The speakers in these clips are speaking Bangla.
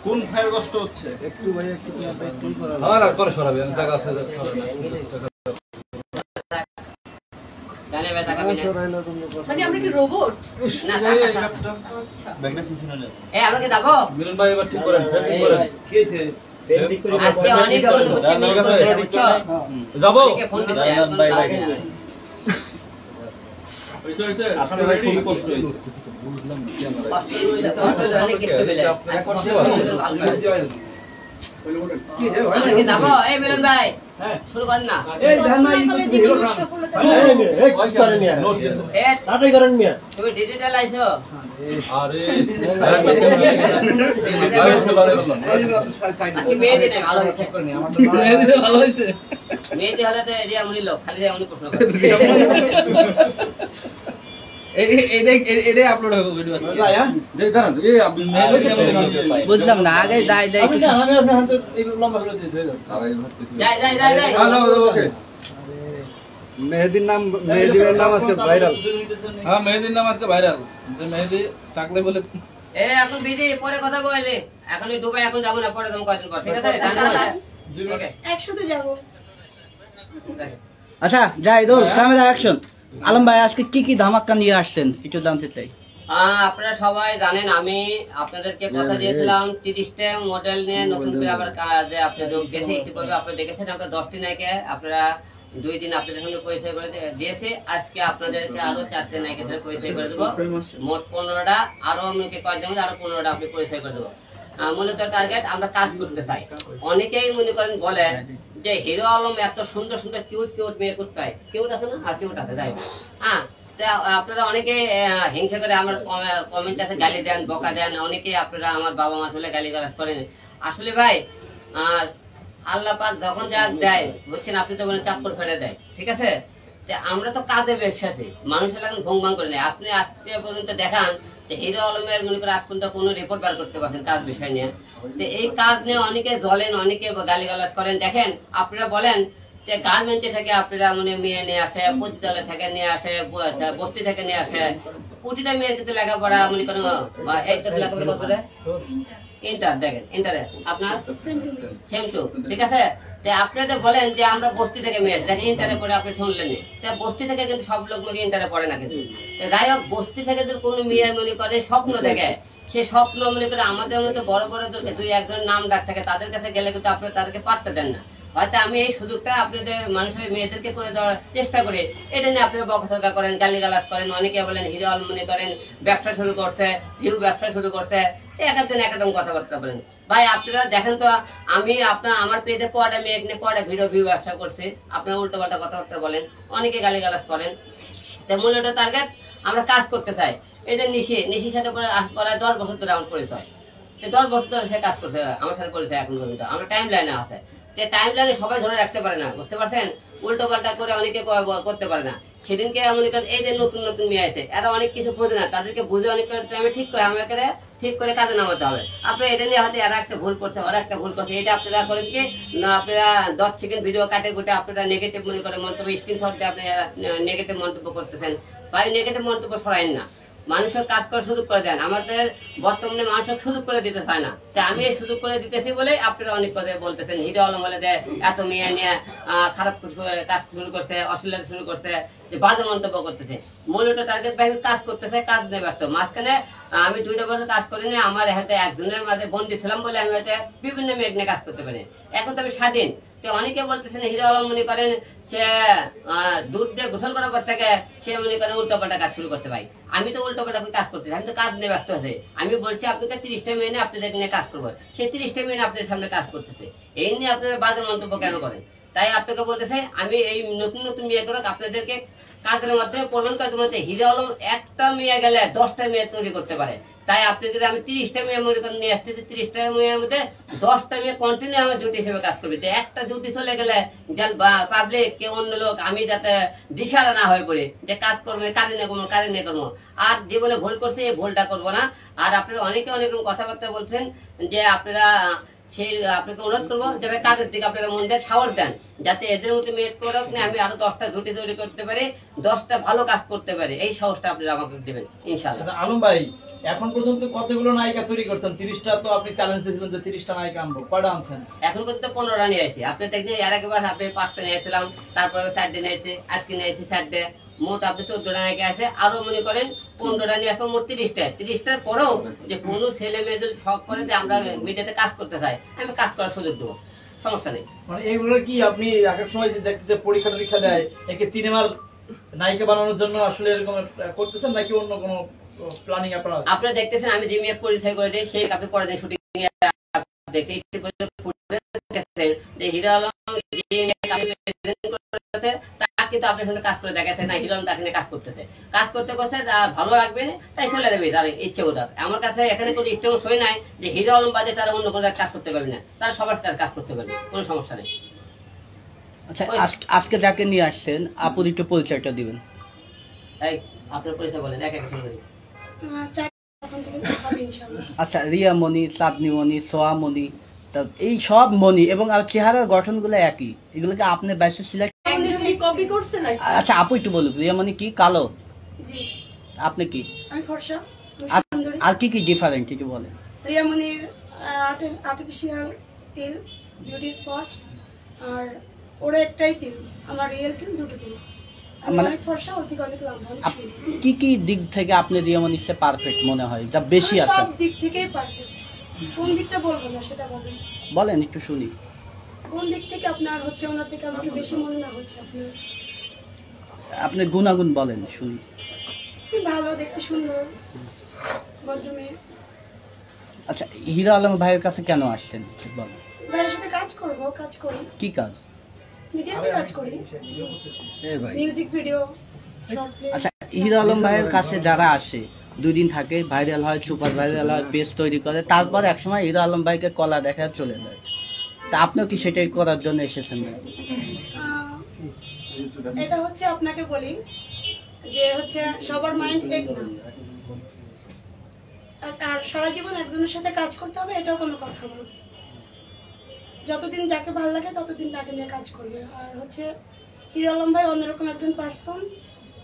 কোন ভাইয়ের কষ্ট হচ্ছে? একটু ভাই একটু করে সরাবে জায়গা আছে। আমরা কি রোবট? মিলন ভাই এবার ঠিক করেন, কি হয়েছে? যাবো খুবই কষ্ট হয়েছে। মিলন ভাই শুরু করেন না। তুমি ডিজিটাল আইছো? মেহেদি নাই, ভালো হয়েছে। মেহেদি হলে তো এরিয়া মনি লোক খালি এমনি প্রশ্ন করে। বুঝলাম না আগে মেহেদির নাম আজকে ভাইরাল। হ্যাঁ মেহেদির নাম আজকে ভাইরাল। যে মেহেদি থাকলে বলে এখন বিধি পরে কথা বলে এখন ঢুকে এখন যাবো না, পরে তুমি কয়েকদিন পর, ঠিক আছে? একসাথে যাবো। আচ্ছা যাই দোল, ক্যামেরা অ্যাকশন। আলম ভাই আজকে কি কি ধামাক্কা নিয়ে আসছেন একটু জানতে চাই। আপনারা সবাই জানেন আমি আপনাদেরকে কথা দিয়েছিলাম 30টা মডেল নিয়ে নতুন করে আবার কাজে আপনাদের গেছে ইতিপূর্বে আপনারা দেখেছেন। আমরা 10টি নায়িকা আপনারা 2 দিন আপনাদের সঙ্গে পরিচয় করে দিয়েছি। আজকে আপনাদেরকে আরো 4টে নায়িকার সাথে পরিচয় করে দেবো। মোট 15টা, আরো আমাকে কয়েকজন আরো 15টা আপনি পরিচয় করে দেবো। মূলত টার্গেট আমরা কাজ করতে চাই। অনেকেই মনে করেন বলেন যে হিরো আলম এত সুন্দর সুন্দর কিউট কিউট মেয়ে কোথায়? কিউট আছে না? কিউট আছে, তাই হ্যাঁ। আপনারা অনেকে হিংসা করে আমার কমেন্ট আছে গালি দেন, বকা দেন। অনেকেই আপনারা আমার বাবা মা তুলে গালি গালাজ করেন। আসলে ভাই আল্লাহ পাক যখন যা দেয় বুঝছেন, আপনি তো বলেন চাপ্পর ফেলে দেয়, ঠিক আছে? আমরা তো কাজে ব্যবসাছি, মানুষের এখন ভং ভাং করে নেয়। আপনি আজকে পর্যন্ত দেখান যে হিরো আলমের মনে করে আজ পর্যন্ত কোনো রিপোর্ট বার করতে পারছেন কাজ বিষয় নিয়ে। তো এই কাজ নিয়ে অনেকে জ্বলেন, অনেকে গালিগালাজ করেন। দেখেন আপনারা বলেন যে গার্মেন্টে থেকে আপনারা মানে মেয়ে নিয়ে আসে, পতিতলে থেকে নিয়ে আসে, বস্তি থেকে নিয়ে আসে। প্রতিটা মেয়ের কিন্তু লেখাপড়া মনে করেন এইটা লেখাপড়া করতে ইন্টার, দেখেন ইন্টারে আপনার সেম টু, ঠিক আছে? আপনারা বলেন যে আমরা বস্তি থেকে মেয়ে দেখেন ইন্টারে পড়ে, আপনি শুনলেন বস্তি থেকে কিন্তু সব লোক মনে ইন্টারে পড়ে না। কিন্তু যাই হোক, বস্তি থেকে যদি কোনো মেয়ে মনে করে স্বপ্ন দেখে, সে স্বপ্ন মনে করে আমাদের মতো বড় বড় 2-1 নাম ডাক থাকে, তাদের কাছে গেলে কিন্তু আপনারা তাদেরকে পারতে দেন না। হয়তো আমি এই সুযোগটা আপনাদের মানুষের মেয়েদেরকে করে দেওয়ার চেষ্টা করি, এটা নিয়ে আপনারা বকাঝকা করেন, গালিগালাজ করেন। অনেকে বলেন হিরো আলম মনে করেন ব্যবসা শুরু করছে, ভিউ ব্যবসা শুরু করছে, এক একজন এক একদম কথাবার্তা বলেন। ভাই আপনারা দেখেন তো, আমি আমার পেজে কয়টা মেয়ে নিয়ে কয়টা ভিউ ব্যবসা করছি, আপনারা উল্টো পাল্টা কথাবার্তা বলেন, অনেকে গালিগালাজ করেন। মূল এটা টার্গেট আমরা কাজ করতে চাই। এই যে নিশির সাথে প্রায় 10 বছর ধরে আমার পরিচয়, 10 বছর ধরে সে কাজ করছে আমার সাথে পরিচয় এখন পর্যন্ত। আমরা টাইম লাইনে আছে, টাইম লাইনে সবাই ধরে রাখতে পারে না, বুঝতে পারছেন? উল্টো পাল্টা করে অনেকে করতে পারে না। সেদিনকে মনে করেন এই যে নতুন নতুন মেয়ে আছে, এরা অনেক কিছু বোঝে না, তাদেরকে বুঝে অনেক টাইমে ঠিক করে আমাকে ঠিক করে কাজে নামাতে হবে। আপনারা এটা নিয়ে হয়তো এরা একটা ভুল করছে, ওরা একটা ভুল করছে, এটা আপনারা করেন কি না, আপনারা 10 সেকেন্ড ভিডিও কাটে কুটে আপনারা নেগেটিভ মনে করে মন্তব্য, স্ক্রিনশট দিয়ে আপনারা নেগেটিভ মন্তব্য করতেছেন। ভাই নেগেটিভ মন্তব্য সরাইন না, মানুষের কাজ করার সুযোগ করে দেন। আমাদের বর্তমানে মানুষের সুযোগ করে দিতে চায় না। আমি এই সুযোগ করে দিতেছি বলে আপনারা অনেক কথা বলতেছেন। হিরো আলম বলে দেয় এত মেয়ে নিয়ে খারাপ কাজ শুরু করছে, অশ্লীলতা শুরু করছে, যে বাজে মন্তব্য করতেছে। মূলত টার্গেট ভাই কাজ করতেছে, কাজ নিয়ে ব্যস্ত। মাঝখানে আমি 2টা বছর কাজ করিনি, আমার হাতে একজনের মাঝে বন্দি ছিলাম বলে আমি হয়তো বিভিন্ন মেয়ে নিয়ে কাজ করতে পারি। এখন তো আমি স্বাধীন। অনেকে বলতেছেন হিরো আলম মনে করেন সে দুধ দিয়ে গোসল করার পর থেকে সে মনে করেন উল্টো পাল্টা কাজ শুরু করতে পারে। আমি তো উল্টো পাল্টা কাজ করতেছি, আমি তো কাজ নিয়ে ব্যস্ত আছে। আমি বলছি আপনাকে 30টা মেয়ে আপনাদের নিয়ে কাজ করবো, সেই 30টা মেয়ে আপনাদের সামনে কাজ করতেছে। এই নিয়ে আপনারা বাজে মন্তব্য কেন করেন? তাই আপনাকে বলতেছে আমি এই নতুন নতুন মেয়ে করে আপনাদেরকে কাজের মাধ্যমে প্রমাণ করে তোমাদের হিরো আলম একটা মেয়ে গেলে 10টা মেয়ে তৈরি করতে পারে। তাই আপনাদের আমি 30টা মেয়ে মনে করে নিয়ে আসতেছি, 30টা মেয়ের মধ্যে 10টা মেয়ে কন্টিনিউ আমার ডিউটি হিসেবে কাজ করবে। তো একটা ডিউটি চলে গেলে যেন পাবলিক কেউ অন্য লোক আমি যাতে দিশারা না হয়ে পড়ি যে কাজ করবো কাজে নিয়ে করবো কাজে নিয়ে করবো। আর জীবনে ভুল করছে এই ভুলটা করবো না। আর আপনারা অনেকে অনেক রকম কথাবার্তা বলছেন যে আপনারা সেই আপনাকে অনুরোধ করবো যাতে কাজের দিকে আপনাকে মন দিয়ে সাহস দেন, যাতে এদের মধ্যে মেয়ে প্রোডাক্ট নিয়ে আমি আরো 10টা ঝুটি তৈরি করতে পারি, 10টা ভালো কাজ করতে পারি, এই সাহসটা আপনি আমাকে দেবেন ইনশাআল্লাহ। আলম ভাই এখন পর্যন্ত কতগুলো নায়িকা তৈরি করছেন? 30টা তো আপনি চ্যালেঞ্জ দিয়েছিলেন যে 30টা নায়িকা আনবো, কয়টা আনছেন? এখন পর্যন্ত 15টা নিয়ে আসি। আপনি দেখছেন এর আগেবার আপনি 5টা নিয়েছিলাম, তারপরে 4টে নিয়েছি, আজকে নিয়েছি 4টে, মোট আপনি 14টা নায়িকা আছে। আরো মনে করেন 15টা নিয়ে আসবো, মোট 30টা। 30টার পরেও যে কোনো ছেলে মেয়ে যদি শখ করে যে আমরা মিডিয়াতে কাজ করতে চাই, আমি কাজ করার সুযোগ দেবো, সমস্যা নেই। মানে এইগুলো কি আপনি আগের সময় যে দেখতে যে পরীক্ষা টরীক্ষা দেয় একে সিনেমার নায়িকা বানানোর জন্য আসলে এরকম করতেছেন নাকি অন্য কোনো প্ল্যানিং আপনার আছে? আপনি দেখতেছেন আমি যে মেয়ে পরিচয় করে দিই সেই আপনি পরে দিন শুটিং দেখে যে হিরো আলম তা কিন্তু আপনার সঙ্গে কাজ করে দেখাচ্ছে না, হিরো আলম তাকে নিয়ে কাজ করতেছে, কাজ করতে করতে ভালো লাগবে তাই চলে যাবে তার ইচ্ছে ওটার। আমার কাছে এখানে কোনো ইস্টেম সই নাই যে হিরো আলম বাদে তারা অন্য কোনো কাজ করতে পারবে না, তারা সবার কাজ করতে পারবে, কোনো সমস্যা নেই। আচ্ছা আজকে যাকে নিয়ে আসছেন আপুর একটু পরিচয়টা দিবেন। এই আপনার পরিচয় বলেন এক এক করে। আচ্ছা রিয়া মনি, চাঁদনি মনি, সোয়া মনি, এই সব মনি এবং চেহারার গঠনগুলো একই, এগুলোকে আপনি বাইসে সিলেক্ট কপি করছেন? আচ্ছা আপু একটু বলুন, রিয়া মনি কি কালো, জি আপনি কি, আমি ফর্সা। আর কি কি ডিফারেন্ট একটু বলেন? রিয়া মনির আর্টিফিশিয়াল তিল, বিউটি স্পট, আর ওরা একটাই তিল, আমার রিয়েল তিল দুটো তিল। মানে অনেক ফর্সা, ওর থেকে অনেক লম্বা, অনেক সুন্দর। কি কি দিক থেকে আপনি রিয়া মনিকে পারফেক্ট মনে হয়, যা বেশি আমার আছে? সব দিক থেকেই পারফেক্ট। কোন দিকটা বলবো না সেটা বলেন। বলেন একটু শুনি। কোন দিক থেকে আপনার হচ্ছে ওনার থেকে আমাকে বেশি মনে না হচ্ছে আপনার? আপনি গুণাগুণ বলেন শুনি। ভালো, দেখতে সুন্দর, ভদ্র মেয়ে। আচ্ছা হিরো আলম ভাইয়ের কাছে কেন আসছেন বলেন? ভাইয়ের সাথে কাজ করবো, কাজ করি, কি কাজ? মিডিয়াতে কাজ করি, মিউজিক ভিডিও, শর্ট ফিল্ম। আচ্ছা হিরো আলম ভাইয়ের কাছে যারা আসে 2 দিন থাকে, ভাইরাল হয়, সুপার ভাইরাল হয়, পেজ তৈরি করে, তারপর একসময় হিরো আলম ভাইকে কলা দেখা চলে যায়, তা আপনিও কি সেটাই করার জন্য এসেছেন? এটা হচ্ছে আপনাকে বলি যে হচ্ছে সবার মাইন্ড এক না, আর সারা জীবন একজনের সাথে কাজ করতে হবে এটাও কোনো কথা না। যতদিন যাকে ভালো লাগে ততদিন তাকে নিয়ে কাজ করবে। আর হচ্ছে হিরো আলম ভাই অন্যরকম একজন পার্সন,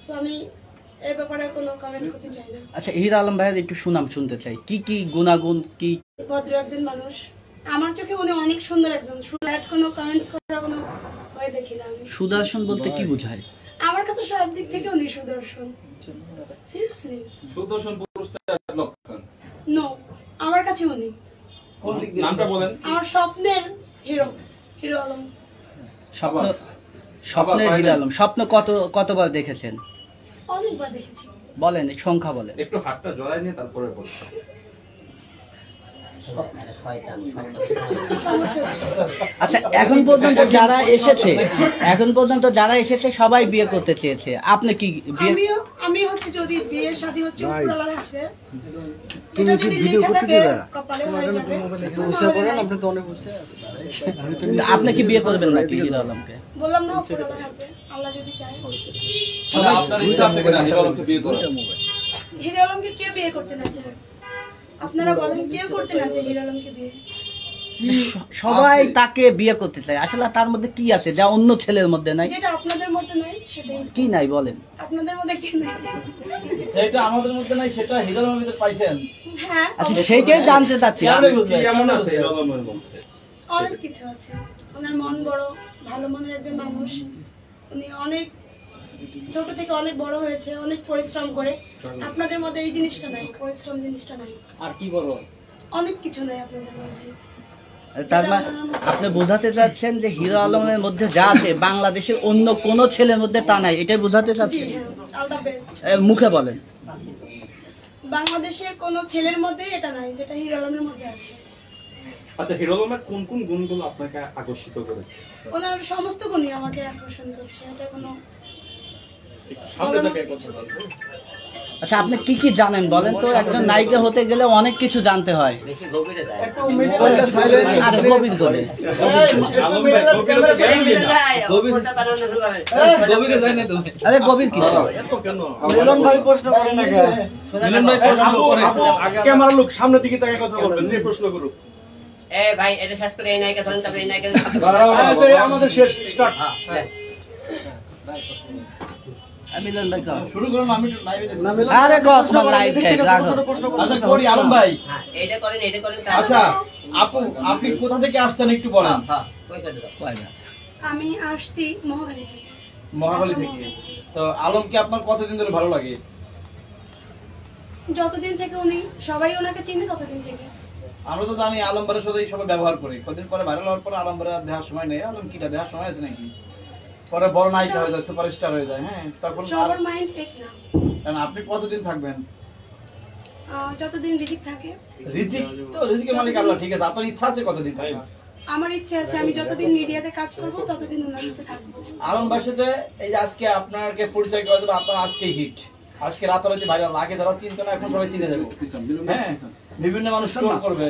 তো আমি এই ব্যাপারে কোনো কমেন্ট করতে চাই না। আচ্ছা হিরো আলম ভাইয়ের একটু সুনাম শুনতে চাই, কি কি গুণাগুণ, কি ভদ্র একজন মানুষ, আমার চোখে উনি অনেক সুন্দর একজন। শুধু কোনো কমেন্টস করার কোনো ভয় দেখি না আমি। সুদর্শন বলতে কি বোঝায়? আমার কাছে সব দিক থেকে উনি সুদর্শন। সিরিয়াসলি সুদর্শন পুরুষটা লক্ষণ নো, আমার কাছে উনি কোন দিক দিয়ে নামটা বলেন? আমার স্বপ্নের হিরো, হিরো আলম। স্বপ্নের হিরো আলম, স্বপ্ন কতবার দেখেছেন? অনেকবার দেখেছি। বলেন সংখ্যা বলেন। একটু হাতটা জড়াই নিয়ে তারপরে বলুন। আচ্ছা এখন পর্যন্ত যারা এসেছে সবাই বিয়ে করতে চেয়েছে, আপনি কি বিয়ে? আমি হচ্ছে যদি বিয়ে শাদী হচ্ছে উপরওয়ালার হাতে, তুমি কি ভিডিও করতে দিবে? কপালে হয়ে যাবে। আপনি তো অনেক বসে আছেন, আপনি কি বিয়ে করবেন নাকি হিরো আলমকে? বললাম না উপরওয়ালার হাতে, আল্লাহ যদি চায় অবশ্যই। সবাই আপনার ইচ্ছা আছে কিনা হিরো আলমকে বিয়ে করার? হিরো আলমকে কে বিয়ে করতে না চায়? আপনারা বলেন কে করতে না চায় হিরো আলমকে বিয়ে? সবাই তাকে বিয়ে করতে চায়, আসলে তার মধ্যে কি আছে যা অন্য ছেলের মধ্যে নাই? যেটা আপনাদের মধ্যে নাই সেটাই। কি নাই বলেন? আপনাদের মধ্যে কি নাই? যেটা আমাদের মধ্যে নাই সেটা হিরো আলমের মধ্যে পাইছেন। হ্যাঁ, আচ্ছা সেইটাই জানতে চাচ্ছি। কেমন আছে হিরো আলমের মধ্যে? অনেক কিছু আছে। ওনার মন বড়, ভালো মনের একজন মানুষ। উনি অনেক ছোট থেকে অনেক বড় হয়েছে, অনেক পরিশ্রম করে। আপনাদের মধ্যে এই জিনিসটা নাই, পরিশ্রম জিনিসটা নাই। আর কি বড়? অনেক কিছু নাই আপনাদের মধ্যে। তার মানে আপনি বোঝাতে চাচ্ছেন যে হিরো আলমের মধ্যে যা আছে বাংলাদেশের অন্য কোন ছেলের মধ্যে তা নাই, এটাই বোঝাতে জি চাচ্ছেন? হ্যাঁ, অল দ্য বেস্ট। মুখে বলেন। বাংলাদেশের কোন ছেলের মধ্যে এটা নাই যেটা হিরো আলমের মধ্যে আছে। আচ্ছা হিরো আলমের কোন কোন গুণগুলো আপনাকে আকর্ষিত করেছে? ওনার সমস্ত গুণই আমাকে আকর্ষণ করছে, এটা কোনো আচ্ছা আপনি কি কি জানেন বলেন তো? একজন নায়িকা হতে গেলে অনেক কিছু জানতে হয়। বেশি গভীরে যায় আরে গভীর করে গভীরে যায় না তুমি? আরে গভীর কি? মিলন ভাই প্রশ্ন করেন না কেন? মিলন ভাই প্রশ্ন করেন। ক্যামেরা লোক সামনের দিকে তাকিয়ে কথা বলবেন, এই প্রশ্ন করুন। ভাই এটা শেষ করে এই নায়িকা ধরেন, তারপরে এই নায়িকা আমাদের শেষ স্টার্ট। মিলন ভাই কও। শুরু করুন, আমি লাইভে দেখব। আরে কও তোমার লাইভ টাইপ রাখো। আচ্ছা করি আলম ভাই। হ্যাঁ এটা করেন আচ্ছা আপু, আপনি কোথা থেকে আসছেন একটু বলেন। হ্যাঁ পয়সাটা দাও। কয়টা? আমি আসছি মহাখালী থেকে। মহাখালী থেকে। তো আলমকে আপনার কতদিন ধরে ভালো লাগে? যতদিন থেকে উনি সবাই ওনাকে চিনে ততদিন থেকে। আমরা তো জানি আলম ভাইয়ের সাথে সবাই ব্যবহার করি, কদিন পরে ভাইরাল হওয়ার পরে আলম ভাইয়ের দেখার সময় নেই। আলম কিটা দেখার সময় আছে নাকি? পরে বড় নায়িকা হয়ে যায়, সুপারস্টার হয়ে যায়। হ্যাঁ তখন সবার মাইন্ড এক না। কারণ আপনি কতদিন থাকবেন? যতদিন রিজিক থাকে। রিজিক তো রিজিকের মালিক আল্লাহ, ঠিক আছে। আপনার ইচ্ছা আছে কতদিন থাকবেন? আমার ইচ্ছা আছে আমি যতদিন মিডিয়াতে কাজ করব ততদিন ওনার সাথে থাকবো। আলম ভাইয়ের সাথে এই যে আজকে আপনাকে পরিচয় করে দেবো, আপনার আজকে হিট, আজকে রাতারাতি ভাইরাল। আগে যারা চিনতো না এখন সবাই চিনে যাবে। হ্যাঁ বিভিন্ন মানুষ ট্রোল করবে,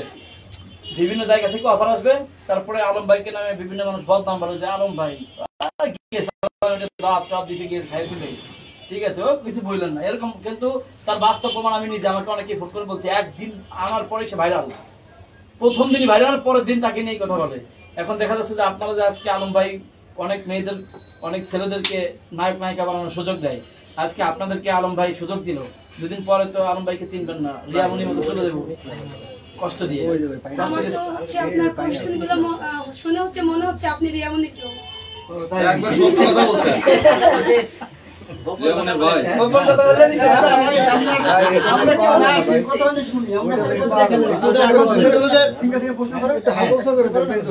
বিভিন্ন জায়গা থেকে অফার আসবে, তারপরে আলম ভাইকে নামে বিভিন্ন মানুষ বদনাম বলে যে আলম ভাই ঠিক আছে ও কিছু বললেন না এরকম। কিন্তু তার বাস্তব প্রমাণ আমি নিজে, আমাকে অনেকে ফোন করে বলছে একদিন আমার পরে সে ভাইরাল, প্রথম দিনই ভাইরাল, পরের দিন তাকে নিয়ে কথা বলে। এখন দেখা যাচ্ছে যে আপনারা যে আজকে আলম ভাই অনেক মেয়েদের অনেক ছেলেদেরকে নায়ক নায়িকা বানানোর সুযোগ দেয়, আজকে আপনাদেরকে আলম ভাই সুযোগ দিল, দুদিন পরে তো আলম ভাইকে চিনবেন না, রিয়ামনির মতো চলে দেবো কষ্ট দিয়ে। আমার তো হচ্ছে আপনার কোশ্চেনগুলো শুনে হচ্ছে মনে হচ্ছে আপনি রিয়ামনি কেউ। একবার সত্য কথা বলছেন। রিয়ামনি ভাই গোপন কথা বলে দিছে। আমরা কি না আসি কথা বলে শুনি, আমরা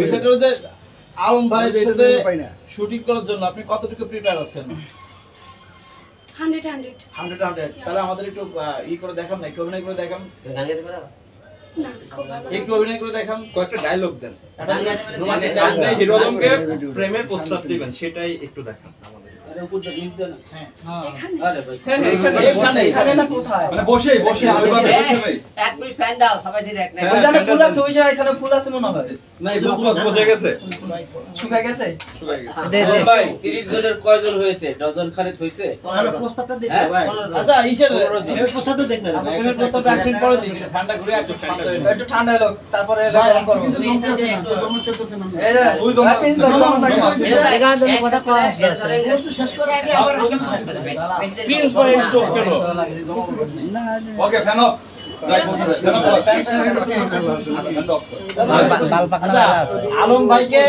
বিষয়টা যে আলম ভাইয়ের সাথে শুটিং করার জন্য আপনি কতটুকু প্রিপেয়ার আছেন? 100 তাহলে আমাদের একটু ই করে দেখান না, একটু অভিনয় করে দেখান, গান গাইতে পারো? না খুব ভালো। একটু অভিনয় করে দেখান, কয়েকটা ডায়লগ দেন। রোমান্টিক আপনি হিরো আলমকে প্রেমের প্রস্তাব দিবেন সেটাই একটু দেখান আমাদের। এখানে না কোথায় মানে বসে বসে এক মিনিট ফ্যান দাও, সবাই দিন এক ওই জায়গায় ফুল আছে, ওই জায়গায় এখানে ফুল আছে মনে হয় না, এই ফুলগুলো পচে গেছে, শুকায় গেছে। শুকায় গেছে। দে দে। ভাই 30 জনের কয়জন হয়েছে? ডজন খানেক হয়েছে? প্রস্তাবটা দেখো ভাই। আচ্ছা ইসের প্রস্তাবটা দেখ না, প্রেমের প্রস্তাবটা একদিন পরে দিন, ঠান্ডা ঘুরে একটু ঠান্ডা হলো, একটু ঠান্ডা হলো, তারপরে করব। এই যে দুই দম এগারো জনের কথা কওয়া আছে। শেষ করার আগে আবার প্রিন্স ভাই স্টপ কেন? না ওকে ফ্যান অফ। বাল পাকনা আছে। আলম ভাইকে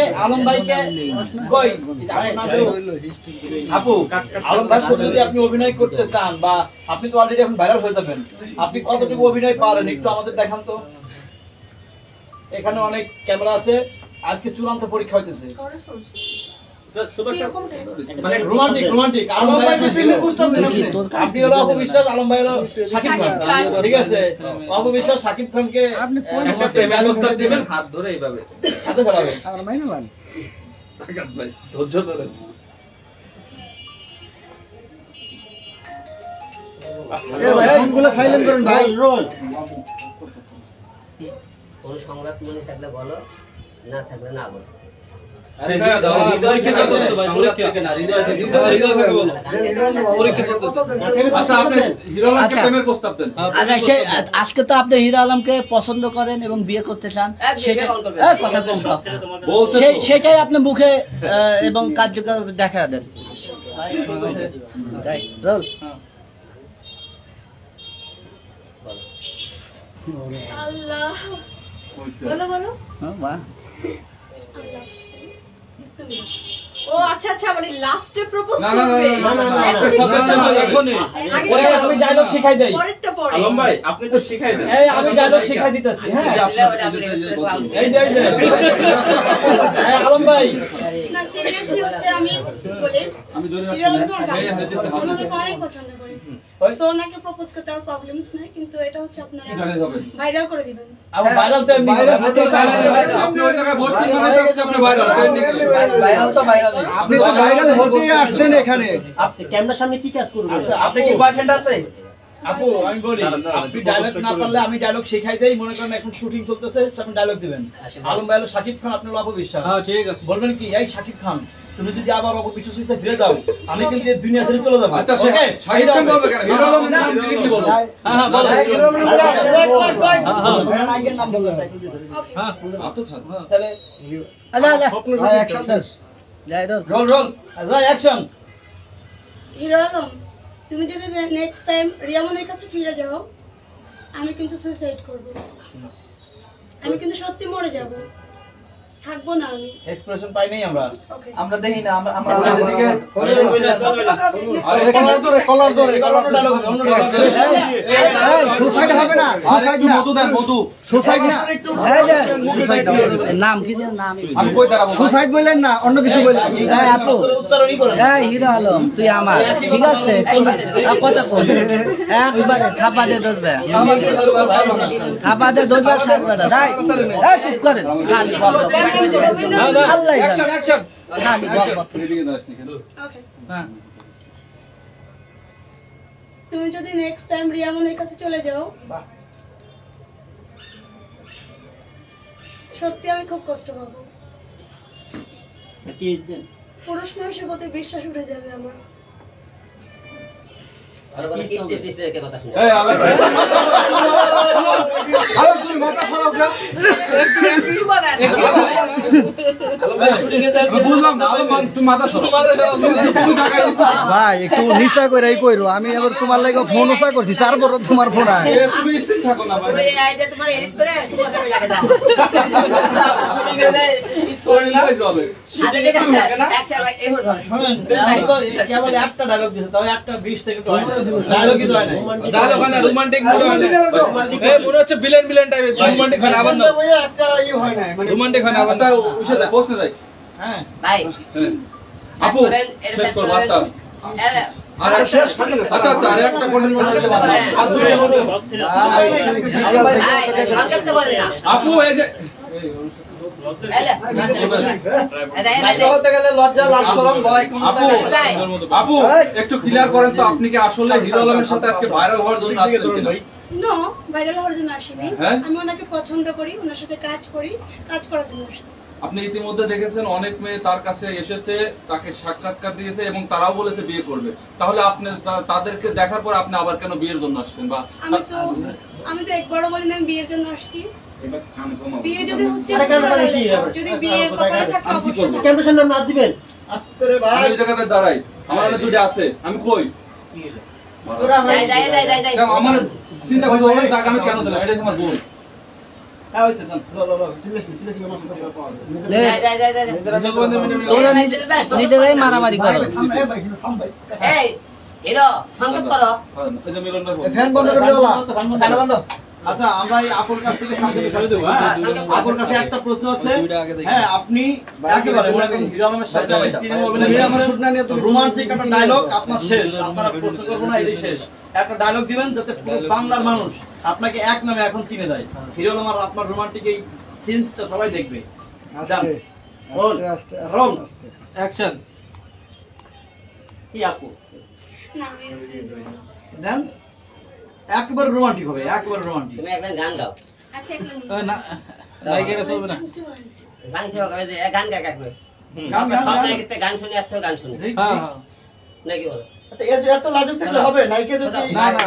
কই আপু, আলম ভাই সাথে যদি আপনি অভিনয় করতে চান, বা আপনি তো অলরেডি এখন ভাইরাল হয়ে যাবেন, আপনি কতটুকু অভিনয় পারেন একটু আমাদের দেখান তো। এখানে অনেক ক্যামেরা আছে, আজকে চূড়ান্ত পরীক্ষা হইতেছে। মানে রোমান্টিক আলম ভাই প্রেমের প্রস্তাব দেন আপনি হলো অপবিশ্বাস, আলম ভাই হলো শাকিব খান, ঠিক আছে? অপবিশ্বাস শাকিব খানকে একটা প্রেমের প্রস্তাব দিবেন, হাত ধরে এইভাবে হাতে ফেলাবেন। আমার মাইনা মান তাকাত ভাই ধৈর্য ধরেন। ফোনগুলো সাইলেন্ট করেন ভাই। রোল কোন সংলাপ মনে থাকলে বলো, না থাকলে না বলো। আরে হৃদয় কে চলতেছে ভাই? সংলাপ থেকে না, হৃদয় থেকে। হৃদয় থেকে বলো। পরীক্ষা চলতেছে। আচ্ছা আপনি হিরো আলমকে প্রেমের প্রস্তাব দেন। আচ্ছা সে আজকে তো আপনি হিরো আলমকে পছন্দ করেন এবং বিয়ে করতে চান, সেটা কথা কম বলছে তো। সেটাই আপনি মুখে এবং কার্যকর দেখা দেন। তাই রোল আল্লাহ বলো বলো। বাহ তুমি ও আচ্ছা আচ্ছা মানে লাস্টে প্রপোজ না না করবে না না, আপনি সব সাথে এখনই। ওরে আমি ডায়লগ শিখাই দেই। পরেরটা পরে আলম ভাই আপনি তো শিখাই দেন। এই আমি ডায়লগ শিখাই দিতেছি। হ্যাঁ এই যে এই আলম ভাই না সিরিয়াসলি হচ্ছে আমি বলে আমি ধরে হিরো আলমকে ওনাকে অনেক পছন্দ করি। সো ওনাকে প্রপোজ করতে আমার প্রবলেমস নাই, কিন্তু এটা হচ্ছে আপনারা জানেন হবে। ভাইরাল করে দিবেন। আমি ভাইরাল তো এমনি আপনি ওই জায়গায় বসছেন মানে তো আপনি ভাইরাল ট্রেন্ডিং। ভাইরাল তো ভাইরাল আপনি তো ভাইরাল হতেই আসছেন এখানে। আপনি ক্যামেরার সামনে কি কাজ করবেন? আচ্ছা আপনি কি বয়ফ্রেন্ড আছে? আপু আমি বলি আপনি ডায়লগ না পারলে আমি ডায়লগ শেখাই দেই। মনে করেন এখন শুটিং চলতেছে, আপনি ডায়লগ দিবেন। আলম ভাই হলো শাকিব খান, আপনি হলো অপবিশ্বাস। হ্যাঁ ঠিক আছে। বলবেন কি এই শাকিব খান তুমি যদি আবার অবিশ্বাসে ফিরে যাও আমি কিন্তু এই দুনিয়া ছেড়ে চলে যাবো। আচ্ছা, ওকে শাহিদ খান বলবে কেন? হিরো আলমের নাম কি কি বলবো? হ্যাঁ বলো। নায়কের নাম বললেন হ্যাঁ, আতো থাক। তাহলে ভাই অ্যাকশন দেন রোল রোল যাই অ্যাকশন। হিরো আলম, তুমি যদি নেক্সট টাইম রিয়ামনের কাছে ফিরে যাও, আমি কিন্তু সুইসাইড করব। আমি কিন্তু সত্যি মরে যাব, থাকবো না আমি। এক্সপ্রেশন পাই নাই আমরা। ওকে আমরা দেখি না আমরা এদিকে কলার ধরে ডায়লগ সুসাইড হবে না, সুসাইড না, মধু দেন মধু সুসাইড না, নাম কি যেন নাম আমি কই দাঁড়াবো? সুসাইড বললেন না, অন্য কিছু বললেন। এই আপু, উচ্চারণই করেন। এই হিরো আলম তুই আমার, ঠিক আছে? কথা কই একবারে থাপা দে দোসবে, থাপা দে দোসবে সারবে না। তাই এই চুপ করেন, খালি বক বক। আল্লাহ অ্যাকশন অ্যাকশন। খালি বক বক। এদিকে দাঁড়াস নি কেন? ওকে হ্যাঁ তুমি যদি নেক্সট টাইম রিয়ামনের কাছে চলে যাও, সত্যি আমি খুব কষ্ট পাবো। পুরুষ মানুষের প্রতি বিশ্বাস উঠে যাবে আমার। আর বলে কিস্তি দিতে কে কথা শুনে এই আবার আরে তুমি মাথা খারাপ না? আমি বুঝলাম না, আলম তুমি মাথা সরো। তুমি টাকা দিছো। ভাই একটু নিচা করে কইরো, আমি আবার তোমার লাগে ফোন ওসা করছি, তারপরও তোমার ফোন আয়। এ তুমি স্থির থাকো না ভাই। ওরে আইডা তোমার এডিট করে তোমাকে আমি লাগে দাও। স্টোরি না হবে। আরে ঠিক আছে অ্যাকশন ভাই এই হল শুনেন আমি তো কেবল একটা ডায়লগ দিছি, তাও একটা 20 সেকেন্ড হয় না। ডায়লগই তো হয় না। ডায়লগ হয় না, রোমান্টিক মুড হয় না। এই মনে হচ্ছে ভিলেন ভিলেন টাইপের। রোমান্টিক হয় না, আবার না একটা হয় না, মানে রোমান্টিক হয় না, আবার না। উঠে যাই, বসে যাই। হ্যাঁ ভাই আপু শেষ কর বার্তা। আর শেষ আচ্ছা আচ্ছা আর একটা কন্টেন্ট বানাতে পারবো। সংক্ষেপ্ত বলেন না আপু এই যে বলতে গেলে লজ্জা লাজ শরম ভয় আপু আপু একটু ক্লিয়ার করেন তো, আপনি কি আসলে হিরো আলমের সাথে আজকে ভাইরাল হওয়ার জন্য আসছেন কিনা? নো, ভাইরাল হওয়ার জন্য আসিনি। হ্যাঁ? আমি ওনাকে পছন্দ করি, ওনার সাথে কাজ করি, কাজ করার জন্য আসছি। আপনি ইতিমধ্যে দেখেছেন অনেক মেয়ে তার কাছে এসেছে, তাকে সাক্ষাৎকার দিয়েছে এবং তারাও বলেছে বিয়ে করবে। তাহলে আপনি তাদেরকে দেখার পর আপনি আবার কেন বিয়ের জন্য আসছেন? বা আমি তো একবারও বলি না আমি বিয়ের জন্য আসছি। এবার আমি কমাবো। বিয়ে যদি হচ্ছে কি হবে? যদি বিয়ের কপালে থাকে আমি কি অবশ্যই করবো? ক্যাম্পাসের নাম না দিবেন আস্তে রে ভাই, আমি এই জায়গাতে দাঁড়াই, আমার অনেক দুটো আছে, আমি কই তোরা যাই যাই যাই যাই যাই আমার চিন্তা করতে অনেক টাকা আমি কেন দিলাম? এটা আমার বোন। হ্যাঁ হইছে জান। যাই যাই যাই যাই তোমরা নিজেরাই মারামারি করো। এই হিরো সংক্ষেপ করো এই যে মিলন ভাই ফ্যান বন্ধ করে দাও না। খানা বন্ধ। আচ্ছা আমরা এই আপুর কাছ থেকে সামনে বিষয় দেব। হ্যাঁ আপুর কাছে একটা প্রশ্ন আছে। হ্যাঁ আপনি একেবারে হিরো আলমের সাথে সিনেমা অভিনয় রোমান্টিক একটা ডায়লগ আপনার শেষ, আপনারা প্রশ্ন করবো না, এটাই শেষ। একটা ডায়লগ দিবেন যাতে পুরো বাংলার মানুষ আপনাকে এক নামে এখন চিনে যায়। হিরো আলম আর আপনার রোমান্টিক এই সিনসটা সবাই দেখবে। যান রোল রোল অ্যাকশন। কি আপু না আমি দেন একেবারে রোমান্টিক হবে, একেবারে রোমান্টিক। তুমি একটা গান গাও আচ্ছা একটা না লাইক এটা চলবে না। গান কি হবে যে গান গা গাবে গান গান সব গান। নাকি গান শুনি আর তো গান শুনি ঠিক, হ্যাঁ ঠিক। হ্যাঁ নাকি বলো এত লাজুক থাকলে হবে নাইকে যদি না না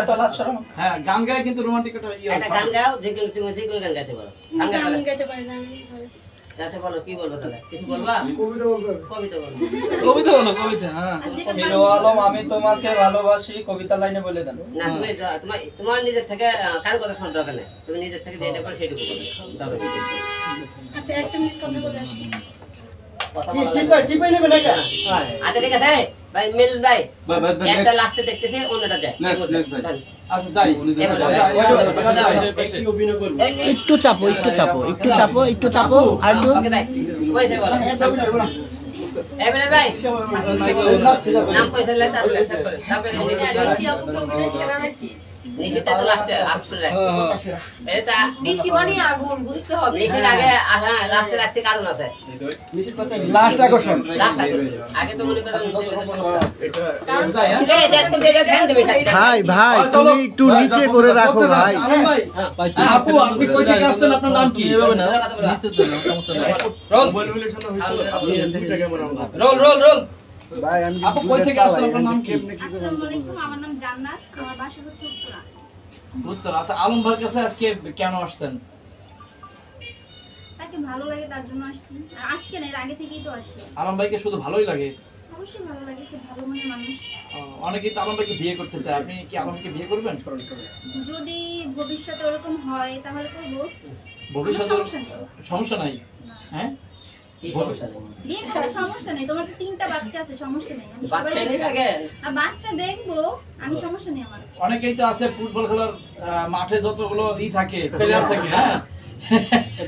এত লাজ শরম। হ্যাঁ গান গায়ে কিন্তু রোমান্টিক একটা ইয়ে একটা গান গাও যে কোনো তুমি যে কোনো গান গাইতে পারো গান গান গাও গাইতে পারি না আমি। গাইতে বলো কি বলবো তাহলে কিছু বলবা কবিতা বলবে। কবিতা বলবো কবিতা বলো, কবিতা। হ্যাঁ হিরো আলম আমি তোমাকে ভালোবাসি কবিতা লাইনে বলে দেন। না তুমি তোমার নিজের থেকে কার কথা শোনার দরকার নেই, তুমি নিজের থেকে যেটা পারো সেটুকু বলবে তবে আচ্ছা একটা মিনিট কথা বলে আসি। কথা কি বলা চিপাই চিপাই নেবে নাকি? আচ্ছা ঠিক আছে ভাই মিল ভাই ভাই ভাই একটা লাস্টে দেখতেছি অন্যটা যায় Next, ভাই। আচ্ছা যাই একটু অভিনয় করব। একটু চাপো, একটু চাপো, একটু চাপো, একটু চাপো। আর একটু ওকে ভাই কইছে বলো এবারে ভাই নাম কইছে লেটা তারপরে ঋষি আপুকে অভিনয় সেরা নাকি? নিচেটা তো লাস্টে আসলে এটা নিশি মানে আগুন বুঝতে হবে। নিচের আগে হ্যাঁ লাস্টে রাখতে কারণ আছে। লাস্ট আকর্ষণ লাস্ট আগে তো মনে করেন কারণ যায় হ্যাঁ এই দেখতে দেখে ধ্যান দেবে ভাই ভাই তুমি একটু নিচে করে রাখো ভাই আলম ভাই আপু আপনি কই থেকে আসছেন আপনার নাম কি রোল রোল রোল ভাই আমি আপু কই থেকে আসছেন আপনার নাম কি আসসালামু আলাইকুম, আমার নাম জান্নাত, আমার বাসা হচ্ছে উত্তরা। উত্তর আচ্ছা আলম ভাইয়ের কাছে আজকে কেন আসছেন তাকে ভালো লাগে তার জন্য আসছি। আর আজকে না, এর আগে থেকেই তো আসি। আলম ভাইকে শুধু ভালোই লাগে অবশ্যই ভালো লাগে, সে ভালো মনের মানুষ। অনেকেই তো আলম ভাইকে বিয়ে করতে চায় আপনি কি আলম ভাইকে বিয়ে করবেন যদি ভবিষ্যতে ওরকম হয় তাহলে করবো। ভবিষ্যতে সমস্যা নেই। সমস্যা নাই হ্যাঁ কি সমস্যা নেই বিয়ে করা সমস্যা নেই, তোমার 3টা বাচ্চা আছে, সমস্যা নেই। আমি বাচ্চা সবাই নেই আগে আর বাচ্চা দেখবো, আমি সমস্যা নেই আমার। অনেকেই তো আছে ফুটবল খেলার মাঠে যতগুলো থাকে প্লেয়ার থাকে হ্যাঁ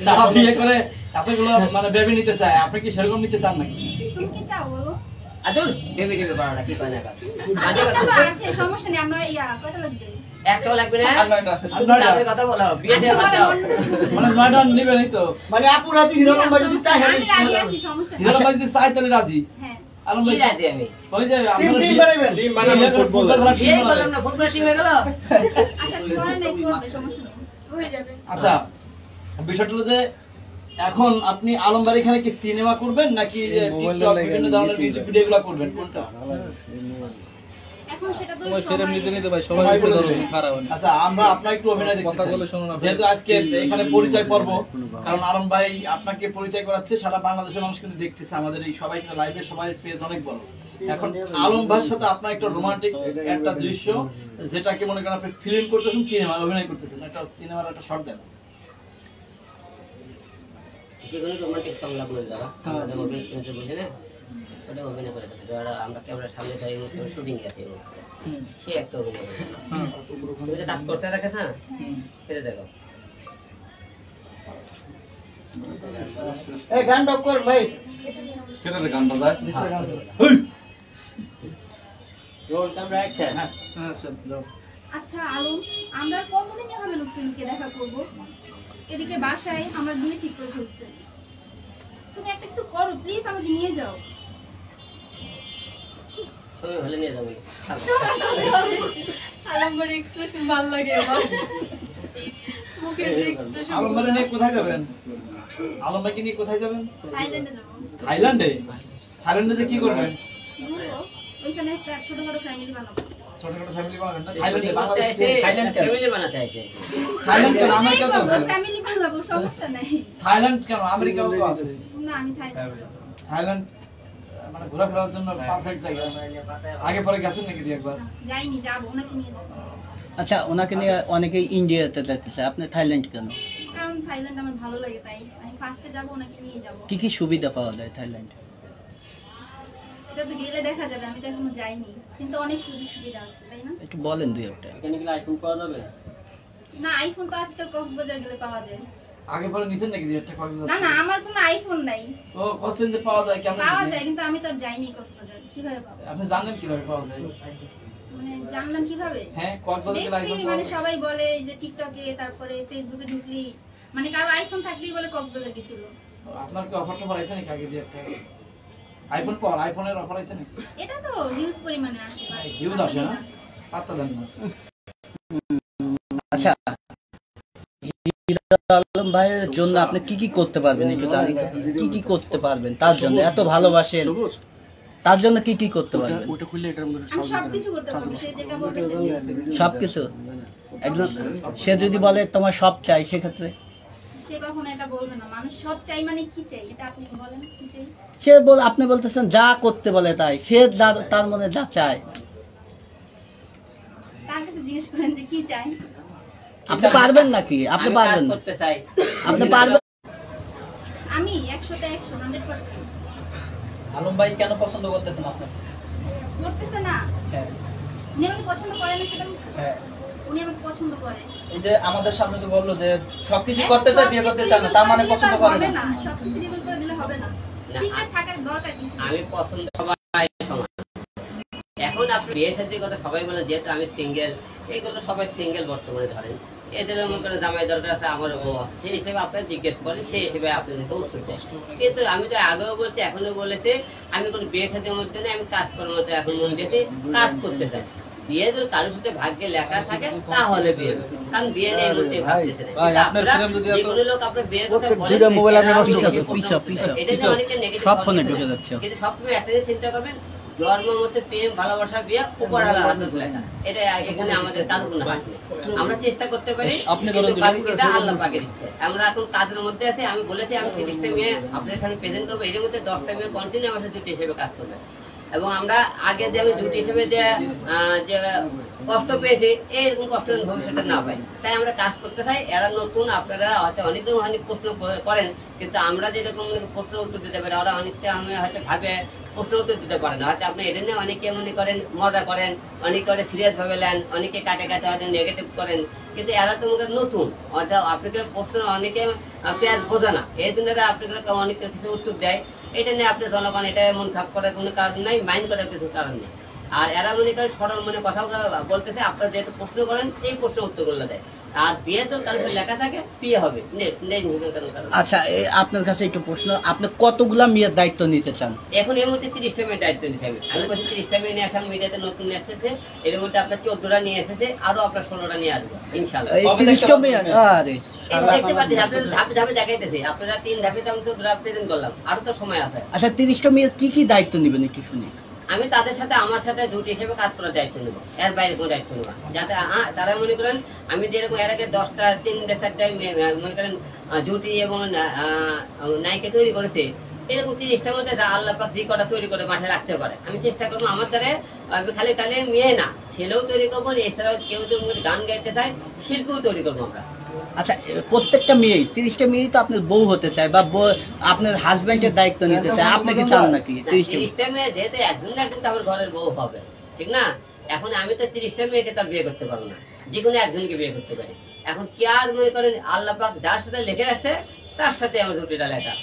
তারা বিয়ে করে এতগুলো মানে বেবি নিতে চায় আপনি কি সেরকম নিতে চান নাকি তুমি কি চাও বলো? আদুর বেবি বেবি বাড়াটা কি কয় না আচ্ছা, তো আছে, সমস্যা নেই। আমরা কয়টা লাগবে? একটাও লাগবে না আর নয়টা। তাদের কথা বলো বিয়ে দিয়ে বাদ দাও মানে নয়টা নিবে নাই তো মানে আপু রাজি হিরো আলম ভাই যদি চাই আমি রাজি আছি, সমস্যা নেই। হিরো ভাই যদি চাই তাহলে রাজি হ্যাঁ, আলম কি ভাই রাজি আমি ওই যে টিম আপনারা টিম বানাইবেন টিম বানাবেন ফুটবল খেলার টিম বিয়ে করলাম বানাবেন। না ফুটবল টিম হয়ে গেল আচ্ছা করে নাই, করবে, সমস্যা নেই, হয়ে যাবে। আচ্ছা বিষয়টা হলো যে এখন আপনি আলম ভাই এখানে কি সিনেমা করবেন নাকি যে টিকটক বিভিন্ন ধরনের মিউজিক ভিডিওগুলো করবেন কোনটা এখন সেটা তো তোমার ফেরে নিতে নিতে ভাই সবাই সবাই বলে বলে দেবে। খারাপ হয় না। আচ্ছা আমরা আপনার একটু অভিনয় দেখতে কথা চাই। বলে শোনো না। যেহেতু আজকে এখানে পরিচয় পর্ব কারণ আলম ভাই আপনাকে পরিচয় করাচ্ছে সারা বাংলাদেশের মানুষ কিন্তু দেখতেছে আমাদের এই সবাই কিন্তু লাইভে সবাই পেজ অনেক বড় এখন আলম ভাইয়ের সাথে আপনার একটা রোমান্টিক একটা দৃশ্য যেটাকে মনে করেন আপনি ফিল্ম করতেছেন সিনেমা অভিনয় করতেছেন একটা সিনেমার একটা শর্ট দেন যেগুলো রোমান্টিক সংলাপ বলে যাবা আমাদের অভিনয় শুনতে বুঝে না ওটা অভিনয় করে থাকে যারা আমরা ক্যামেরার সামনে যাই শুটিং গেছে সে একটা অভিনয় করে তুমি যে কাজ করতে রাখে না সেটা দেখো এই গান ডক কর ভাই কেন রে গান বাজায় রোল ক্যামেরা অ্যাকশন আচ্ছা যাও। আচ্ছা আলম, আমরা কতদিন এভাবে লুকিয়ে দেখা করব? এদিকে বাসায় আমরা বিয়ে ঠিক করে ফেলছি। তুমি একটা কিছু করো প্লিজ, আমাকে নিয়ে যাও। সময় হলে নিয়ে যাবো আলম বড় এক্সপ্রেশন ভালো লাগে আমার, মুখের যে এক্সপ্রেশন। আলম ভাই নিয়ে কোথায় যাবেন আলম ভাইকে নিয়ে কোথায় যাবেন থাইল্যান্ডে যাবো। থাইল্যান্ডে থাইল্যান্ডে যে কি করবেন ঘুরবো, ওইখানে একটা ছোটখাটো ফ্যামিলি বানাবো। ছোটখাটো ফ্যামিলি বানাবেন না থাইল্যান্ডে বাংলাদেশে থাইল্যান্ড ফ্যামিলি বানাতে আছে থাইল্যান্ড কেন আমেরিকা তো আছে ফ্যামিলি বানাবো, সমস্যা নাই। থাইল্যান্ড কেন আমেরিকাও তো আছে না, আমি থাইল্যান্ডে যাবো। থাইল্যান্ড মানে ঘোরাফেরার জন্য পারফেক্ট জায়গা আগে পরে গেছেন নাকি দুই একবার যাইনি, যাবো, ওনাকে নিয়ে যাবো। আচ্ছা ওনাকে নিয়ে অনেকেই ইন্ডিয়াতে যেতেছে, আপনি থাইল্যান্ড কেন? কারণ থাইল্যান্ড আমার ভালো লাগে, তাই আমি ফার্স্টে যাবো, ওনাকে নিয়ে যাবো। কি কি সুবিধা পাওয়া যায় থাইল্যান্ডে? এটা তো গেলে দেখা যাবে, আমি তো এখনো যাইনি, কিন্তু অনেক সুযোগ সুবিধা আছে, তাই না? একটু বলেন দুই একটা। এখানে কি আইফোন পাওয়া যাবে না, আইফোন তো আজকাল কক্সবাজার গেলে পাওয়া যায়। আগে পরে নিছেন নাকি দুই একটা কক্সবাজার না না, আমার কোনো আইফোন নাই। ও কস্টেন যে পাওয়া যায় কেমন পাওয়া যায়, কিন্তু আমি তো আর যাইনি কক্সবাজার, কিভাবে পাবো? আপনি জানেন কিভাবে পাওয়া যায় মানে জানলাম কিভাবে? হ্যাঁ কক্সবাজার গেলে দেখছি আইফোন মানে পাওয়া সবাই বলে যে টিকটকে, তারপরে ফেসবুকে ঢুকলি মানে কারো আইফোন থাকলেই বলে কক্সবাজার গেছিল। আপনার কি অফার টফার আছে নাকি আগে দিয়ে একটা আইফোন পাওয়ার আইফোনের অফার আছে নাকি এটা তো হিউজ পরিমাণে আসে, হিউজ আসে না পাত্তা দেন না আচ্ছা হিরো আলম ভাইয়ের জন্য আপনি কি কি করতে পারবেন একটু জানি তো? কি কি করতে পারবেন তার জন্য? এত ভালোবাসেন, তার জন্য কি কি করতে পারবেন? আমি সবকিছু করতে পারবো, সে যেটা বলবে সেটা। সবকিছু? একজন সে যদি বলে তোমার সব চাই, সেক্ষেত্রে সে কখনো এটা বলবে না। মানুষ সব চাই মানে কি চাই, এটা আপনি বলেন কি চাই? সে আপনি বলতেছেন যা করতে বলে তাই, সে তার মনে যা চায় তার কাছে জিজ্ঞেস করেন যে কি চাই। আপনি পারবেন নাকি? আপনি আমি পারবেন কাজ না? করতে চাই আপনি পারবেন? আমি 100তে 100, 100%। আলম ভাই কেন পছন্দ করতেছেন আপনি করতেছে না, হ্যাঁ উনি আমাকে পছন্দ করে না সেটা বলছে? হ্যাঁ উনি আমাকে পছন্দ করে। এই যে আমাদের সামনে তো বললো যে সবকিছু করতে চায় বিয়ে করতে চায় না তার মানে পছন্দ করে না সবকিছু রিভিল করে দিলে হবে না, সিক্রেট থাকার দরকার কিছু নেই। আমি পছন্দ সবাই সমান এখন আপনি বিয়ে শাদীর কথা সবাই বলে, যেহেতু আমি সিঙ্গেল, এইগুলো সবাই সিঙ্গেল বর্তমানে ধরেন, এদের মনে করে জামাই দরকার আছে, আমার সেই হিসেবে আপনার জিজ্ঞেস করেন, সেই হিসেবে আপনাদেরকে উত্তর দেয়। কিন্তু আমি তো আগেও বলছি, এখনো বলেছি, আমি কোনো বিয়ে শাদীর মধ্যে নেই, আমি কাজ করার মধ্যে এখন মন দিয়েছি, কাজ করতে চাই। বিয়ে যদি কারোর সাথে ভাগ্যে লেখা থাকে তাহলে বিয়ে, কারণ বিয়ে নেই বলতে ভাবতেছে না। যেগুলো লোক আপনার বিয়ের কথা বলেন, কিন্তু সবসময় একটা চিন্তা করবেন, জন্মের মধ্যে প্রেম, ভালোবাসা, বিয়ে উপরওয়ালার হাতে লেখা। এটা এখানে আমাদের কারো কোনো হাত নেই। আমরা চেষ্টা করতে পারি, বাকিটা আল্লাহ পাকের ইচ্ছে। আমরা এখন কাজের মধ্যে আছি, আমি বলেছি আমি 30টা মেয়ে আপনার সামনে প্রেজেন্ট করবো, এর মধ্যে 10টা মেয়ে কন্টিনিউ আমার সাথে ডিউটি হিসেবে কাজ করবে। এবং আমরা আগে যে আমি ডিউটি হিসেবে যে কষ্ট পেয়েছি, এইরকম কষ্ট ভবিষ্যতে না পাই, তাই আমরা কাজ করতে চাই। এরা নতুন, আপনারা হয়তো অনেক প্রশ্ন করেন, কিন্তু আমরা যেরকম প্রশ্ন উত্তর দিতে পারি, ওরা অনেকটা আমি হয়তো ভাবে প্রশ্ন উত্তর দিতে পারে না। হয়তো আপনি এটা নিয়ে অনেকে মনে করেন মজা করেন, অনেকে করে সিরিয়াস ভাবে নেন, অনেকে কাটে কাটে হয়তো নেগেটিভ করেন, কিন্তু এরা তো মনে নতুন, অর্থাৎ আপনাদের প্রশ্ন অনেকে পেঁয়াজ বোঝে না, এই জন্য আপনাদের অনেক কিছু উত্তর দেয়। এটা নিয়ে আপনি জনগণ এটা মন খারাপ করার কোনো কারণ নাই, মাইন্ড করার কিছু কারণ নেই। আর এরা মনে করেন সরল মনে কথা বলতেছে, আপনারা যেহেতু প্রশ্ন করেন এই প্রশ্ন উত্তরগুলো দেয়। আর বিয়ে তো কারণ লেখা থাকে, বিয়ে হবে। আচ্ছা, আপনার কাছে একটু প্রশ্ন, আপনি কতগুলা মেয়ের দায়িত্ব নিতে চান? এখন এর মধ্যে 30টা মেয়ের দায়িত্ব নিতে হবে। আমি বলছি 30টা মেয়ে নিয়ে আসার মিডিয়াতে নতুন এসেছে, এর মধ্যে আপনার 14টা নিয়ে এসেছে, আরো আপনার 16টা নিয়ে আসবে ইনশাল্লাহ। দেখতে পাচ্ছি আপনাদের ধাপে ধাপে দেখাইতেছে, আপনারা 3 ধাপে তো আমি তো প্রেজেন্ট করলাম, আরো তো সময় আছে। আচ্ছা, 30টা মেয়ের কি কি দায়িত্ব নিবেন একটু শুনি। আমি তাদের সাথে আমার সাথে ডিউটি হিসেবে কাজ করার দায়িত্ব নেবো, এর বাইরে কোনো দায়িত্ব নেবো, যাতে তারা মনে করেন আমি যেরকম এর আগে 10টা 3টা 4টা মনে করেন ডিউটি এবং নায়িকা তৈরি করেছে, এরকম 30টার মধ্যে আল্লাহ পাক যে কটা তৈরি করে মাঠে রাখতে পারে, আমি চেষ্টা করবো আমার দ্বারা খালি খালি মেয়ে না, ছেলেও তৈরি করবো। এছাড়াও কেউ যদি গান গাইতে চায়, শিল্পীও তৈরি করবো আমরা। আচ্ছা, প্রত্যেকটা মেয়ে 30টা মেয়ে তো আপনার বউ হতে চায় বা আপনার হাজবেন্ডের দায়িত্ব নিতে চায়, আপনি কি চান নাকি? 30টা মেয়ে যেহেতু একজন না কিন্তু আমার ঘরের বউ হবে, ঠিক না? এখন আমি তো 30টা মেয়েকে তার বিয়ে করতে পারবো না, যে কোনো একজনকে বিয়ে করতে পারি। এখন কি আর মনে করেন আল্লাহ পাক যার সাথে লিখে রাখছে তার সাথে আমার দুটিটা লেখা।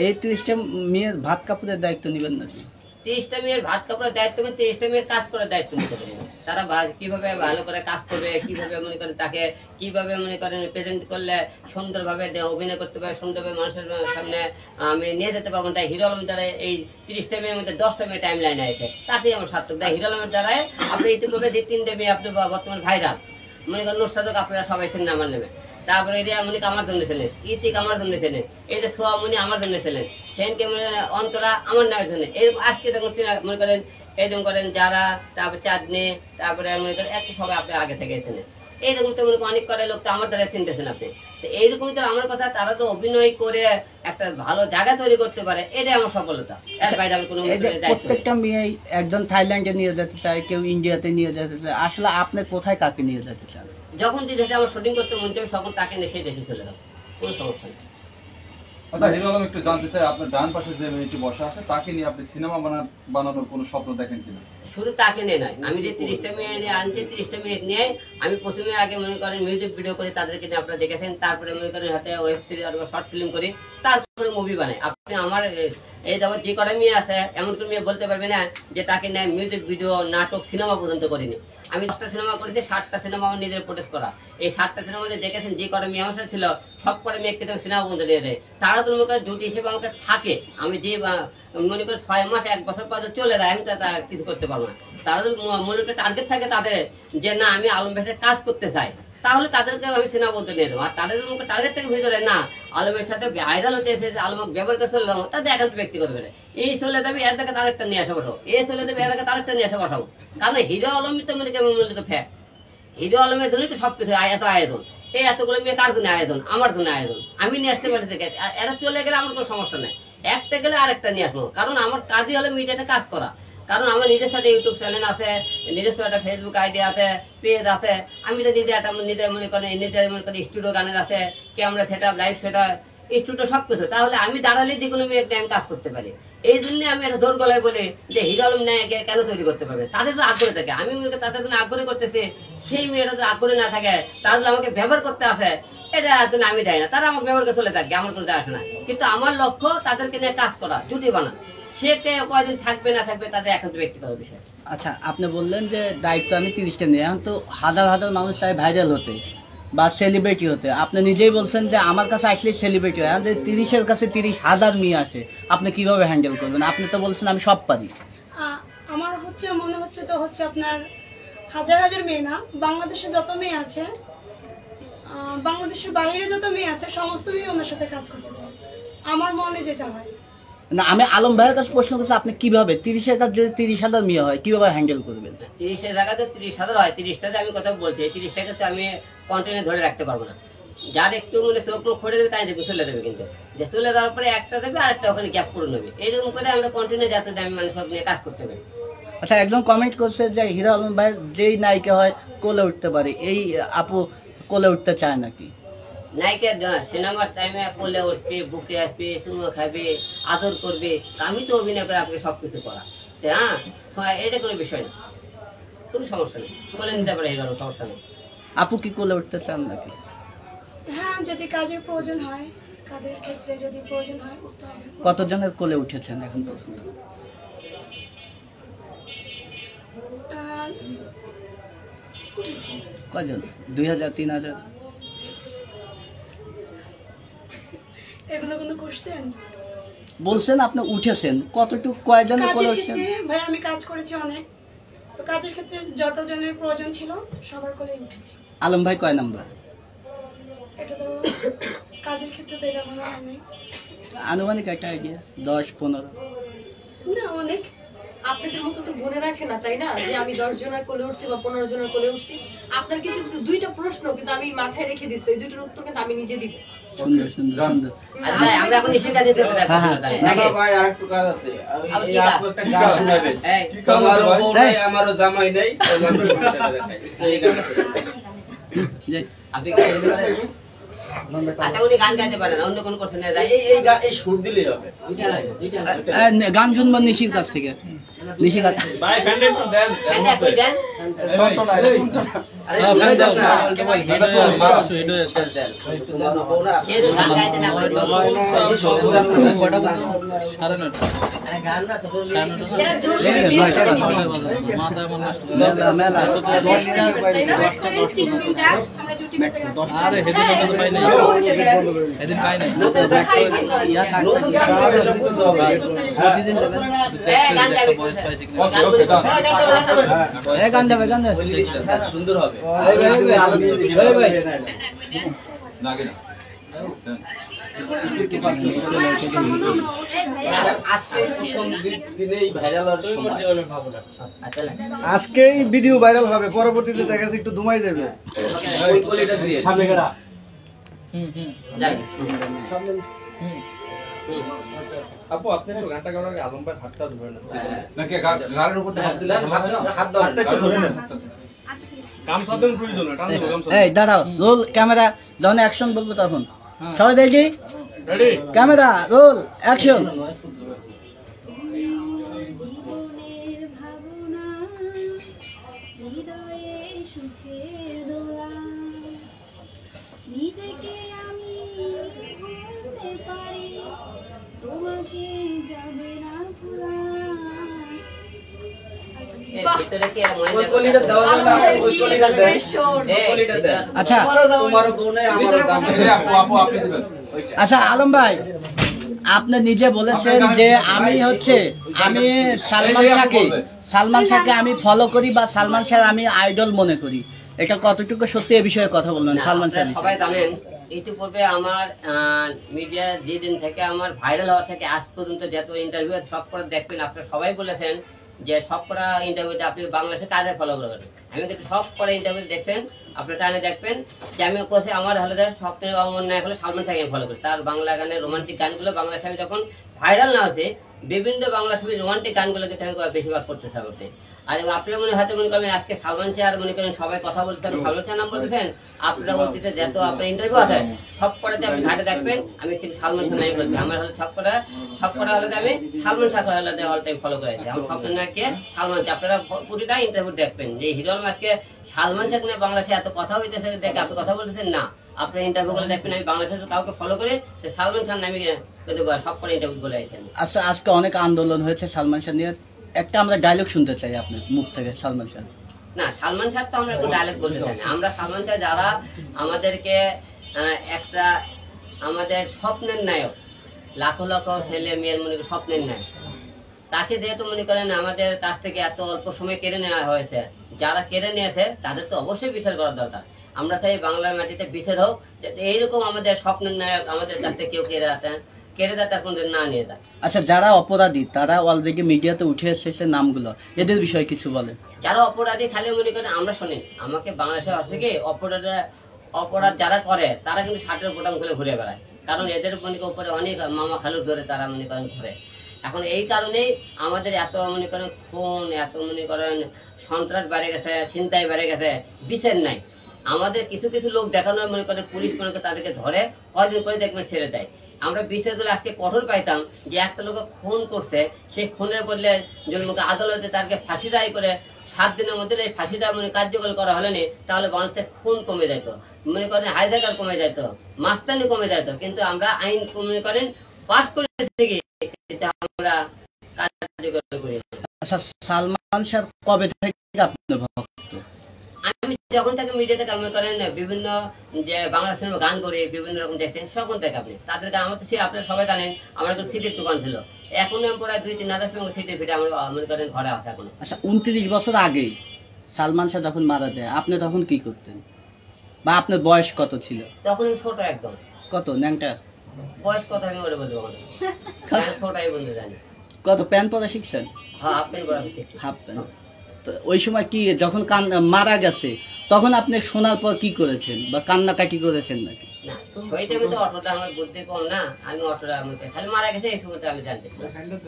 এই 30টা মেয়ের ভাত কাপড়ের দায়িত্ব নিবেন নাকি? 30টা মেয়ের ভাত কাপড়ের দায়িত্ব, 30টা মেয়ের কাজ করার দায়িত্ব নিতে পারি। তারা কিভাবে ভালো করে কাজ করবে, কিভাবে মনে করেন তাকে কিভাবে মনে করেন প্রেজেন্ট করলে সুন্দরভাবে অভিনয় করতে পারে, সুন্দরভাবে মানুষের সামনে আমি নিয়ে যেতে পারবো। তাই হিরো আলমের দ্বারা এই 30টা মেয়ের মধ্যে 10টা মেয়ে টাইম লাইনে আছে, তাতেই আমার সার্থক। তাই হিরো আলমের দ্বারা আপনি ইতিপূর্বে যে 3টে মেয়ে আপনি বর্তমান ভাইরাল, মনে করেন নুসরাতক আপনারা সবাই চিনেন আমার নামে, তারপরে এই যে মনিক আমার জন্য ছিলেন, ইতিক আমার জন্য ছিলেন, এই যে সোয়ামনি আমার জন্য ছিলেন, সেনকে অন্তরা আমার নামের জন্য। এরকম আজকে দেখুন মনে করেন এইরকম করেন যারা, তারপরে চাঁদনি, তারপরে মনে করেন একটু সবাই আপনি আগে থেকে ছিলেন। এইরকম তো মনে করেন অনেক কটা লোক তো আমার দ্বারা চিনতেছেন আপনি। তো এইরকম তো আমার কথা, তারা তো অভিনয় করে একটা ভালো জায়গা তৈরি করতে পারে, এটাই আমার সফলতা। এর বাইরে আমি কোনো প্রত্যেকটা মেয়ে একজন থাইল্যান্ডে নিয়ে যেতে চায়, কেউ ইন্ডিয়াতে নিয়ে যেতে চায়, আসলে আপনি কোথায় কাকে নিয়ে যেতে চান? যখন যে দেশে আমার শুটিং করতে মন চাবে তখন তাকে নিয়ে সেই দেশে চলে যাবো, কোনো সমস্যা নেই। আচ্ছা হিরো আলম, একটু জানতে চাই আপনার ডান পাশে যে মেয়েটি বসা আছে তাকে নিয়ে আপনি সিনেমা বানানোর কোনো স্বপ্ন দেখেন কিনা? শুধু তাকে নিয়ে নয়, আমি যে 30টা মেয়ে নিয়ে আনছি, 30টা মেয়ে নিয়ে আমি প্রথমে আগে মনে করেন মিউজিক ভিডিও করি, তাদেরকে নিয়ে আপনারা দেখেছেন, তারপরে মনে করেন হাতে ওয়েব সিরিজ অথবা শর্ট ফিল্ম করি, তারপরে মুভি বানাই। আপনি আমার এই যেমন যে কটা মেয়ে আছে এমন কোনো মেয়ে বলতে পারবে না যে তাকে নিয়ে মিউজিক ভিডিও, নাটক, সিনেমা পর্যন্ত করিনি। আমি 10টা সিনেমা করেছি, 7টা সিনেমা আমার নিজের প্রোডিউস করা। এই 7টা সিনেমা দেখেছেন যে কটা মেয়ে আমার সাথে ছিল, সব করে মেয়েকে সিনেমা পর্যন্ত নিয়ে দেয়। তারা তো মনে করেন ডিউটি হিসেবে আমাকে থাকে, আমি যে মনে করি 6 মাস 1 বছর পর চলে যায়, আমি তো কিছু করতে পারবো না। তারা যদি মনে করে টার্গেট থাকে তাদের যে না আমি আলম ভাইয়ের কাজ করতে চাই, তাহলে তাদেরকে আমি সিনেমা বলতে নিয়ে দেবো। আর তাদের মুখে টার্গেট থেকে ভিতরে না আলমের সাথে ভাইরাল হতে এসেছে, আলমক ব্যবহার করে চলে যাবো, তাদের একান্ত ব্যক্তিগত বেড়ে এই চলে যাবে, এর থেকে তারেকটা নিয়ে আসা বসাবো, এই চলে যাবে, এর থেকে তারেকটা নিয়ে আসা বসাবো। কারণ হিরো আলম তো মানে কেমন মূল্য ফ্যাক, হিরো আলমের জন্যই তো সবকিছু এত আয়োজন। এই এতগুলো মেয়ে কার জন্য আয়োজন? আমার জন্য আয়োজন। আমি নিয়ে আসতে পারি থেকে এরা চলে গেলে আমার কোনো সমস্যা নেই, একটা গেলে আরেকটা নিয়ে আসবো। কারণ আমার কাজই হলো মিডিয়াতে কাজ করা। কারণ আমার নিজস্ব একটা ইউটিউব চ্যানেল আছে, নিজস্ব একটা ফেসবুক আইডি আছে, পেজ আছে। আমি তো নিজে একটা নিজে মনে করেন স্টুডিও গানের আছে, camera set up, live set up, studio সবকিছু। তাহলে আমি দাঁড়ালে যে কোনো মেয়ে আমি কাজ করতে পারি। এই জন্য আমি একটা জোর গলায় বলি যে হিরো আলম নায়কে কেন তৈরি করতে পারবে? তাদের তো আগ্রহ থাকে, আমি মনে করি তাদের জন্য আগ্রহ করতেছি। সেই মেয়েটা যদি আগ্রহ না থাকে, তাহলে আমাকে ব্যবহার করতে আসে, এটা জন্য আমি দেয় না, তারা আমাকে ব্যবহার করে চলে থাকে, আমার কোনো যায় আসে না। কিন্তু আমার লক্ষ্য তাদেরকে নিয়ে কাজ করা, জুটি বানা। সে কে কয়দিন থাকবে না থাকবে তাদের একান্ত ব্যক্তিগত বিষয়। আচ্ছা, আপনি বললেন যে দায়িত্ব আমি 30টা নিয়ে, এখন তো হাজার হাজার মানুষ চাই ভাইরাল হতে বা সেলিব্রিটি হতে। আপনি নিজেই বলছেন যে আমার কাছে আসলে সেলিব্রিটি হয়, আমাদের 30-এর কাছে 30,000 মেয়ে আসে, আপনি কিভাবে হ্যান্ডেল করবেন? আপনি তো বলছেন আমি সব পারি। আমার হচ্ছে মনে হচ্ছে তো হচ্ছে আপনার হাজার হাজার মেয়ে না, বাংলাদেশে যত মেয়ে আছে, বাংলাদেশের বাইরে যত মেয়ে আছে, সমস্ত মেয়ে ওনার সাথে কাজ করতে চায়, আমার মনে যেটা হয়। না, আমি আলম ভাইয়ের কাছে প্রশ্ন করছি, আপনি কিভাবে 30-এর কাছে যদি 30,000 মেয়ে হয় কিভাবে হ্যান্ডেল করবেন? 30-এর জায়গাতে 30,000 হয়, 30টাতে আমি কথা বলছি, এই 30টাকে তো আমি কন্টিনিউ ধরে রাখতে পারবো না। যার একটু মানে চোখ মুখ ফোটে দেবে তাই দেবে, চলে দেবে, কিন্তু যে চলে যাওয়ার পরে একটা দেবে আর একটা ওখানে গ্যাপ করে নেবে, এইরকম করে আমরা কন্টিনিউ যাতে আমি মানে সব নিয়ে কাজ করতে পারি। আচ্ছা, একজন কমেন্ট করছে যে হিরো আলম ভাই যেই নায়িকা হয় কোলে উঠতে পারে, এই আপু কোলে উঠতে চায় নাকি? নায়িকার সিনেমার টাইমে কোলে উঠবে, বুকে আসবে, চুমো খাবে, আদর করবে, আমি তো অভিনয় করে আপনাকে সবকিছু করা। হ্যাঁ, এটা কোনো বিষয় না, কোনো সমস্যা নেই, কোলে নিতে পারে, হিরো সমস্যা নেই। আপু কি কোলে উঠতে চান নাকি? হ্যাঁ, যদি কাজের প্রয়োজন হয়, কাজের ক্ষেত্রে যদি প্রয়োজন হয় উঠতে হবে। কতজনের কোলে উঠেছেন এখন পর্যন্ত? উঠেছি। কজন? 2,000, 3,000? এগুলো কোনো কোশ্চেন? বলছেন আপনি উঠেছেন, কতটুকু কয়জনের কোলে কাজের উঠছেন? ক্ষেত্রে ভাই আমি কাজ করেছি অনেক, তো কাজের ক্ষেত্রে যতজনের প্রয়োজন ছিল সবার কোলে উঠেছি। আলম ভাই কয় নাম্বার? এটা তো কাজের ক্ষেত্রে তো এটা কোনো হয় নাই। আনুমানিক একটা আইডিয়া, 10-15? না, অনেক। আপনাদের মতো তো গুনে রাখে না, তাই না, যে আমি 10 জনের কোলে উঠছি বা 15 জনের কোলে উঠছি। আপনার কিছু কিছু 2টা প্রশ্ন কিন্তু আমি মাথায় রেখে দিচ্ছি, ওই 2টার উত্তর কিন্তু আমি নিজে দিব। সুন্দর সুন্দর সুন্দর। আচ্ছা, আমরা এখন এসে কাজে যেতে পারি। ভাই আরেকটু কাজ আছে, আপনি আপু একটা গান শোনাবেন। আমারও বউ নাই, আমারও জামাই নাই, এই গান আপনি কি করতে পারেন? আচ্ছা, উনি গান গাইতে পারেন, অন্য কোন কোশ্চেন নেই, এই সুর দিলেই হবে। গান শুনবো নিশির কাছ থেকে। নিশি কাছ ভাই ফ্যান্ড একটু দেন, আপনি দেন। গান গাইতে না পারে, গান না তো মেলা গান যাবে, গান যাবে, সুন্দর হবে। আজকেই ভিডিও ভাইরাল হবে, পরবর্তীতে দেখা যাচ্ছে একটু ধুমাই দেবে। আপু আপনি একটু গানটা গাওয়ার আগে আলম ভাই হাতটা ধরে নেন নাকি গাড়ির উপর হাত দিলে হাত ধরে নেন। গামছা দেন প্রয়োজন, টান দেব গামছা। এই দাঁড়াও, রোল ক্যামেরা, যখন অ্যাকশন বলবো তখন সবাই দেখি, রেডি, ক্যামেরা রোল অ্যাকশন। জীবনের ভাবনা, হৃদয়ে সুখের দোলা, নিজেকে আমি ভুলতে পারি, তোমাকে যাবে না ভোলা। ভিতরে কি ওই কলিটা দাও না, ওই কলিটা দেন, ওই কলিটা দেন। আচ্ছা তোমারও বউ নাই, আমারও জামাই নাই। আপু আপনি দিবেন। আচ্ছা আলম ভাই, আপনি নিজে বলেছেন যে আমি সালমান শাহকে আমি ফলো করি বা সালমান শাহ আমি আইডল মনে করি, এটা কতটুকু সত্যি? এ বিষয়ে কথা বলবেন। সালমান শাহ সবাই জানেন, ইউটিউবে আমার মিডিয়া যেদিন থেকে আমার ভাইরাল হওয়া থেকে আজ পর্যন্ত যত ইন্টারভিউ সব করে দেখবেন, আপনারা সবাই বলেছেন যে সব করা ইন্টারভিউতে আপনি বাংলাদেশে কাজে ফলো করবেন। আমি কিন্তু সব করা ইন্টারভিউ দেখবেন, আপনার টানে দেখবেন যে আমি কোথায় আমার হলে স্বপ্নের অমন্যায় হলে সালমান শাহকে আমি ফলো করি। তার বাংলা গানের রোমান্টিক গানগুলো বাংলা ছবি যখন ভাইরাল না হচ্ছে, বিভিন্ন বাংলা ছবির রোমান্টিক গানগুলো কিন্তু আমি বেশিরভাগ করতে চাই। আর আপনি মনে হয়তো মনে করবেন আজকে সালমান শাহ আর মনে করেন সবাই কথা বলছেন, সালমান শাহ নাম বলতেছেন, আপনারা অতীতে যত আপনার ইন্টারভিউ আছে সব করাতে আপনি ঘাটে দেখবেন আমি কিন্তু সালমান শাহ নাই বলছি। আমার হলে সব করা হলে আমি সালমান শাহ হলে অল টাইম ফলো করেছি। আমার স্বপ্ন নাকি সালমান শাহ। আপনারা প্রতিটা ইন্টারভিউ দেখবেন যে হিরো আলম আজকে সালমান শাহ নিয়ে বাংলাদেশে এত কথা হইতেছে, দেখে আপনি কথা বলতেছেন না, আপনার ইন্টারভিউ গুলো দেখবেন, আমি বাংলাদেশে কাউকে ফলো করে সালমান খান নামে কিন্তু সব করে ইন্টারভিউ বলে আছেন। আচ্ছা, আজকে অনেক আন্দোলন হয়েছে সালমান শাহ নিয়ে, একটা আমরা ডায়লগ শুনতে চাই আপনার মুখ থেকে সালমান শাহ। না, সালমান শাহ তো আমরা একটু ডায়লগ বলতে চাই না। আমরা সালমান শাহ যারা আমাদেরকে একটা আমাদের স্বপ্নের নায়ক, লাখো লাখো ছেলে মেয়ের মনে স্বপ্নের নায়ক, তাকে যেহেতু মনে করেন আমাদের কাছ থেকে এত অল্প সময় কেড়ে নেওয়া হয়েছে, যারা কেড়ে নিয়েছে তাদের তো অবশ্যই বিচার করা দরকার। আমরা চাই বাংলার মাটিতে বিচার হোক, যাতে এইরকম আমাদের স্বপ্নের নায়ক আমাদের কাছ থেকে কেউ কেড়ে যাতে আপনাদের না নিয়ে যায়। আচ্ছা, যারা অপরাধী তারা অলরেডি মিডিয়াতে উঠে এসেছে নামগুলো, এদের বিষয়ে কিছু বলেন। যারা অপরাধী খালি মনে করেন আমরা শুনি, আমাকে বাংলাদেশের কাছ থেকে অপরাধ যারা করে তারা কিন্তু শার্টের বোতাম খুলে ঘুরে বেড়ায়, কারণ এদের মনে করেন উপরে অনেক মামা খালুর ধরে তারা মনে করেন ঘুরে। এখন এই কারণেই আমাদের এত মনে করেন খুন, এত মনে করেন সন্ত্রাস বেড়ে গেছে, ছিনতাই বেড়ে গেছে, বিচার নাই। আমাদের কিছু কিছু লোক দেখানো মনে করে পুলিশ মনে করে তাদেরকে ধরে কয়দিন করে দেখবেন ছেড়ে দেয়। আমরা বিচারগুলো আজকে কঠোর পাইতাম যে একটা লোক খুন করছে, সেই খুনের বদলে জন্মকে আদালতে তাকে ফাঁসি রায় করে 7 দিনের মধ্যে এই ফাঁসিটা মনে কার্যকর করা হলে নি, তাহলে বাংলাদেশে খুন কমে যেত, মনে করেন হাইজাকার কমে যেত, মাস্তানি কমে যেত। কিন্তু আমরা আইন মনে করেন পাস করে থেকে আমরা কার্যকর করি। আচ্ছা, সালমান শাহ কবে থেকে আপনার ভক্ত? আমি যখন থেকে মিডিয়াতে কাজ করেন, বিভিন্ন যে বাংলা সিনেমা গান করে বিভিন্ন রকম দেখছেন, তখন থেকে আপনি তাদেরকে আমার তো আপনারা সবাই জানেন আমার একটা সিটির দোকান ছিল, এখন প্রায় 2-3 হাজার সিটির ভিটে আমার মনে করেন ঘরে আছে এখন। আচ্ছা, 29 বছর আগে সালমান শাহ যখন মারা যায় আপনি তখন কি করতেন, বা আপনার বয়স কত ছিল? তখন ছোট একদম। কত ন্যাংটা বয়স কত আমি ওরে বলবো, ছোটাই বলতে জানি। কত প্যান্ট পরা শিখছেন? হ্যাঁ, আপনি হাফ প্যান্ট। তো ওই সময় কি যখন মারা গেছে তখন আপনি শোনার পর কি করেছেন, বা কান্নাকাটি করেছেন নাকি? না, ওই টাইমে তো অটোটা আমার বুদ্ধি কম না, আমি অটোটা আমাকে খালি মারা গেছে এই সময়টা আমি জানতে।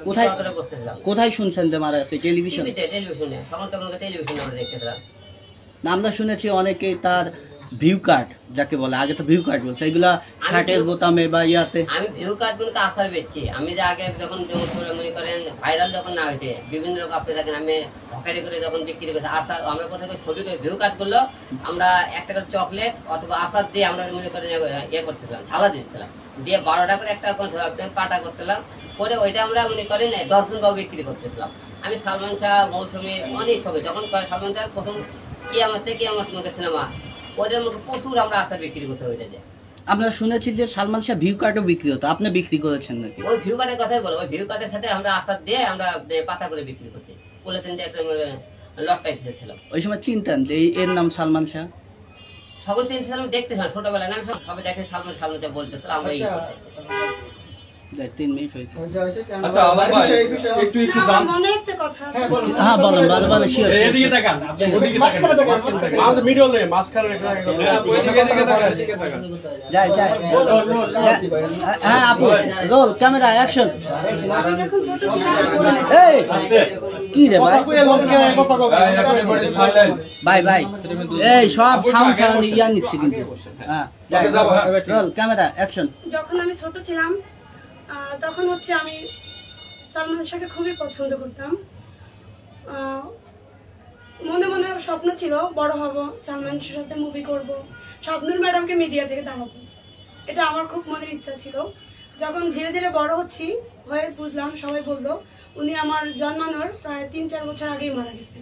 কোথায় বসতেছিলাম, কোথায় শুনছেন যে মারা গেছে? টেলিভিশন? টেলিভিশনে, তখন তো আমাকে টেলিভিশনে আমরা দেখতেছিলাম। না, আমরা শুনেছি অনেকে তার ভিউ কার্ড যাকে বলে, আগে তো ভিউ কার্ড বলছে, এগুলা শার্টের বোতামে বা ইয়াতে। আমি ভিউ কার্ড বলতে আসার বেচছি, আমি যে আগে যখন মনে করেন ভাইরাল যখন না হয়েছে বিভিন্ন রকম আপনি দেখেন আমি হকারি করে যখন বিক্রি করছি আসার, আমরা কোথাও ছবি করে ভিউ কার্ড করলো আমরা 1 টাকার চকলেট অথবা আসার দিয়ে আমরা মনে করেন ইয়ে করতেছিলাম, ঢালা দিচ্ছিলাম, দিয়ে 12 টাকা করে একটা পাটা করতেলাম, পরে ওইটা আমরা মনে করেন ডর্জন ভাবে বিক্রি করতেছিলাম। আমি সালমান শাহ মৌসুমী অনেক ছবি যখন সালমান শাহ প্রথম কি আমার মধ্যে সিনেমা, ওদের মধ্যে প্রচুর আমরা আচার বিক্রি করতে হয়ে যায়। আমরা শুনেছি যে সালমান শাহ ভিউ কার্ডও বিক্রি হতো, আপনি বিক্রি করেছেন নাকি? ওই ভিউ কার্ডের কথাই বলো, ওই ভিউ কার্ডের সাথে আমরা আচার দিয়ে আমরা পাতা করে বিক্রি করছি, বলেছেন যে একটা লটকাই দিয়েছিলাম। ওই সময় চিনতেন যে এর নাম সালমান শাহ? সকল চিনছিলাম, দেখতেছিলাম ছোটবেলায়, আমি সবাই দেখে সালমান শাহ বলতেছিলাম আমরা। 3 মিনিট হয়েছে। আচ্ছা, আলাপ ভাই একটু জান। মনের একটা কথা আছে। হ্যাঁ, বলুন ভালো শিওর। এদিকে তাকান, আপনি ওদিকে তাকান, মাঝ মিডলে মাঝখানে রেখে তাকান। যাই হ্যাঁ, আপু রোল ক্যামেরা অ্যাকশন। আমি যখন ছোট ছিলাম, এই কি রে ভাই, ভাই এই সব সাউন্ড সাউন্ড ইয়া নিচ্ছে কিন্তু। হ্যাঁ, রোল ক্যামেরা অ্যাকশন। যখন আমি ছোট ছিলাম তখন হচ্ছে আমি সালমান শাহকে খুবই পছন্দ করতাম। মনে মনে স্বপ্ন ছিল বড় হব, সালমান শাহের সাথে মুভি করব, শাবনূর ম্যাডামকে মিডিয়া থেকে দাঁড়াবো, এটা আমার খুব মনের ইচ্ছা ছিল। যখন ধীরে ধীরে বড় হয়ে বুঝলাম, সবাই বললো উনি আমার জন্মানোর প্রায় 3-4 বছর আগেই মারা গেছে।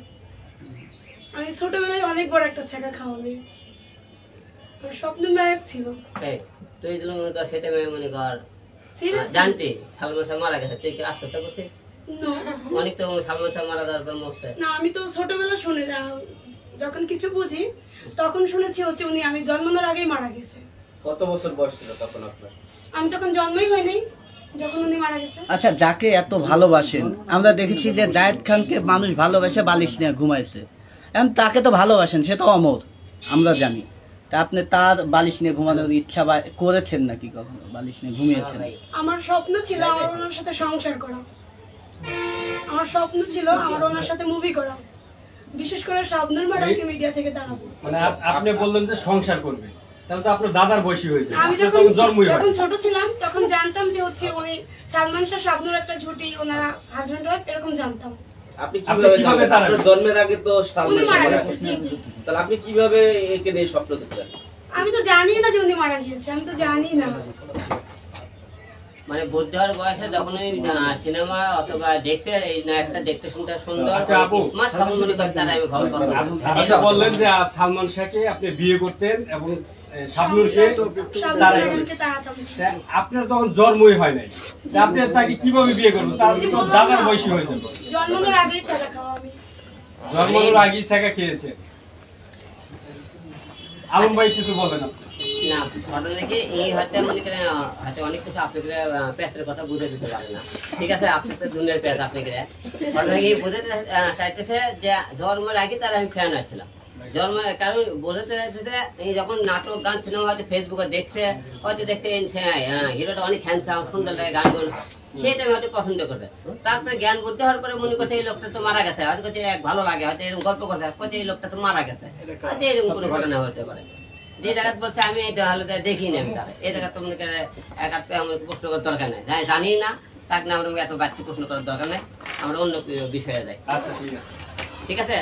আমি ছোটবেলায় অনেক বড় একটা ছেঁকা খাওয়াবে, স্বপ্নের নায়ক ছিল। তুই সেটা মনে কর জানতে সালমান শাহ মারা গেছে, তুই কি আত্মহত্যা করছিস? অনেক তো সালমান শাহ মারা যাওয়ার পর মরছে না, আমি তো ছোটবেলা শুনে যখন কিছু বুঝি তখন শুনেছি হচ্ছে উনি আমি জন্মানোর আগেই মারা গেছে। কত বছর বয়স ছিল তখন আপনার? আমি তখন জন্মই হয়নি যখন উনি মারা গেছে। আচ্ছা, যাকে এত ভালোবাসেন, আমরা দেখেছি যে জায়েদ খানকে মানুষ ভালোবাসে বালিশ নিয়ে ঘুমাইছে, এখন তাকে তো ভালোবাসেন, সে তো অমর, আমরা জানি। তা আপনি তার বালিশ নিয়ে ঘুমানোর ইচ্ছা বা করেছেন নাকি কখনো? বালিশ নিয়ে ঘুমিয়েছেন? আমার স্বপ্ন ছিল আমার ওনার সাথে সংসার করা, আমার স্বপ্ন ছিল আমার ওনার সাথে মুভি করা, বিশেষ করে শাবনূর ম্যাডামকে মিডিয়া থেকে দাঁড়াবো। মানে আপনি বললেন যে সংসার করবে, তাহলে তো আপনার দাদার বয়সী হয়েছে। আমি যখন ছোট ছিলাম তখন জানতাম যে হচ্ছে উনি সালমান শাহ শাবনূর একটা জুটি, ওনারা হাজবেন্ড ওয়াইফ এরকম জানতাম। আপনি কিভাবে জানলেন? আপনার জন্মের আগে তো সালমান শাহ মারা গেছে, তাহলে আপনি কিভাবে একে নিয়ে স্বপ্ন দেখলেন? আমি তো জানি না যে উনি মারা গিয়েছে, আমি তো জানি না। মানে বুদ্ধ হওয়ার বয়সে যখন ওই সিনেমা অথবা দেখতে এই নায়কটা দেখতে শুনতে সুন্দর মনে করে তারা আমি ভালো আচ্ছা, বললেন যে সালমান শাহকে আপনি বিয়ে করতেন এবং শাবনূরকে আপনার তখন জন্মই হয় নাই, আপনি তাকে কিভাবে বিয়ে করবেন? তার তো দাদার বয়সী হয়ে যাবে। জন্মানোর আগেই ছেলে খাওয়া আমি। জন্মানোর আগেই ছেঁকা খেয়েছে। আলম ভাই কিছু বলেন আপনি? না, ঘটনা কি এই হয়তো মনে করেন হয়তো অনেক কিছু আপনি প্যাঁচের কথা বুঝে দিতে পারেন না, ঠিক আছে? আপনি তো দুনিয়ার প্যাঁচ, আপনি ঘটনা কি বুঝতে চাইতেছে যে জন্মের আগে তার আমি ফ্যান আসছিলাম। জন্ম কারণ বোঝাতে চাইতেছে এই যখন নাটক গান সিনেমা হয়তো ফেসবুকে দেখছে, হয়তো দেখছে হিরোটা অনেক হ্যান্ডসাম, সুন্দর লাগে গানগুলো, সেটা হয়তো পছন্দ করবে। তারপরে জ্ঞান বুদ্ধি হওয়ার পরে মনে করছে এই লোকটা তো মারা গেছে, হয়তো করছে ভালো লাগে, হয়তো এরকম গল্প করছে, করছে এই লোকটা তো মারা গেছে, হয়তো এরকম কোনো ঘটনা হতে পারে। যে জায়গায় বলছে আমি এই হলে দেখি না, আমি তারা এই জায়গা তো মনে করে এক হাত আমার প্রশ্ন করার দরকার নেই, জানি না তাকে না আমরা এত বাড়তি প্রশ্ন করার দরকার নেই, আমরা অন্য বিষয়ে যাই। আচ্ছা ঠিক আছে, ঠিক আছে?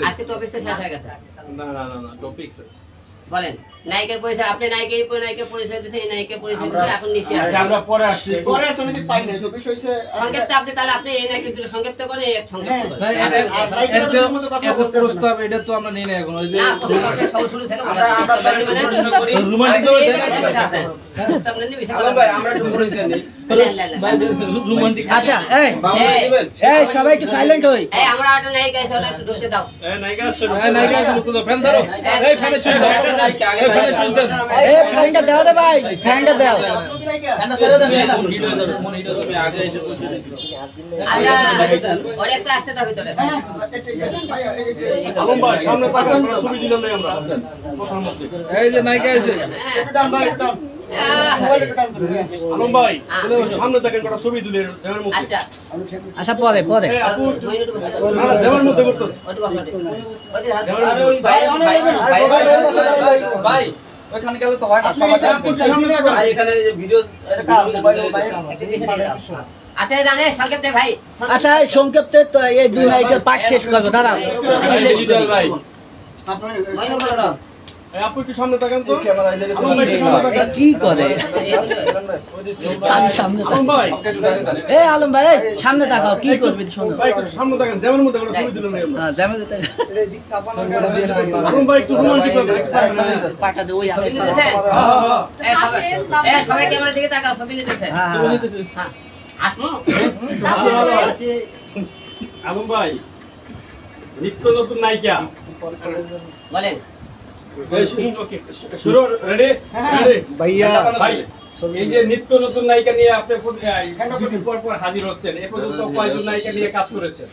আজকে টপিক শেষ হয়ে গেছে। বলেন নায়িকার পরিচয়, আপনি নায়িকের পরিচয় দিতে, নায়িকের পরিচয় দিতে এখন নিচে আসে, আমরা পরে আসছি। পরে আসলে কি পাই না টপিক হইছে সংক্ষেপে আপনি তাহলে আপনি এই নায়িকের দুটো সংক্ষেপে করেন, এক সংক্ষেপে করেন। এত প্রস্তাব এটা তো আমরা নেই না এখন, ওই যে না প্রস্তাব শুরু থেকে আমরা প্রশ্ন করি রোমান্টিক ভাবে আলম ভাই আমরা একটু পরিচয় নেই রোমান্টিক। আচ্ছা এই এই সবাই একটু সাইলেন্ট হই। এই আমরা একটা নায়িকা আছে, ওটা একটু ঢুকতে দাও। এই নায়িকা আসছে, নায়িকা আসছে, ঢুকতে দাও। ফ্যান ছাড়ো, এই ফ্যানে শুই দাও, এই ফ্যানে শুই দাও, এই ফ্যানটা দাও রে ভাই, ফ্যানটা দাও। ফ্যানটা ছেড়ে দাও, হিট হয়ে যাবে, মনে হিট হয়ে যাবে, আগে এসে বসে দিছো। আচ্ছা ওরে একটা আসতে দাও ভিতরে। আলম ভাই সামনে তাকান, আমরা ছবি দিলাম নাই আমরা কথার মধ্যে। এই যে নায়িকা আছে, আলম ভাই সামনে তাকান, কটা ছবি দিলে জামার মধ্যে। আচ্ছা আচ্ছা পরে পরে আপু না জামার মধ্যে করতেছ ভাই ওখানে গেলে তো হয় না, সবাই এখানে ভিডিও এটা কার মোবাইলে আচ্ছা জানে সংক্ষেপ দে ভাই। আচ্ছা সংক্ষেপে তো এই দুই নায়িকার পাঠ শেষ করবো, দাঁড়াও। ভাই আপু একটু সামনে তাকান তো, কি করে সামনে এ আলম ভাই সামনে তাকাও, কি করবি শোনো সামনে তাকান, জামার মধ্যে কটা ছবি দিলাম নাই আমরা। হ্যাঁ যেমন আলম ভাই একটু রোমান্টিক হবে, পাটা দে ওই আমি সবাই ক্যামেরা দিকে তাকাও, ছবি নিতেছে। হ্যাঁ আসমু আলম ভাই নিত্য নতুন নায়িকা বলেন। শুরু রেডি ভাইয়া ভাই, এই যে নিত্য নতুন নায়িকা নিয়ে আপনি পর পর হাজির হচ্ছেন, এ পর্যন্ত কয়জন নায়িকা নিয়ে কাজ করেছেন?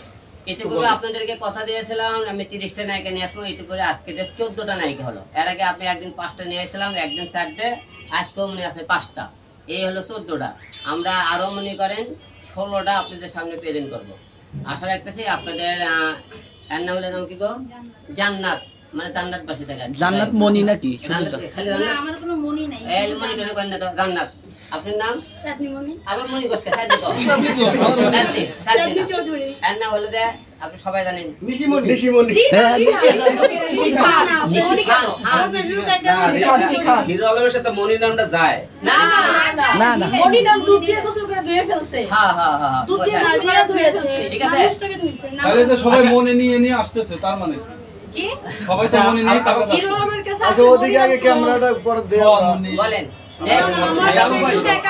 ইতিপূর্বে আপনাদেরকে কথা দিয়েছিলাম আমি 30টা নায়িকা নিয়ে আসবো, ইতিপূর্বে আজকে 14টা নায়িকা হলো। এর আগে আপনি একদিন 5টা নিয়ে এসেছিলাম, একদিন 4টে, আজকেও মনে আছে 5টা, এই হলো 14টা। আমরা আরো মনে করেন 16টা আপনাদের সামনে প্রেজেন্ট করবো। আশা রাখতেছি আপনাদের এর নাম হলে নাম কি গো? জান্নাত, মানে জান্নাত বাসী থাকে। জান্নাত মনি নাকি? খালি আমার কোনো মনি নাই। এই মনি করে করেন না তো, জান্নাত। আপনার নাম? চাঁদনি মনি। আমার মনি গোসকে সাইড দাও। চাঁদনি চৌধুরী। এর নাম হলো যে আপনি সবাই জানেন নিশিমণি। হিরো আলমের সাথে মনির নামটা যায় না না না মনি নাম দুধ দিয়ে গোসল করে ধুয়ে ফেলছে। হ্যাঁ হ্যাঁ হ্যাঁ দুধ দিয়ে গোসল করে ধুয়ে ফেলছে। ঠিক আছে। মানুষটাকে ধুইছে না। তাহলে তো সবাই মনে নিয়ে আসতেছে, তার মানে কি সবাই তো মনে নিয়ে তারপর হিরো আমার কাছে আচ্ছা ওদিকে আগে ক্যামেরাটা পরে দেও। বলেন।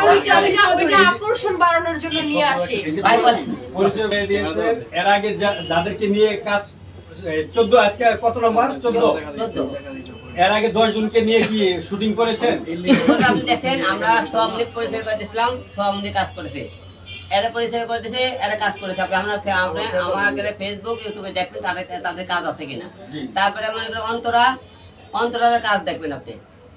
ওইটা আকর্ষণ বাড়ানোর জন্য নিয়ে আসে। ভাই বলেন। পরিচয় দিয়েছেন, এর আগে যাদেরকে নিয়ে কাজ 14, আজকে কত নম্বর? 14। এর আগে 10 জনকে নিয়ে কি শুটিং করেছেন? আপনি দেখেন আমরা সবাই পরিচয় করে দিয়েছিলাম, সবাই কাজ করেছে, এরা পরিচয় করে দিয়েছে, এরা কাজ করেছে। আমরা আমাদের ফেসবুক ইউটিউবে দেখবেন তাদের কাজ আছে কিনা। তারপরে মনে করেন অন্তরালের কাজ দেখবেন আপনি।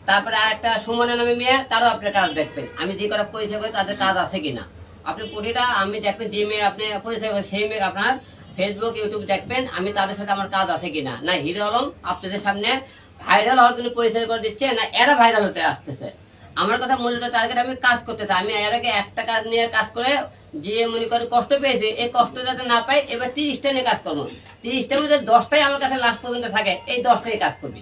তারপরে আরেকটা সুমনের নামে মেয়ে, তারও আপনার কাজ দেখবেন। আমি যে কটা পরিচয় করি তাদের কাজ আছে কিনা। আপনি প্রতিটা আমি দেখবেন যে মেয়ে আপনি পরিচয় করেন সেই মেয়ে আপনার ফেসবুক ইউটিউব দেখবেন আমি তাদের সাথে আমার কাজ আছে কিনা। না হিরো আলম আপনাদের সামনে ভাইরাল হওয়ার জন্য পরিচয় করে দিচ্ছে, না এরা ভাইরাল হতে আসতেছে। আমার কথা মূলত টার্গেট আমি কাজ করতে চাই। আমি এর আগে একটা কাজ নিয়ে কাজ করে যে মনে করে কষ্ট পেয়েছি, এই কষ্ট যাতে না পাই, এবার 30টা নিয়ে কাজ করবো। 30টার মধ্যে 10টাই আমার কাছে লাস্ট পর্যন্ত থাকে, এই 10টাই কাজ করবি।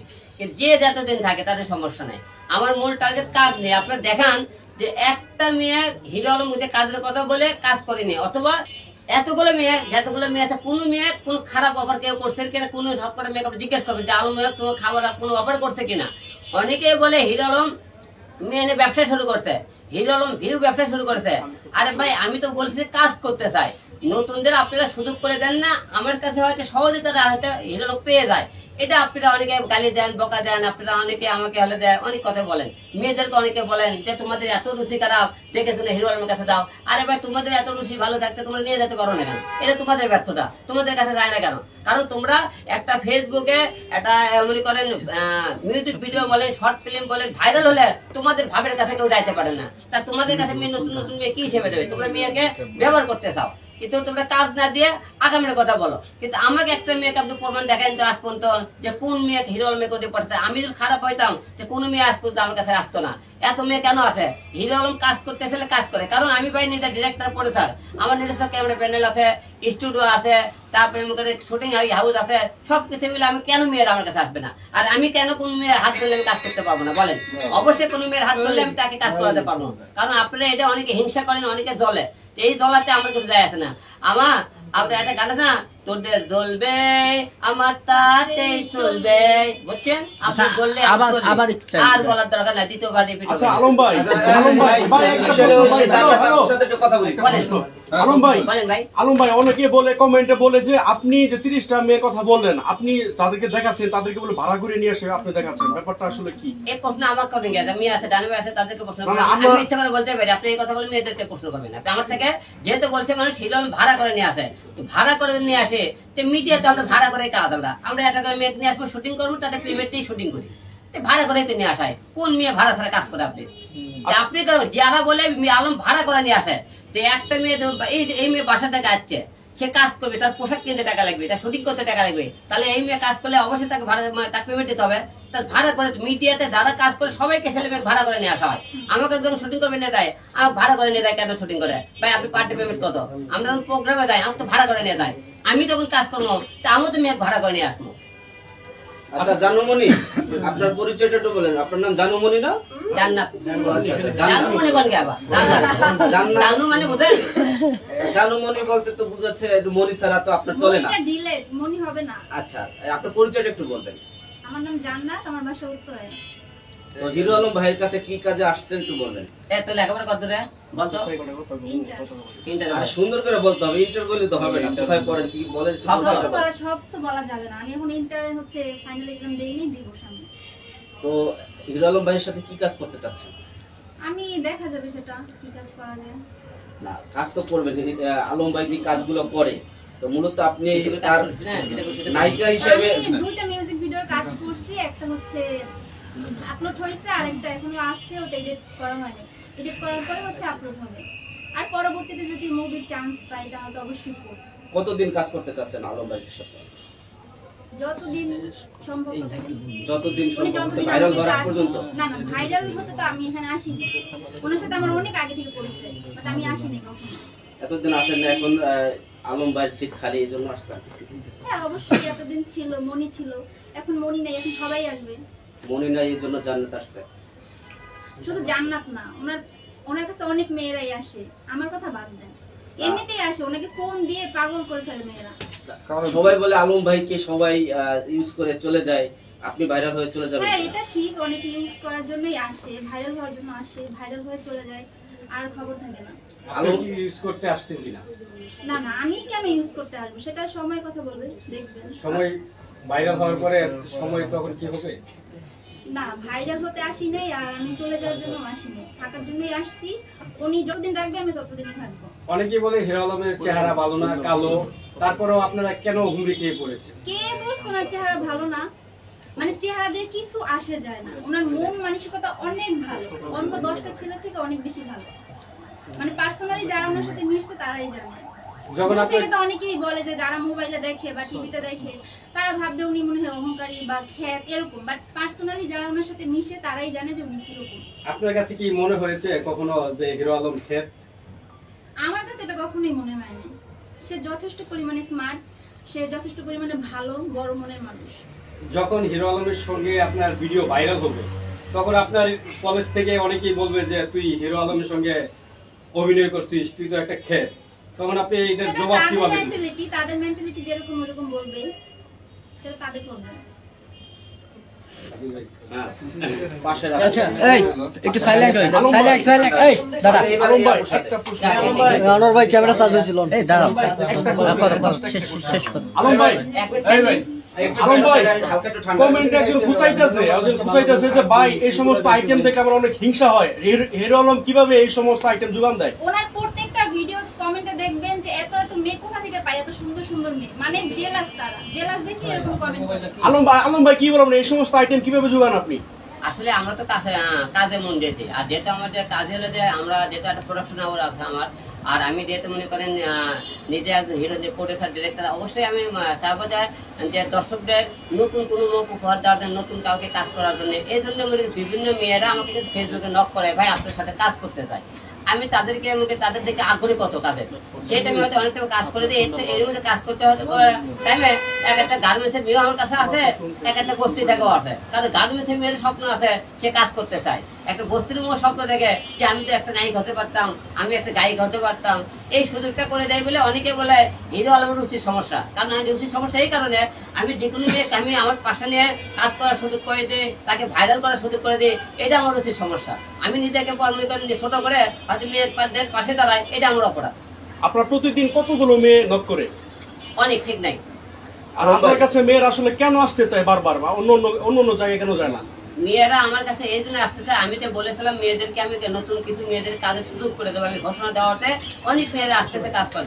যে যতদিন থাকে তাদের সমস্যা নাই। আমার মূল টার্গেট কাজ নেই। আপনারা দেখান যে একটা মেয়ে হিরো আলম মধ্যে কাজের কথা বলে কাজ করেনি, অথবা এতগুলো মেয়ে যতগুলো মেয়ে আছে কোনো মেয়ে কোন খারাপ অফার কেউ করছে কিনা, কোনো সব করে মেয়ে জিজ্ঞেস করবে যে আলম মেয়ে কোনো খাবার কোনো অফার করছে কিনা। অনেকে বলে হিরো আলম মেয়ে নিয়ে ব্যবসা শুরু করছে, হিরো আলম ভিউ ব্যবসা শুরু করেছে। আরে ভাই আমি তো বলছি কাজ করতে চাই, নতুনদের আপনারা সুযোগ করে দেন না। আমার কাছে হয়তো সহজে তারা হয়তো হিরো আলম পেয়ে যায়, এটা আপনারা অনেকে গালি দেন, বকা দেন, আপনারা অনেকে আমাকে হলে দেয়, অনেক কথা বলেন। মেয়েদেরকে অনেকে বলেন যে তোমাদের এত রুচি খারাপ, দেখে শুনে হিরো আলমের কাছে যাও। আরে ভাই তোমাদের এত রুচি ভালো থাকতে তোমরা নিয়ে যেতে পারো না কেন? এটা তোমাদের ব্যর্থতা, তোমাদের কাছে যায় না কেন? কারণ তোমরা একটা ফেসবুকে একটা মনে করেন মিউজিক ভিডিও বলেন, শর্ট ফিল্ম বলেন, ভাইরাল হলে তোমাদের ভাবের কাছে কেউ যাইতে পারে না। তা তোমাদের কাছে মেয়ে নতুন নতুন মেয়ে কি হিসেবে দেবে? তোমরা মেয়েকে ব্যবহার করতে চাও, কিন্তু তোমরা কাজ না দিয়ে আগামীর কথা বলো। কিন্তু আমাকে একটা মেয়েকে আপনি প্রমাণ দেখান তো আজ পর্যন্ত যে কোন মেয়ে হিরো আলম মেয়ে করতে পারছে। আমি যদি খারাপ হইতাম যে কোন মেয়ে আজ পর্যন্ত আমার কাছে আসতো না। এত মেয়ে কেন আছে? হিরো আলম কাজ করতে চাইলে কাজ করে, কারণ আমি ভাই নিজে ডিরেক্টর প্রডিউসার, আমার নিজস্ব ক্যামেরা প্যানেল আছে, স্টুডিও আছে, তারপরে শুটিং হাউস আছে, সবকিছু মিলে আমি কেন মেয়েরা আমার কাছে আসবে না? আর আমি কেন কোন মেয়ে হাত ধরলে আমি কাজ করতে পারবো না বলেন? অবশ্যই কোন মেয়ের হাত ধরলে আমি তাকে কাজ করাতে পারবো, কারণ আপনারা এটা অনেকে হিংসা করেন, অনেকে জ্বলে। এই জ্বলাতে আমার কিছু যায় আছে না। আমার আপনার একটা গান আছে না, তোদের জ্বলবে আমার তাতেই চলবে, বুঝছেন? আপনি বললে আর বলার দরকার নাই, দ্বিতীয়বার রিপিট হবে। আলম ভাই, আলম ভাই অনেকে বলে কমেন্টে বলে যে আপনি যে 30টা মেয়ের কথা বললেন, আপনি যাদেরকে দেখাচ্ছেন তাদেরকে বলে ভাড়া করে নিয়ে এসে আপনি দেখাচ্ছেন, ব্যাপারটা আসলে কি? এই প্রশ্ন আমার করেন গেছে, মেয়ে আছে ডানে আছে তাদেরকে প্রশ্ন করবেন। আমি ইচ্ছা করে বলতে পারি, আপনি এই কথা বলে মেয়েদেরকে প্রশ্ন করবেন। আপনি আমার থেকে যেহেতু বলছে মানুষ হিরো আলম ভাড়া করে নিয়ে আসে, তো ভাড়া করে নিয়ে আসে তো মিডিয়াতে আমরা ভাড়া করে কাজ, আমরা একটা করে মেয়ে নিয়ে আসবো, শুটিং করবো, তাদের পেমেন্ট দিয়ে শুটিং করি, ভাড়া করে নিয়ে আসায়। কোন মেয়ে ভাড়া ছাড়া কাজ করে? আপনি যারা বলে আলম ভাড়া করে নিয়ে আসে, তো একটা মেয়ে এই মেয়ে বাসা থেকে আসছে, সে কাজ করবে, তার পোশাক কিনতে টাকা লাগবে, তার শুটিং করতে টাকা লাগবে, তাহলে এই মেয়ে কাজ করলে অবশ্যই তাকে ভাড়া তাকে পেমেন্ট দিতে হবে। তার ভাড়া করে মিডিয়াতে যারা কাজ করে সবাইকে ছেলে মেয়ে ভাড়া করে নিয়ে আসা হয়। আমাকে যখন শুটিং করবে নিয়ে দেয়, আমাকে ভাড়া করে নিয়ে দেয়, কেন শুটিং করে ভাই আপনি পার্টি পেমেন্ট কত? আমরা যখন প্রোগ্রামে যাই আমাকে তো ভাড়া করে নিয়ে দেয়, আমি যখন কাজ করবো তা আমিও তো মেয়ে ভাড়া করে নিয়ে আসবো। আচ্ছা জানুমণি, আপনার পরিচয়টা একটু বলেন। আপনার নাম জানুমণি না? জান্নাত। জানুমণি কোন গাবা? জানুমণি বুঝেন? জানুমণি বলতে তো বুঝাচ্ছে একটু মনি ছাড়া তো আপনার চলে না। দিলে মনি হবে না। আচ্ছা আপনার পরিচয়টা একটু বলবেন। আমার নাম জান্নাত, আমার বাসা উত্তরায়। তো হিরো আলম ভাইয়ের কাছে কি কাজে আসছেন একটু বলবেন। তো লেখাপড়া কত রে বলতো? সুন্দর করে বলতে হবে, ইন্টার করলে তো হবে না। কোথায় পড়েন কি বলেন? সব তো বলা যাবে না। আমি এখন ইন্টারে হচ্ছে ফাইনাল এক্সাম দেইনি, দিব সামনে। তো হিরো আলম ভাইয়ের সাথে কি কাজ করতে চাচ্ছেন? আমি দেখা যাবে সেটা কি কাজ করা যায়। না কাজ তো করবেন, আলম ভাই যে কাজগুলো করে, তো মূলত আপনি তার নায়িকা হিসেবে দুইটা মিউজিক ভিডিওর কাজ করছি, একটা হচ্ছে আপলোড হয়েছে, আরেকটা এখনো আছে, ওটা এডিট করা হয়নি। এডিট করার পরে হচ্ছে আপলোড হবে, আর পরবর্তীতে যদি মুভির চান্স পাই তাহলে তো অবশ্যই করব। কতদিন কাজ করতে চাচ্ছেন আলম ভাইয়ের সাথে? যতদিন সম্ভব হবে। যতদিন সম্ভব ভাইরাল হওয়ার পর্যন্ত? না না, ভাইরাল হতে তো আমি এখানে আসিনি, ওনার সাথে আমার অনেক আগে থেকে পরিচয়, বাট আমি আসিনি কখনো। এতদিন আসেন না, এখন আলম ভাইয়ের সিট খালি এই জন্য আসছেন? হ্যাঁ অবশ্যই, এতদিন ছিল মনি ছিল, এখন মনি নাই, এখন সবাই আসবে। মনি নাই এই জন্য জান্নাত আসছে? শুধু জান্নাত না, ওনার কাছে অনেক মেয়েরাই আসে, আমার কথা বাদ দেন, এমনিতেই আসে, ওনাকে ফোন দিয়ে পাগল করে ফেলে মেয়েরা। সবাই বলে আলম ভাইকে সবাই ইউজ করে চলে যায়, আপনি ভাইরাল হয়ে চলে যাবেন? হ্যাঁ এটা ঠিক, অনেকে ইউজ করার জন্যই আসে, ভাইরাল হওয়ার জন্য আসে, ভাইরাল হয়ে চলে যায়, আর খবর থাকে না। আলম ইউজ করতে আসছেন কিনা? না না, আমি কেন ইউজ করতে আসবো, সেটা সময় কথা বলবে, দেখবেন। সময় ভাইরাল হওয়ার পরে সময় তখন কি হবে? না ভাইরাল হতে আসি নাই, আর আমি চলে যাওয়ার জন্য আসিনি, থাকার জন্যই আসছি। উনি যতদিন রাখবে আমি ততদিনই থাকবো। অনেকেই বলে হিরো আলমের চেহারা ভালো না, কালো, তারপরেও আপনারা কেন ঘুরে খেয়ে পড়েছেন? কে বলছে ওনার চেহারা ভালো না? মানে চেহারা দিয়ে কিছু আসে যায় না, ওনার মন মানসিকতা অনেক ভালো, অন্য 10টা ছেলের থেকে অনেক বেশি ভালো। মানে পার্সোনালি যারা ওনার সাথে মিশছে তারাই জানে। যখন দূর আপনি থেকে তো অনেকেই বলে যে যারা মোবাইলে দেখে বা টিভিতে দেখে তারা ভাববে উনি মনে হয় অহংকারী বা খ্যাত এরকম, বাট পার্সোনালি যারা ওনার সাথে মিশে তারাই জানে যে উনি কিরকম। আপনার কাছে কি মনে হয়েছে কখনো যে হিরো আলম খ্যাত? আমার কাছে এটা কখনোই মনে হয় না। সে যথেষ্ট পরিমাণে স্মার্ট, সে যথেষ্ট পরিমাণে ভালো, বড় মনের মানুষ। যখন হিরো আলমের সঙ্গে আপনার ভিডিও ভাইরাল হবে তখন আপনার কলেজ থেকে অনেকেই বলবে যে তুই হিরো আলমের সঙ্গে অভিনয় করছিস, তুই তো একটা খ্যাত। তখন আপনি এটার জবাব কি পাবেন? তাদের মেন্টালিটি যেরকম ওরকম বলবে, সেটা তাদের করবে। আচ্ছা এই একটু সাইলেন্ট হই, সাইলেন্ট সাইলেন্ট। এই দাদা আনোয়ার ভাই ক্যামেরা চার্জ হয়েছিল। এই দাঁড়াও, শেষ করো। আলম ভাই, এই ভাই আলম ভাই কমেন্টে একজন খুঁচাইতেছে যে ভাই এই সমস্ত আইটেম দেখে আমার অনেক হিংসা হয়। হিরো আলম কিভাবে এই সমস্ত আইটেম যোগান দেয়? ওনার প্রত্যেকটা ভিডিও কমেন্টে দেখবেন যে এত এত মেয়ে কোথা থেকে পায়, এত সুন্দর সুন্দর মেয়ে, মানে জেলাস, তারা জেলাস দেখি এরকম কমেন্ট করে। আলম ভাই কি বলবেন এই সমস্ত আইটেম কিভাবে যোগান আপনি? আসলে আমরা তো কাজে মন দিয়েছি, আর যেটা আমাদের কাজ হলো যে আমরা যেটা একটা প্রোডাকশন হাউস আছে আমার, আর আমি যেহেতু মনে করেন নিজে একজন হিরো যে প্রোডিউসার ডিরেক্টর, অবশ্যই আমি চাইবো যে দর্শকদের নতুন কোনো মুখ উপহার দেওয়ার জন্য, নতুন কাউকে কাজ করার জন্য। এই জন্য বিভিন্ন মেয়েরা আমাকে কিন্তু ফেসবুকে নক করে, ভাই আপনার সাথে কাজ করতে চাই। আমি তাদের থেকে আগ্রহী কত কাজে, সেটা আমি হয়তো অনেকটা কাজ করে দিই। এর মধ্যে কাজ করতে হতে টাইমে এক একটা গার্মেন্টসের মেয়েও আমার কাছে আছে, এক একটা বস্তি থেকেও আছে। তাদের গার্মেন্টসের মেয়ের স্বপ্ন আছে, সে কাজ করতে চায়। একটা বস্তির মেয়ের স্বপ্ন দেখে যে আমি তো একটা নায়িক হতে পারতাম, আমি একটা গায়িক হতে পারতাম। এই সুযোগটা করে দেয় বলে অনেকে বলে হিরো আলমের রুচির সমস্যা। কারণ রুচির সমস্যা এই কারণে, আমি যে কোনো মেয়েকে আমি আমার পাশে নিয়ে কাজ করার সুযোগ করে দিই, তাকে ভাইরাল করার সুযোগ করে দিই, এটা আমার রুচির সমস্যা। আমি নিজেকে মনে করেন ছোট করে হয়তো মেয়ের পাশে দাঁড়াই, এটা আমার অপরাধ। আপনার প্রতিদিন কতগুলো মেয়ে নক করে? অনেক, ঠিক নাই। আর আপনার কাছে মেয়ের আসলে কেন আসতে চায় বারবার, বা অন্য জায়গায় কেন যায় না? মেয়েরা আমার কাছে এই জন্য আসতে চায়, আমি তো বলেছিলাম মেয়েদেরকে আমি নতুন কিছু মেয়েদের কাজের সুযোগ করে দেবো। আমি ঘোষণা দেওয়াতে অনেক মেয়েরা আসতে কাজ করে।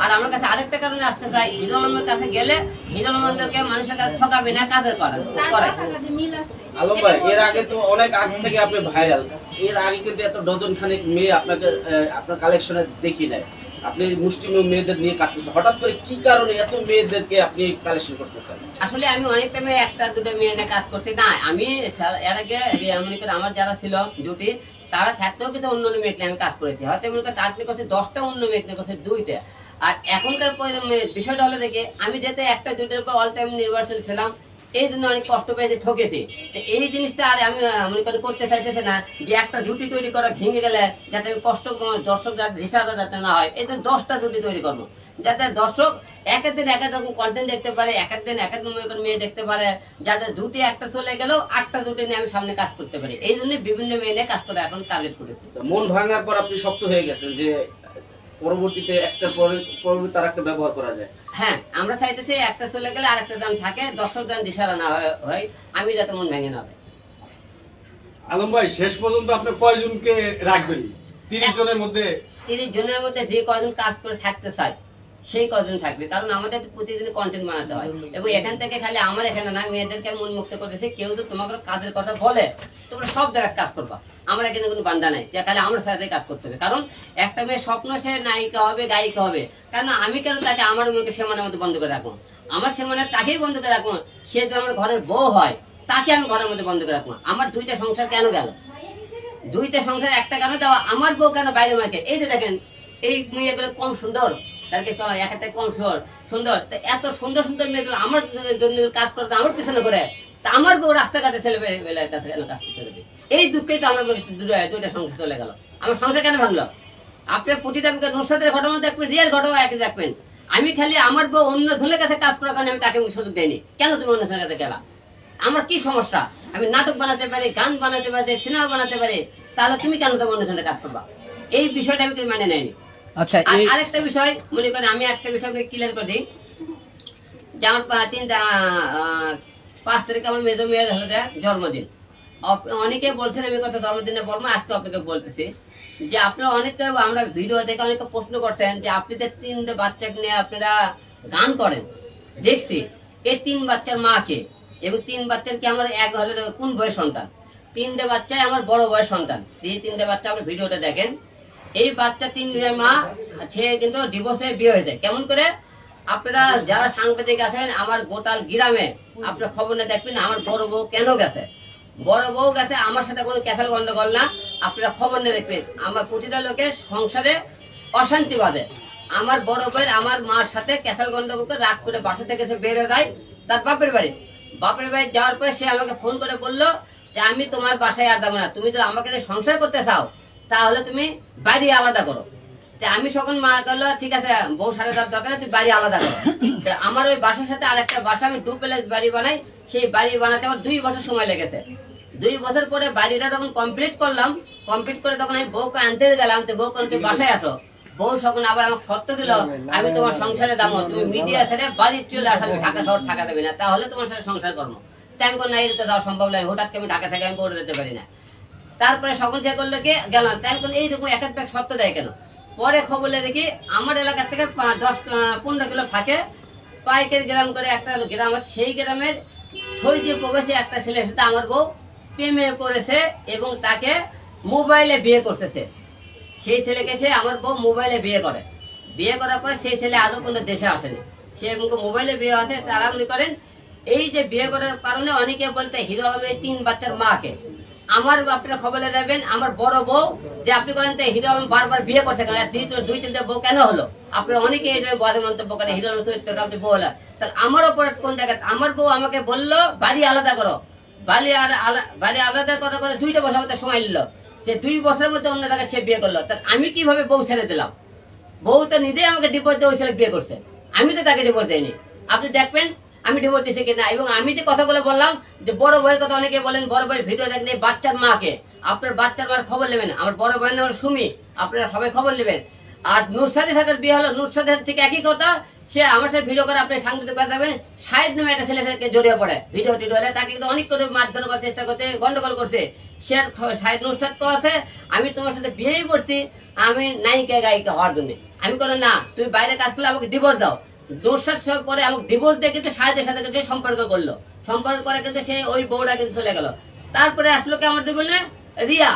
আর আমার কাছে আরেকটা কারণে আসতে চাই, হিরো আলমের কাছে গেলে হিরো আলমদেরকে মানুষের কাছে ঠকাবে না, কাজের করে। আলম ভাই এর আগে তো অনেক আগে থেকে আপনি ভাইরাল, এর আগে কিন্তু এত ডজন খানেক মেয়ে আপনার কালেকশনে দেখি নাই। আপনি মুসলিম মেয়েদের নিয়ে কাজ করছেন, হঠাৎ করে কি কারণে এত মেয়েদেরকে আপনি কালেকশন করতেছেন? আসলে আমি অনেক টাইমে একটা দুটো মেয়ে নিয়ে কাজ করছি না। আমি এর আগে মনে করি আমার যারা ছিল জুটি, তারা থাকতেও কিন্তু অন্য মেয়েকে আমি কাজ করেছি। হয়তো মনে করি চাকরি করছে 10টা, অন্য মেয়েকে করছে 2টা। আর এখনকার বিষয়টা হলে দেখে আমি যেহেতু একটা দুইটার উপর অল টাইম নির্ভরশীল ছিলাম, এই জন্য অনেক কষ্ট পেয়েছে, ঠকেছি। এই জিনিসটা আর আমি মনে করি করতে চাইতেছি না, যে একটা জুটি তৈরি করা ভেঙে গেলে যাতে আমি কষ্ট দর্শক যাতে হিসাবে যাতে না হয়, এই জন্য 10টা জুটি তৈরি করবো, যাতে দর্শক এক একদিন এক এক রকম কন্টেন্ট দেখতে পারে, এক একদিন এক এক মেয়ে দেখতে পারে, যাতে দুটি একটা চলে গেলেও 8টা জুটি নিয়ে আমি সামনে কাজ করতে পারি। এই জন্য বিভিন্ন মেয়ে নিয়ে কাজ করে এখন টার্গেট করেছি। মন ভাঙার পর আপনি শক্ত হয়ে গেছেন যে পরবর্তীতে একটা পরবর্তী তার একটা ব্যবহার করা যায়। হ্যাঁ, আমরা চাইতেছি একটা চলে গেলে আরেকটা দাম থাকে, দর্শক দাম দিশারা না হয়, আমি যাতে মন ভেঙে না হয়। আলম ভাই শেষ পর্যন্ত আপনি কয়জনকে রাখবেন? 30 জনের মধ্যে? 30 জনের মধ্যে যে কয়জন কাজ করে থাকতে চায় সেই কয়জন থাকবে, কারণ আমাদের প্রতিদিন কন্টেন্ট বানাতে হয়। এবং এখান থেকে খালি আমার এখানে না, মেয়েদেরকে মন মুক্ত করতেছে। কেউ তো তোমাকে কাজের কথা বলে, তোমরা সব জায়গায় কাজ করবা, আমার এখানে কোনো বান্ধা নাই যে খালি আমার সাথে কাজ করতে হবে। কারণ একটা মেয়ের স্বপ্ন সে নায়িকা হবে, গায়িকা হবে। কারণ আমি কেন তাকে আমার মুখে সেমানের মধ্যে বন্ধ করে রাখবো? আমার সেমানের তাকেই বন্ধ করে রাখবো। সে যদি আমার ঘরের বউ হয়, তাকে আমি ঘরের মধ্যে বন্ধ করে রাখবো। আমার 2টা সংসার কেন গেল? 2টা সংসার একটা কেন দেওয়া? আমার বউ কেন বাইরে মাকে? এই যে দেখেন এই মেয়েগুলো কম সুন্দর, তাদেরকে এক একটা কম সুন্দর, এত সুন্দর সুন্দর মেয়েগুলো আমার জন্য কাজ করতে আমার পিছনে করে, তা আমার বউ রাস্তাঘাটে ছেলে বেলার কাছে কেন কাজ করতে হবে? এই দুঃখেই তো আমার 2টা সংসার চলে গেল। আমার সংসার কেন ভাঙলো? আপনার প্রতিটা নুসরাতের ঘটনা দেখবেন, রিয়েল ঘটনা একই দেখবেন। আমি খালি আমার বউ অন্য ছেলের কাছে কাজ করার কারণে আমি তাকে সুযোগ দেয়নি। কেন তুমি অন্য ছেলের কাছে গেলা? আমার কি সমস্যা? আমি নাটক বানাতে পারি, গান বানাতে পারি, সিনেমা বানাতে পারি, তাহলে তুমি কেন তোমার অন্য ছেলের কাজ করবা? এই বিষয়টা আমি মানে নেয়নি। আচ্ছা, আরেকটা বিষয় মনে করেন, আমি একটা বিষয় ক্লিয়ার করে দিই যে আমার 5 তারিখ আমার মেয়ের হলো জন্মদিন। অনেকে বলছেন আমি কত জন্মদিনে বলবো, আজকে আপনাকে বলতেছি যে আপনারা অনেকটা আমরা ভিডিও দেখে অনেকে প্রশ্ন করছেন যে আপনি যে 3 বাচ্চাকে নিয়ে আপনারা গান করেন, দেখছি এই 3 বাচ্চার মাকে, এবং 3 বাচ্চার কি আমার এক হলে কোন বয়স সন্তান? 3টে বাচ্চাই আমার বড় বয়স সন্তান। এই 3টে বাচ্চা আপনি ভিডিওটা দেখেন, এই বাচ্চা 3 দিনের মা, সে কিন্তু ডিভোর্সে বিয়ে হয়েছে। কেমন করে? আপনারা যারা সাংবাদিক আছেন আমার গোটাল গ্রামে আপনারা খবর নিয়ে দেখবেন আমার বড় বউ কেন গেছে। বড় বউ গেছে, আমার সাথে কোনো ক্যাসাল গন্ডগোল না, আপনারা খবর নিয়ে দেখবেন। আমার প্রতিটা লোকের সংসারে অশান্তি বাঁধে। আমার বড় বউয়ের আমার মার সাথে ক্যাসাল গন্ডগোল করে রাগ করে বাসা থেকে সে বের হয়ে যায় তার বাপের বাড়ি। বাপের বাড়ি যাওয়ার পরে সে আমাকে ফোন করে বললো যে আমি তোমার বাসায় আর যাবো না, তুমি তো আমাকে সংসার করতে চাও তাহলে তুমি বাড়ি আলাদা করো। আমি সকল মা করলো ঠিক আছে বউ সাড়ে তার দরকার, তুই বাড়ি আলাদা করো। আমার ওই বাসার সাথে আর একটা বাসা আমি ডুপ্লেক্স বাড়ি বানাই, সেই বাড়ি বানাতে আমার 2 বছর সময় লেগেছে। 2 বছর পরে বাড়িটা যখন কমপ্লিট করলাম, কমপ্লিট করে তখন আমি বউকে আনতে গেলাম, তো বউ তুমি বাসায় আসো। বউ সকল আবার আমাকে শর্ত দিল আমি তোমার সংসারে দামো, তুমি মিডিয়া ছেড়ে বাড়ি চলে আসো, আমি ঢাকা শহর থাকা দেবে না, তাহলে তোমার সাথে সংসার করবো। তাই আমি না এটা দেওয়া সম্ভব নয়, হঠাৎ আমি ঢাকা থেকে আমি করে দিতে পারি না। তারপরে সকল সে করলে কি গেলাম, তাই এইরকম এক এক ব্যাগ শর্ত দেয় কেন? পরে খবর দেখি আমার এলাকা থেকে 10-15 কিলো ফাঁকে পাইকের গ্রাম করে একটা গ্রাম আছে, সেই গ্রামের ছয়টি প্রবেশে একটা ছেলের সাথে আমার বউ প্রেমে করেছে এবং তাকে মোবাইলে বিয়ে করতেছে। সেই ছেলেকে সে আমার বউ মোবাইলে বিয়ে করে, বিয়ে করার পরে সেই ছেলে আদৌ কোনো দেশে আসেনি, সে মোবাইলে বিয়ে আছে। তারা মনে করেন এই যে বিয়ে করার কারণে অনেকে বলতে হিরো আলমের 3 বাচ্চার মাকে। আমার আপনারা খবরে দেবেন আমার বড় বউ যে আপনি করেন হিরো আলম বারবার বিয়ে করতে কেন, 2-3টে বউ কেন হলো? আপনারা অনেকে বাজে মন্তব্য করে হিরো আলম চরিত্রটা আপনি বউ হলো, তাহলে আমার অপরাধ কোন জায়গায়? আমার বউ আমাকে বললো বাড়ি আলাদা করো, বাড়ি আলাদার কথা করে 2 বছর মধ্যে সময় নিল, সে 2 বছরের মধ্যে অন্য জায়গায় সে বিয়ে করলো। তাহলে আমি কিভাবে বউ ছেড়ে দিলাম? বউ তো নিজেই আমাকে ডিভোর্স দিয়ে ওই ছেলে বিয়ে করছে, আমি তো তাকে ডিভোর্স দেয়নি। আপনি দেখবেন আমি ডিভোর্স দিয়েছি কিনা। এবং আমি যে কথাগুলো বললাম যে বড় বউয়ের কথা অনেকে বলেন বড় বউয়ের ভিডিও দেখলে বাচ্চার মাকে, আপনার বাচ্চার মার খবর নেবেন। আমার বড় বউয়ের নাম সুমি, আপনারা সবাই খবর নেবেন। আর নুরসাদের সাথে বিয়ে হলো, নুরসাদের থেকে একই কথা, সে আমার সাথে ভিডিও করে আপনি সাংবাদিক দেবেন শাহেদ নামে একটা ছেলেকে জড়িয়ে পড়ে ভিডিও টিডিওলে, তাকে কিন্তু অনেক করে মারধর করার চেষ্টা করতে গন্ডগোল করছে। সে শাহেদ নুরসাদ তো আছে আমি তোমার সাথে বিয়েই করছি আমি নায়িকা গায়িকা হওয়ার জন্য। আমি কোনো না, তুমি বাইরে কাজ করলে আমাকে ডিভোর্স দাও। দোষার সব পরে আমাকে ডিভোর্স দিয়ে কিন্তু শাহেদের সাথে কিন্তু সম্পর্ক করলো, সম্পর্ক করে কিন্তু সে ওই বউটা কিন্তু চলে গেল। তারপরে আসলো কি আমার বললে রিয়া,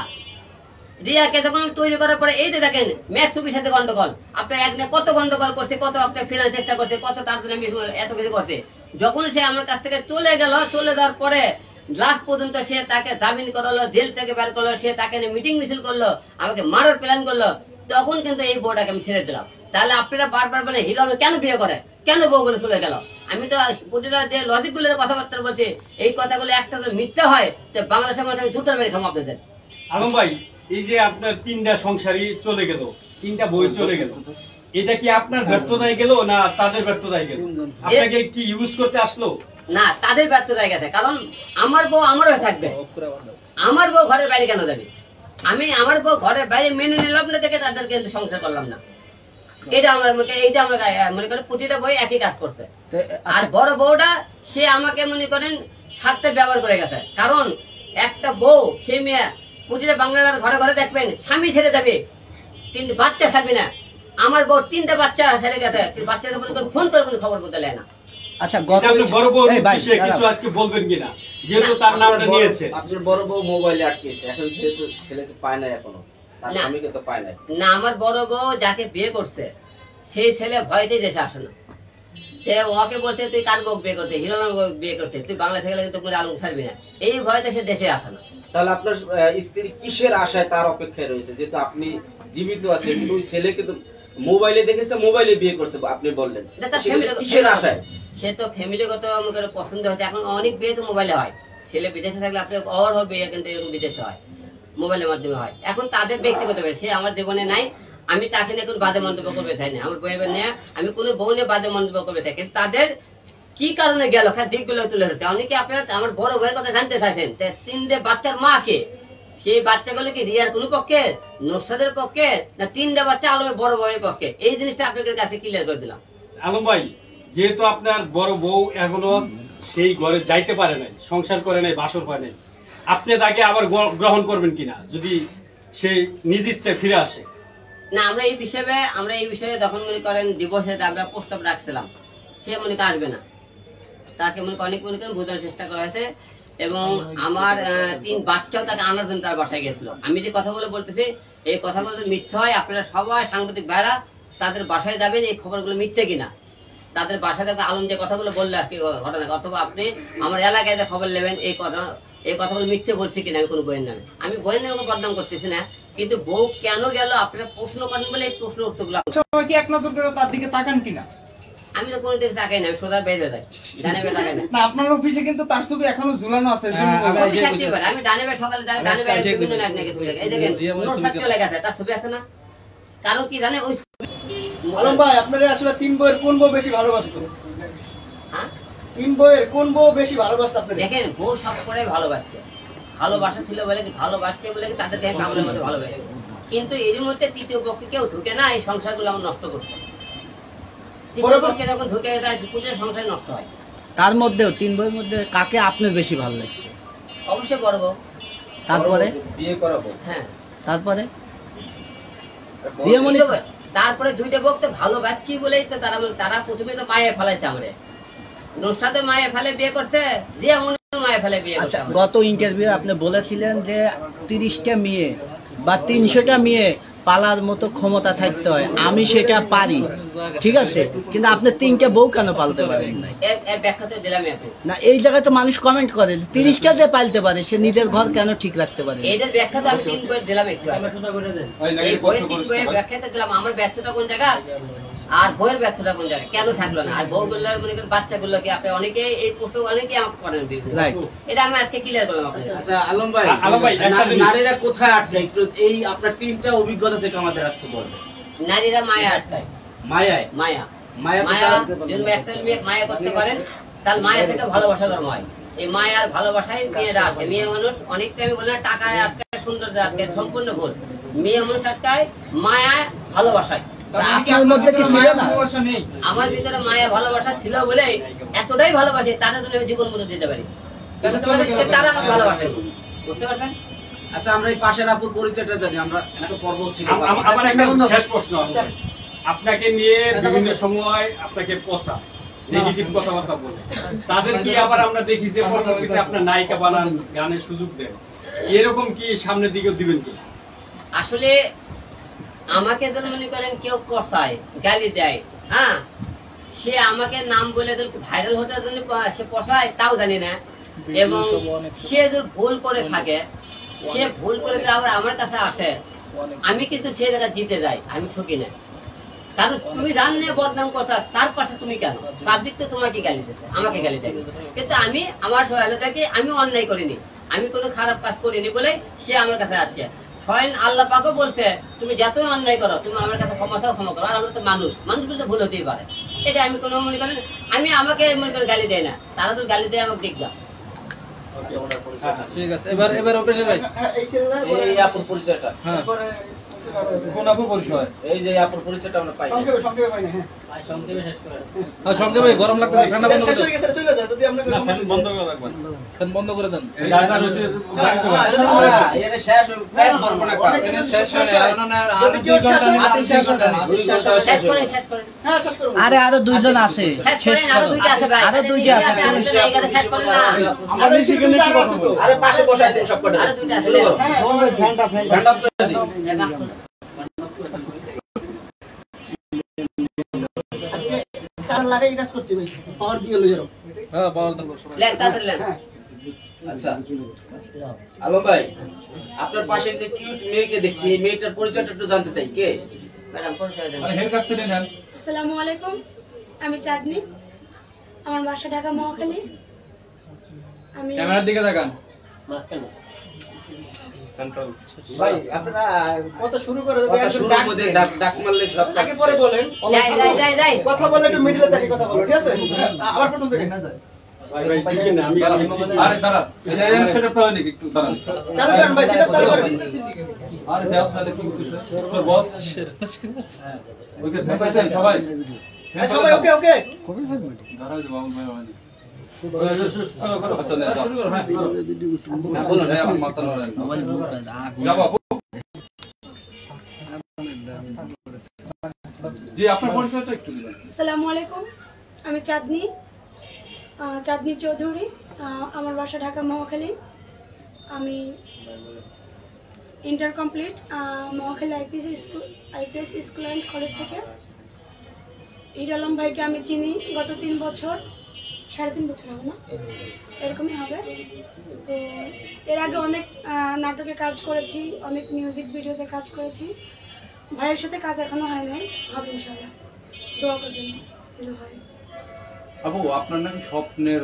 রিয়াকে যখন তৈরি করার পরে এই যে দেখেন ম্যাক্সুবির সাথে গন্ডগোল, আপনার একদিনে কত গন্ডগোল করছে, কত একটা ফেরার চেষ্টা করছে, কত তার জন্য এত কিছু করছে। যখন সে আমার কাছ থেকে চলে গেল, চলে যাওয়ার পরে লাস্ট পর্যন্ত সে তাকে জামিন করালো, জেল থেকে বের করলো, সে তাকে মিটিং মিছিল করলো, আমাকে মারার প্ল্যান করলো, তখন কিন্তু এই বউটাকে আমি ছেড়ে দিলাম। তাহলে আপনারা বারবার বলে হিরো আলম কেন বিয়ে করে, কেন বউ বলে চলে গেল? আমি তো প্রতিটা যে লজিক গুলো কথাবার্তা বলছি এই কথাগুলো একটা মিথ্যা হয় তো বাংলাদেশের মধ্যে আমি 2টা বেড়ে খাম আপনাদের। আলম ভাই এই যে আপনার 3টা সংসারই চলে গেল, 3টা বই চলে গেল, এটা কি আপনার ব্যর্থতায় গেল না তাদের ব্যর্থতায় গেল? আপনাকে কি ইউজ করতে আসলো? না, তাদের ব্যর্থতায় গেছে, কারণ আমার বউ আমার হয়ে থাকবে, আমার বউ ঘরের বাইরে কেন যাবে? আমি আমার বউ ঘরের বাইরে মেনে নিলাম না দেখে তাদের কিন্তু সংসার করলাম না। এটা আমরা মনে করেন প্রতিটা বই একই কাজ করছে। আর বড় বউটা সে আমাকে মনে করেন স্বার্থে ব্যবহার করে গেছে, কারণ একটা বউ সে মেয়ে প্রতিটা বাংলার ঘরে ঘরে দেখবেন স্বামী ছেড়ে যাবে, 3 বাচ্চা থাকবে না। আমার বউ 3টা বাচ্চা ছেড়ে গেছে, বাচ্চাদের ফোন করে কোনো খবর বলতে দেয় না। আচ্ছা, বড় বউ কিছু আজকে বলবেন কিনা, যেহেতু তার নামটা নিয়েছে? আপনার বড় বউ মোবাইলে আটকেছে, এখন সেহেতু ছেলেকে পায় না, এখনো তার স্বামীকে তো পায় না। না, আমার বড় বউ যাকে বিয়ে করছে সেই ছেলে ভয়তে দেশে আসে না, সে ওকে বলছে তুই কার বউ বিয়ে করছে, হিরো আলম বিয়ে করছে, তুই বাংলাদেশে গেলে কিন্তু পুরো আলম ছাড়বি না, এই ভয়তে সে দেশে আসে না। তাহলে আপনার স্ত্রী কিসের আশায় তার অপেক্ষায় রয়েছে? যেহেতু আপনি জীবিত আছেন, কিন্তু ওই ছেলে কিন্তু মোবাইলে দেখেছে, মোবাইলে বিয়ে করছে আপনি বললেন, কিসের আশায়? সে তো ফ্যামিলিগত আমাদের পছন্দ হচ্ছে, এখন অনেক বিয়ে তো মোবাইলে হয়, ছেলে বিদেশে থাকলে আপনি অহরহ বিয়ে কিন্তু এরকম বিদেশে হয়, মোবাইলের মাধ্যমে হয়। এখন তাদের ব্যক্তিগত ব্যাপার, সে আমার জীবনে নাই, আমি তাকে নিয়ে কোনো বাদে মন্তব্য করবে চাই না, আমার বইয়ের নিয়ে আমি কোনো বউ নিয়ে বাদে মন্তব্য করবে চাই। কিন্তু তাদের কি কারণে গেল দিকগুলো তুলে ধরতে। অনেকে আপনারা আমার বড় ভাইয়ের কথা জানতে চাইছেন, 3টে বাচ্চার মা কে? সেই বাচ্চাগুলো কি রিয়ার কোনো পক্ষে, নুরসাদের পক্ষে, না 3টে বাচ্চা আলমের বড় বউয়ের পক্ষে? এই জিনিসটা আপনাদের কাছে ক্লিয়ার করে দিলাম। আলম ভাই, যেহেতু আপনার বড় বউ এখনো সেই ঘরে যাইতে পারে নাই, সংসার করে নাই, বাসর হয় নাই, আপনি তাকে আবার গ্রহণ করবেন কিনা যদি সে নিজ ইচ্ছায় ফিরে আসে? না, আমরা এই বিষয়ে যখন মনে করেন ডিভোর্সে আমরা প্রস্তাব রাখছিলাম, সে মনে করেন আসবে না, তাকে অনেক মনে করেন বোঝার চেষ্টা করা হয়েছে, এবং আমার 3 বাচ্চাও তাকে আনার জন্য তার বাসায় গেছিল। আমি যে কথাগুলো বলতেছি এই কথাগুলো মিথ্যা হয়, আপনারা সবাই সাংবাদিক ভাইরা তাদের বাসায় যাবেন, এই খবরগুলো মিথ্যে কিনা তাদের বাসায় দেখবেন। আলম যে কথাগুলো বললে আজকে ঘটনা, অথবা আপনি আমার এলাকায় যে খবর নেবেন এই কথাগুলো মিথ্যে বলছি কিনা আমি কোনো বইয়ের নামে, আমি বইয়ের নামে বদনাম করতেছি না, কিন্তু বউ কেন গেল আপনারা প্রশ্ন করেন বলে এই প্রশ্ন উত্তরগুলো সবাই কি এক নজর করে তার দিকে তাকান কিনা? আমি তো কোনো দিকে তাকাই না, আমি সোজা বেঁধে যাই, ডানে বেয়ে তাকাই না। না, আপনার অফিসে কিন্তু তার ছবি এখনো ঝুলানো আছে। আমি ডানে বেয়ে সকালে ডানে বেয়ে এই দেখেন নোট থাকতে লেখা আছে, তার ছবি আছে না? কারণ কি জানে ওই আলম ভাই আপনারা আসলে 3 বউয়ের কোন বউ বেশি ভালোবাসতো? 3 বউয়ের কোন বউ বেশি ভালোবাসতো আপনারা? দেখেন বউ সব করে ভালোবাসছে, ভালোবাসা ছিল বলে ভালোবাসছে বলে তাদেরকে কামড়ের মধ্যে ভালোবাসে, কিন্তু এর মধ্যে তৃতীয় পক্ষে কেউ ঢুকে না এই সংসারগুলো আমার নষ্ট করছে। তৃতীয় পক্ষে যখন ঢুকে যায় পুজোর সংসার নষ্ট হয়। তার মধ্যেও 3 বইয়ের মধ্যে কাকে আপনার বেশি ভালো লাগছে? অবশ্যই বড় বউ। তারপরে বিয়ে করাবো? হ্যাঁ। তারপরে তারপরে 2টা বউ তো ভালোবাসছি বলেই তো তারা প্রথমে তো মায়ে ফেলাইছে আমরা, নুসরাতে মায়ে ফেলে বিয়ে করছে, দিয়ে মায়ে ফেলে বিয়ে করছে। গত ইন্টারভিউ আপনি বলেছিলেন যে 30টা মেয়ে বা 300টা মেয়ে পালার মতো ক্ষমতা থাকতে হয়, আমি সেটা পারি, ঠিক আছে, কিন্তু আপনি 3টা বউ কেন পালতে পারেন না? এর ব্যাখ্যা তো দিলাম আপনি না, এই জায়গায় তো মানুষ কমেন্ট করে 30টা যে পালতে পারে সে নিজের ঘর কেন ঠিক রাখতে পারে? এটার ব্যাখ্যা তো আমি 3 বইয়ের দিলাম, একটু এই বইয়ের 3 বইয়ের ব্যাখ্যাটা দিলাম। আমার ব্যর্থতা কোন জায়গা আর বইয়ের ব্যর্থতা কোন জায়গায়, কেন থাকলো না? আর বউগুলোর মনে করেন বাচ্চাগুলোকে আপনি অনেকে এই প্রশ্ন অনেকে আমাকে করেন, এটা আমি আজকে ক্লিয়ার করলাম আপনাকে। আচ্ছা আলম ভাই নারীরা কোথায় আটকায় এই আপনার 3টা অভিজ্ঞতা থেকে আমাদের আজকে বলবেন। নারীরা মায়া আটকায়। মায়া মায়া করতে পারেন, তার মায়া থেকে ভালোবাসা জন্ম হয়। এই মায়ার ভালোবাসায় মেয়েরা আছে। মেয়ে মানুষ অনেকটা আমি বললাম টাকায় আটকায়, সৌন্দর্য আটকায়, সম্পূর্ণ ভুল। মেয়ে মানুষ আটকায় মায়া ভালোবাসায়। আমার ভিতরে মায়া ভালোবাসা ছিল বলে এতটাই ভালোবাসে তাদের জন্য জীবন মতো দিতে পারি, তারা আমার ভালোবাসে, বুঝতে পারছেন? আচ্ছা আমরা এই পাশের আপুর পরিচয়টা জানি, আমরা একটা পর্ব ছিল। আমার একটা শেষ প্রশ্ন আছে, আপনাকে নিয়ে বিভিন্ন সময় আপনাকে পচা নেগেটিভ কথাবার্তা বলে, তাদের কি আবার আমরা দেখি যে পরবর্তীতে আপনার নায়িকা বানান, গানের সুযোগ দেন, এরকম কি সামনের দিকে দিবেন কি? আসলে আমাকে তো মনে করেন কেউ পচায়, গালি দেয়, হ্যাঁ, সে আমাকে নাম বলে ভাইরাল হতে জন্য সে পচায় তাও জানি না, এবং সে যদি ভুল করে থাকে, সে ভুল করে আবার আমার কাছে আসে, আমি কিন্তু সে জায়গা জিতে যাই, আমি ঠকি না। কারণ তুমি জানলে বদনাম কথা, তার পাশে তুমি কেন? পাবলিক তো তোমাকে গালি দিতে, আমাকে গালি দেয়, কিন্তু আমি আমার সহায়তাকে আমি অন্যায় করিনি, আমি কোনো খারাপ কাজ করিনি বলে সে আমার কাছে আসছে। স্বয়ং আল্লাহ পাকও বলছে তুমি যতই অন্যায় করো তুমি আমার কাছে ক্ষমা করো, আর আমরা তো মানুষ বলতে ভুল হতেই পারে। এটা আমি কোনো মনে করেন আমি আমাকে মনে করে গালি দেয় না, তারা তো গালি দেয় আমাকে দেখলাম। ঠিক আছে, এবার অফিসে যাই। এই আপুর পরিচয়টা, কোন আপু পরিচয়? এই যে আপুর পরিচয়টা আমরা পাই, সংক্ষেপে পাই না। হ্যাঁ সংক্ষেপে শেষ করে। হ্যাঁ সংক্ষেপে, গরম লাগতেছে, ঠান্ডা বন্ধ করে শেষ হয়ে গেছে, চলে যায়। যদি আমরা ফ্যান বন্ধ করে রাখবেন, ফ্যান বন্ধ করে দেন। এর শেষ প্ল্যান করব না, এর শেষ হয় না, আর 2 ঘন্টা নিয়ে শেষ করে দেন, শেষ করে। হ্যাঁ শেষ করব। আরে আরো 2 জন আছে, শেষ করেন, আরো 2টা আছে ভাই, আরো 2টা আছে, এখানে শেষ করেন না, আমাদের সেখানে কি আছে তো? আরে পাশে বসায় দিন সবকটা, আরো 2টা আছে। হ্যাঁ ফ্যানটা করে দিন। তার লাগাই কাজ করতে হবে, পাওয়ার দিয়ে লইরো। হ্যাঁ পাওয়ার দাও, লেন তাড়াতাড়ি লেন। আচ্ছা আলম ভাই, আপনার পাশে যে কিউট মেয়েকে দেখছি, এই মেয়েটার পরিচয়টা একটু জানতে চাই। কে ম্যাডাম পরিচয় দেন। আরে হের কাছ থেকে নেন। আসসালামু আলাইকুম, আমি চাঁদনি, আমার বাসা ঢাকা মহাখালী। আমি ক্যামেরার দিকে তাকান। মাঝখানে সেন্ট্রাল ভাই আপনারা কথা শুরু করে যদি কথা শুরুর মধ্যে ডাক মারলে সব আগে পরে বলেন, যাই কথা বলে একটু মিডলে থেকে কথা বলো, ঠিক আছে? আবার প্রথম থেকে না যায়। ভাই ঠিক না, আমি আরে দাঁড়া, এই যে সেটা তো হয় নাকি, একটু দাঁড়ান। চালু করেন ভাই, সেটা চালু করেন। আরে দেখ না দেখি তোর বস ওকে দেখাইছেন সবাই। হ্যাঁ সবাই ওকে ওকে। দাঁড়াও যে বাবু ভাই মানে আচ্ছা না শুরু করো। হ্যাঁ বলুন, হ্যাঁ আমার মাথা নড়ে যাবো। জি আপনার পরিচয়টা একটু দিবেন। আসসালামু আলাইকুম, আমি চাঁদনি চৌধুরী। আমার বাসা ঢাকা মহাখালী। আমি inter complete Mohakhali IPS school and college থেকে। হিরো আলম ভাইকে আমি চিনি গত 3 বছর, 3.5 বছর হবে না, এরকমই হবে। তো এর আগে অনেক নাটকে কাজ করেছি, অনেক মিউজিক ভিডিওতে কাজ করেছি। ভাইয়ের সাথে কাজ এখনো হয় নাই, হবে ইনশাআল্লাহ, দোয়া করবেন ভালো হয়। আপু, আপনার নাকি স্বপ্নের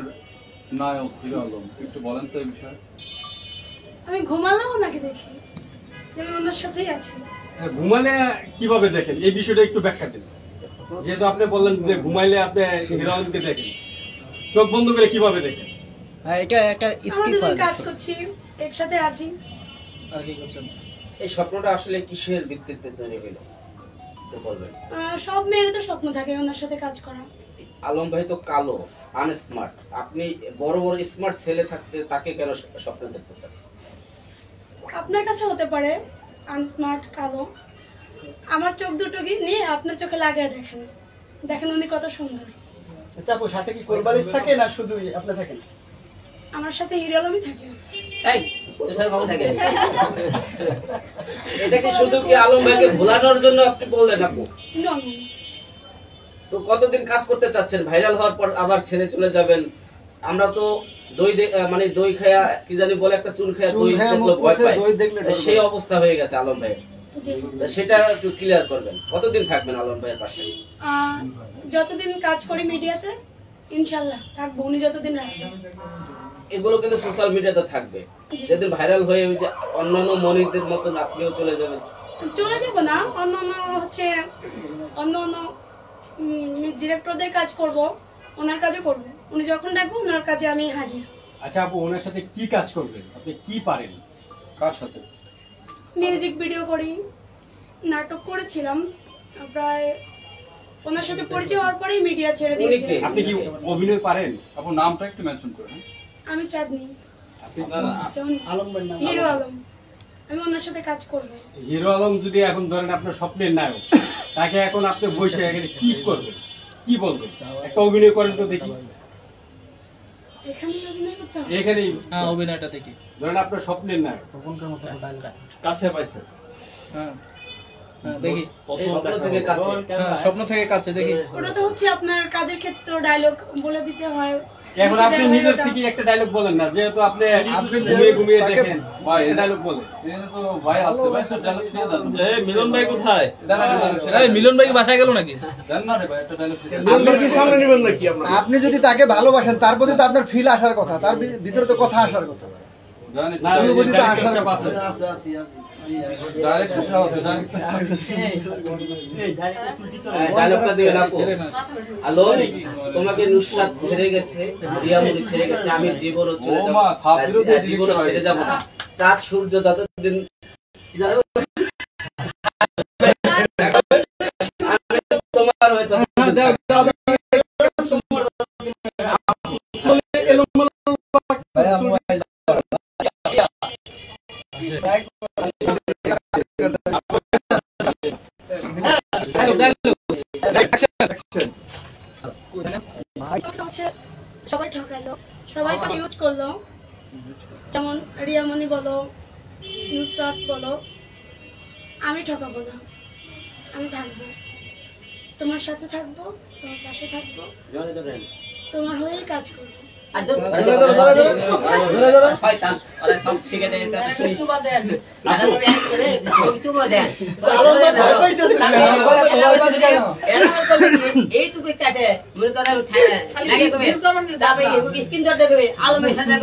নায়ক হিরো আলম, কিছু বলেন তো এই বিষয়ে। আমি ঘুমালেও নাকি দেখি যে আমি ওনার সাথেই আছি। ঘুমালে কিভাবে দেখেন এই বিষয়টা একটু ব্যাখ্যা দিন। যেহেতু আপনি বললেন যে ঘুমাইলে আপনি হিরো আলমকে দেখেন, চোখ বন্ধ করে কিভাবে দেখেন? এটা একটা কাজ করছি, একসাথে আছি। আর কি করছেন? এই স্বপ্নটা আসলে কিসের ভিত্তিতে তৈরি হলো বলবেন? সব মেয়ের তো স্বপ্ন থাকে ওনার সাথে কাজ করা। আলম ভাই তো কালো, আনস্মার্ট, আপনি বড় বড় স্মার্ট ছেলে থাকতে তাকে কেন স্বপ্ন দেখতেছেন? আপনার কাছে হতে পারে আনস্মার্ট, কালো। আমার চোখ দুটোকে নিয়ে আপনার চোখে লাগিয়ে দেখেন, দেখেন উনি কত সুন্দর। আচ্ছা আপু, সাথে কি কোলবালিশ থাকে না শুধু আপনি থাকেন? আমার সাথে হিরো আলমই থাকে। এই তোর সাথে কখন থাকে? এটা কি শুধু কি আলম ভাইকে ভোলানোর জন্য আপনি বললেন আপু? না, তো কতদিন কাজ করতে চাচ্ছেন? ভাইরাল হওয়ার পর আবার ছেড়ে চলে যাবেন? আমরা তো দই মানে দই খায়া কি জানি বলে একটা চুন খায়া দই দেখলে ভয় পাই, সেই অবস্থা হয়ে গেছে আলম ভাইয়ের। সেটা একটু ক্লিয়ার করবেন, কতদিন থাকবেন আলম ভাইয়ের পাশে? যতদিন কাজ করি মিডিয়াতে ইনশাআল্লাহ থাকবো, উনি যতদিন রাখবেন। এগুলো কিন্তু সোশ্যাল মিডিয়াতে থাকবে, যেদিন ভাইরাল হয়ে ওই যে অন্যান্য মনিদের মতন আপনিও চলে যাবেন। চলে যাবো না, অন্য ডিরেক্টরদের কাজ করব, ওনার কাজও করব। উনি যখন ডাকবো ওনার কাজে আমি হাজির। আচ্ছা আপু, ওনার সাথে কি কাজ করবেন? আপনি কি পারেন? কার সাথে? মিউজিক ভিডিও করি, নাটক করেছিলাম, প্রায় ওনার সাথে পরিচয় হওয়ার পরেই মিডিয়া ছেড়ে দিয়েছি। আপনি কি অভিনয় পারেন? আপু নামটা একটু মেনশন করেন। আমি চাঁদনি, হিরো আলম, আমি ওনার সাথে কাজ করব। হিরো আলম যদি এখন ধরেন আপনার স্বপ্নের নায়ক, তাকে এখন আপনি বসে এখানে কি করবেন, কি বলবেন? একটা অভিনয় করেন তো দেখি। এখানেই অভিনয় করতে হবে? এখানেই অভিনয়টা দেখি। ধরেন আপনার স্বপ্নের নায়ক কাছে পাইছে, দেখি স্বপ্ন থেকে কাছে দেখি। ওটা তো হচ্ছে আপনার কাজের ক্ষেত্রে ডায়লগ বলে দিতে হয়। এখন আপনি নিজের থেকে একটা ডায়লগ বলেন না, যেহেতু আপনি ঘুমিয়ে ঘুমিয়ে দেখেন, ডায়লগ বলেন। ভাই আসছে, ভাই সব ডায়লগ ছেড়ে দেন। মিলন ভাই কোথায়? মিলন ভাই কি বাসায় গেল নাকি? দেন না রে ভাই, একটা ডায়লগ ছেড়ে দেন। আপনি যদি তাকে ভালোবাসেন, তার প্রতি তো আপনার ফিল আসার কথা, তার ভিতরে তো কথা আসার কথা। তোমাকে নুসরাত ছেড়ে গেছে, রিয়ামনি ছেড়ে গেছে, আমি জীবনও ছেড়ে যাবো না। চাঁদ সূর্য যতদিন তোমার হয়তো সবাই ঠকাইলো, সবাই তো ইউজ করলো, যেমন রিয়ামনি বলো, নুসরাত বলো। আমি ঠকাবো না, আমি থাকবো, তোমার সাথে থাকবো, তোমার পাশে থাকবো, তোমার হয়েই কাজ করবো। এইটুকু কাটে আলমের সাথে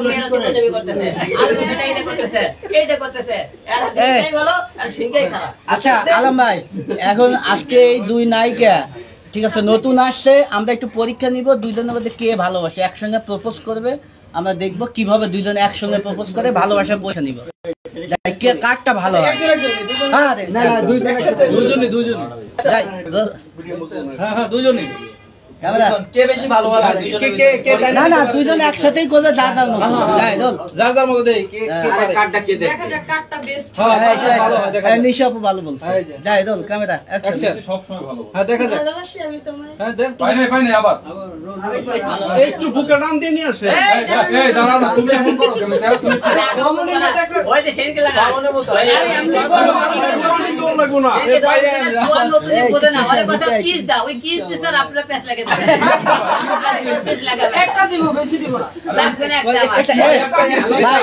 করতেছে, এইটা করতেছে। আচ্ছা আলম ভাই, এখন আজকে এই দুই নায়িকা ঠিক আছে নতুন আসছে, আমরা একটু পরীক্ষা নিব দুইজনের মধ্যে কে ভালোবাসে, একসঙ্গে প্রপোজ করবে, আমরা দেখবো কিভাবে দুইজন একসঙ্গে প্রপোজ করে ভালোবাসা পরীক্ষা নিব, কে কারটা ভালো হয়। দুজনই কে বেশি ভালোবাসে? না না দুইজন একসাথেই করবে যার যার মতো। যাই দল যার যার মতো দেই কে কার্ডটা কে দেয়? দেখা যাক কারটা বেস্ট। নিশা আপু ভালো বলছে। যাই দল ক্যামেরা অ্যাকশন। সব সময় ভালো। হ্যাঁ দেখা যাক। ভালোবাসি আমি তোমায়। হ্যাঁ দেখ পাই নাই আবার। একটু বুকে টান দিয়ে নিয়ে আসে। এই দাঁড়াও না, তুমি এমন করো কেন? দেখো তুমি ওই যে সেনকে লাগা লাগবো না। একটা দিব বেশি দিব না লাগবে না ভাই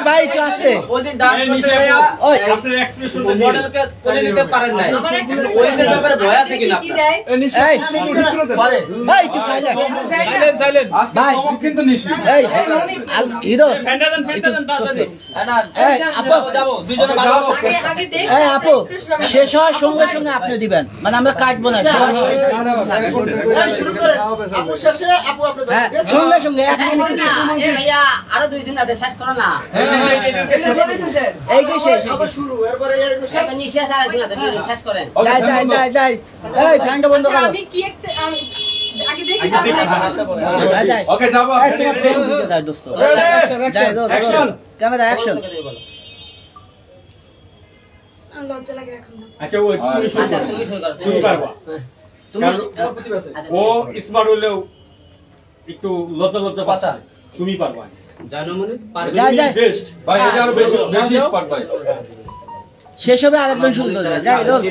ভাই একটু আসতে ওদিন ডান্স করতে যাইয়া আপনার এক্সপ্রেশন মডেলকে করে নিতে পারেন নাই। ওইটার ব্যাপারে ভয় আছে কিনা আপনার? ভাই একটু সাইলেন্ট সাইলেন্ট ভাই কিন্তু নিশি এই হিরো ফেন্টাদান দাদা এই আপু যাবো দুইজনে ভালোবাসা। আগে দেখ এই আপু শেষ হওয়ার সঙ্গে সঙ্গে আপনি দিবেন, মানে আমরা কাটবো না। শুরু করে আপু শেষে আপু আপনাদের হ্যাঁ সঙ্গে সঙ্গে এক মিনিট না এ ভাইয়া আরো 2 দিন আগে শেষ করো না এই কি শেষ আবার শুরু এরপরে এখন নিশা ছাড়া দিন শেষ করেন যাই যাই যাই যাই এই ফ্যানটা বন্ধ করো। আমি কি একটা আগে দেখি যাই ওকে যাবো। এই তোমার ফ্রেন্ড দিকে যাই দোস্ত। যাই দোস্ত অ্যাকশন ক্যামেরা অ্যাকশন। আর লজ্জা লাগে এখন না। আচ্ছা ওই তুমি শুরু করো। তুমি শুরু করো তুমি পারবা। তুমি ও স্মার্ট হলেও একটু লজ্জা লজ্জা পাচ্ছে। তুমি পারবা। জানো মনে যাই যাই বেস্ট ভাই এটা আরো বেশি স্পার্ট ভাই। শেষ হবে আরেকজন শুরু করবে। যাই দোস্ত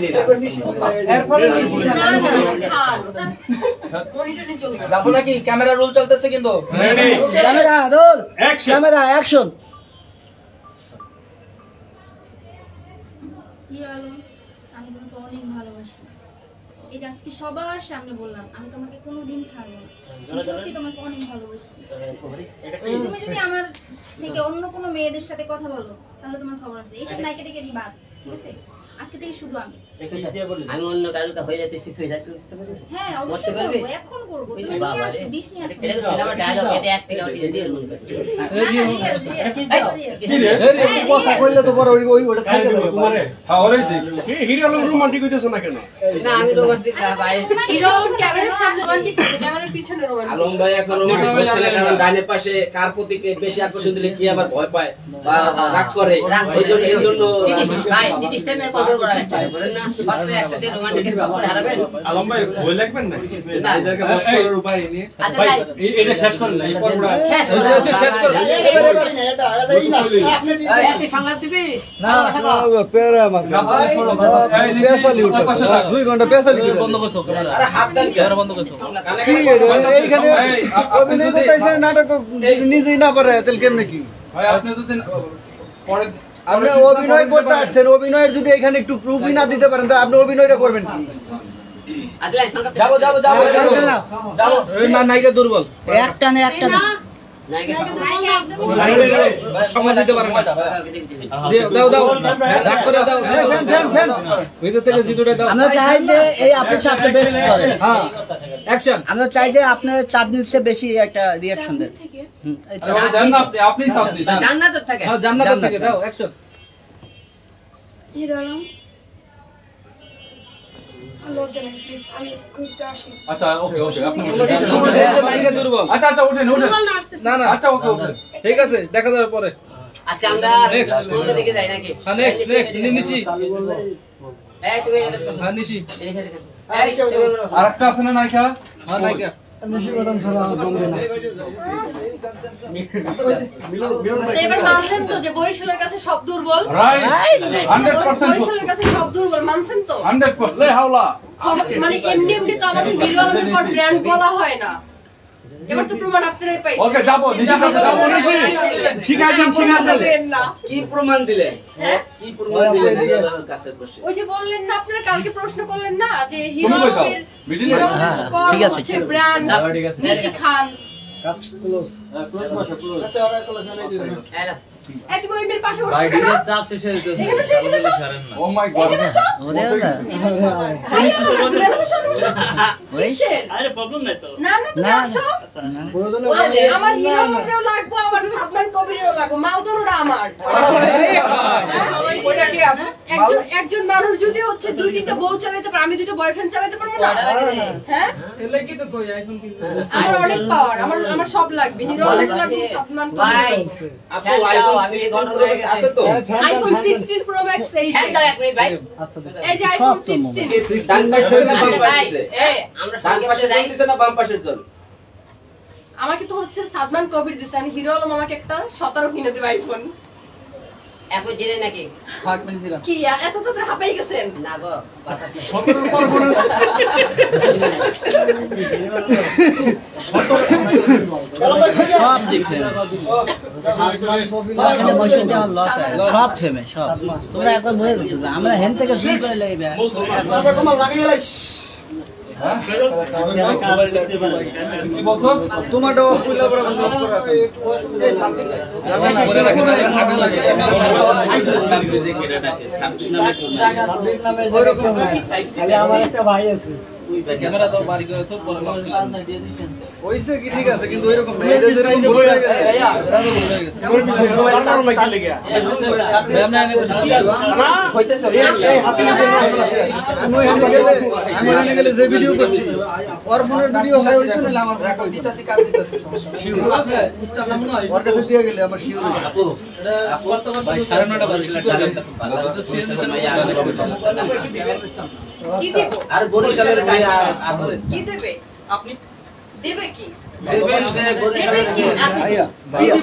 এরপরে মনিটরে চলবে। যাবো নাকি? ক্যামেরা রোল চলতেছে কিন্তু। Ready camera roll action. Camera action. Hero Alam, আমি তোমাকে অনেক ভালোবাসি। এই যে আজকে সবার সামনে বললাম আমি তোমাকে কোনোদিন ছাড়বো না। আমি সত্যি তোমাকে অনেক ভালোবাসি। তুমি যদি আমার থেকে অন্য কোনো মেয়েদের সাথে কথা বলো তাহলে তোমার খবর আছে। এইসব নাইকে টেকে বাদ, ঠিক আছে? আজকে থেকে শুধু আমি। আমি অন্য কারোর হয়ে যেতে শিশু হয়ে যাচ্ছে। হ্যাঁ বলতে অবশ্যই পারবি? করবো, এখন করবো। তুমি বাবা নিয়ে রে। আসো, ডিশ নিয়ে আসো। এটা তো সিনেমা ডায়লগ, এটা অ্যাক্টিং আউট দিয়ে মন করে। কথা কইলে তো পরে ওই ওটা থাকবে না তোমারে। হ্যাঁ ওরাই দিক। হিরো আলম রোমান্টিক হইতেছ না কেন? না আমি রোমান্টিক না ভাই। হিরো ক্যামেরার সামনে রোমান্টিক, ক্যামেরার পিছনে রোমান্টিক। আলম ভাই এখন রোমান্টিক হচ্ছে না কারণ ডানের পাশে কার প্রতি বেশি আকর্ষণ দিলে কি আবার ভয় পায় বা রাগ করে। এই জন্য ভাই সিস্টেমে কন্ট্রোল করা লাগবে, বুঝেন না? ফার্স্টে একসাথে রোমান্টিকের ব্যাপারে হারাবেন। আলম ভাই ভয় লাগবেন না? না। এদেরকে বস করার উপায় নিয়ে। আচ্ছা ভাই এটা শেষ করেন না, এই পর্বটা শেষ করো। তুই সংলাপ দিবি? না পেরা আমার পেছালি উঠে 2 ঘন্টা পেছালি উঠে বন্ধ করতে হবে। আরে হাত দেন ক্যামেরা বন্ধ করতে হবে। কি এইখানে অভিনয় করতেছে নাটক নিজেই না পারে তাহলে কেমনে কি ভাই আপনি যদি পরে আপনি অভিনয় করতে আসছেন, অভিনয়ের যদি এখানে একটু প্রুফই না দিতে পারেন তো আপনি অভিনয়টা করবেন কি? আদলা সংলাপ যাবো যাবো যাবো যাবো। এই না নায়িকা দুর্বল। একটা না একটা না সময় দিতে পারে না। দাও দাও ডাক করে দাও। ভিতর থেকে জিদুটা দাও। আমরা চাই যে এই আপনার সাথে বেস্ট করেন। হ্যাঁ অ্যাকশন। আমরা চাই যে আপনার 4 দিনের চেয়ে বেশি একটা রিঅ্যাকশন দেন। থেকে জান না আপনি সাথ দিন। জান্নাতের থাকে। হ্যাঁ জান্নাত থেকে দাও অ্যাকশন। হিরো আলম, আর লজ্জা লাগে প্লিজ, আমি একটু আসি। আচ্ছা ওকে ওকে আপনি নায়িকা দুর্বল। আচ্ছা আচ্ছা ওঠেন ওঠেন। দুর্বল না আসতেছে। না না আচ্ছা ওকে ওকে। ঠিক আছে দেখা যাবে পরে। আচ্ছা আমরা কোন দিকে যাই নাকি? হ্যাঁ নেক্সট নিশি। এই তুমি হ্যাঁ নিশি। আরেকটা আছে না নায়িকা? হ্যাঁ নায়িকা। এবার মানলেন তো যে বরিশালের কাছে সব দুর্বল? রাইট 100% বরিশালের কাছে সব দুর্বল, মানছেন তো? 100%। লে হাওলা মানে এমনি এমনি তো আমাদের হিরো আলমের পর ব্র্যান্ড বলা হয় না। এবার তো প্রমাণ আপনারাই পাইছেন। ওকে যাবো নিশি যাবো নিশি। শিখাই দেন না। কি প্রমাণ দিলেন? হ্যাঁ? কি প্রমাণ দিলেন হিরোর কাছে বসে? ওই যে বললেন না আপনারা কালকে প্রশ্ন করলেন না যে তুমি হিরো কই যাও? আলমের মিডিল হিরো লাইন। আলমের পর ঠিক আছে, হচ্ছে ঠিক আছে। ব্র্যান্ড নিশি খান। আচ্ছা ওরা কল জানাই দিবেন। এক ওইমের পাশে বসে কেন? এখানে বসে ও মাই গড। ওরে না আরে প্রবলেম নাই তো। না না তুমি না, আসো। না আমার হিরো আলমেরও লাগবো, আমার সাদমান কবিরেও লাগবো, মালদোনরা আমার। নাকি একজন মানুষ যদি হচ্ছে 2-3টা বউ চালাতে পারে, আমি 2টা বয়ফ্রেন্ড চালাতে পারবো না? হ্যাঁ, আমার অনেক পাওয়ার, আমার সব লাগবে, হিরো লাগবে, সালমান ভাই আপু আইফোন 16 প্রো ম্যাক্স এই যে ভাই এই যে আইফোন 16 ডান পাশে আমরা ডান পাশে দিছে না বাম পাশের জন? আমাকে তো হচ্ছে সালমান কবির দিছে, আমি হিরো আলম আমাকে একটা 17 কিনে দেবে আইফোন। এখন জেনে নাকি কি এত তো হাঁপাই গেছেন না গো, বাতাস নেই। 17 পর মনে সব দেখছেন আমার লস হয় সব থেমে সব। তোমরা একবার বলে দিচ্ছ আমরা হেন থেকে শুরু করে লাগবে তোমার লাগিয়ে লাইস কি বলছো? তোমারটা অফ করলে আবার বন্ধ করা এই সামথিং আমার একটা ভাই আছে ক্যামেরা তো বাড়ি করে তো পরে হইছে কি ঠিক আছে কিন্তু ওইরকম না এটা যেরকম ভুল হয়ে গেছে ভাইয়া ওর পিছনে তার নাকি লাগি আমরা না হইতেছে এই হাতে নিয়ে আমি এখানে গেলে যে ভিডিও করছি ওর ফোনের ভিডিও হয় ওইটা না আমার রেকর্ড দিতাছি কাট দিতাছি শিওর আছে ইনস্টা নাম না ওর কাছে দিয়ে গেলে আমার শিওর আপু ভাই 9:30 বাজে বাংলাদেশে সিএনজি কি দেব আর বরিশালের ভাই কি দেবে আপনি দেবে কি দেবেন যে দেবে বরিশালের কি আছে ভাইয়া ভাইয়া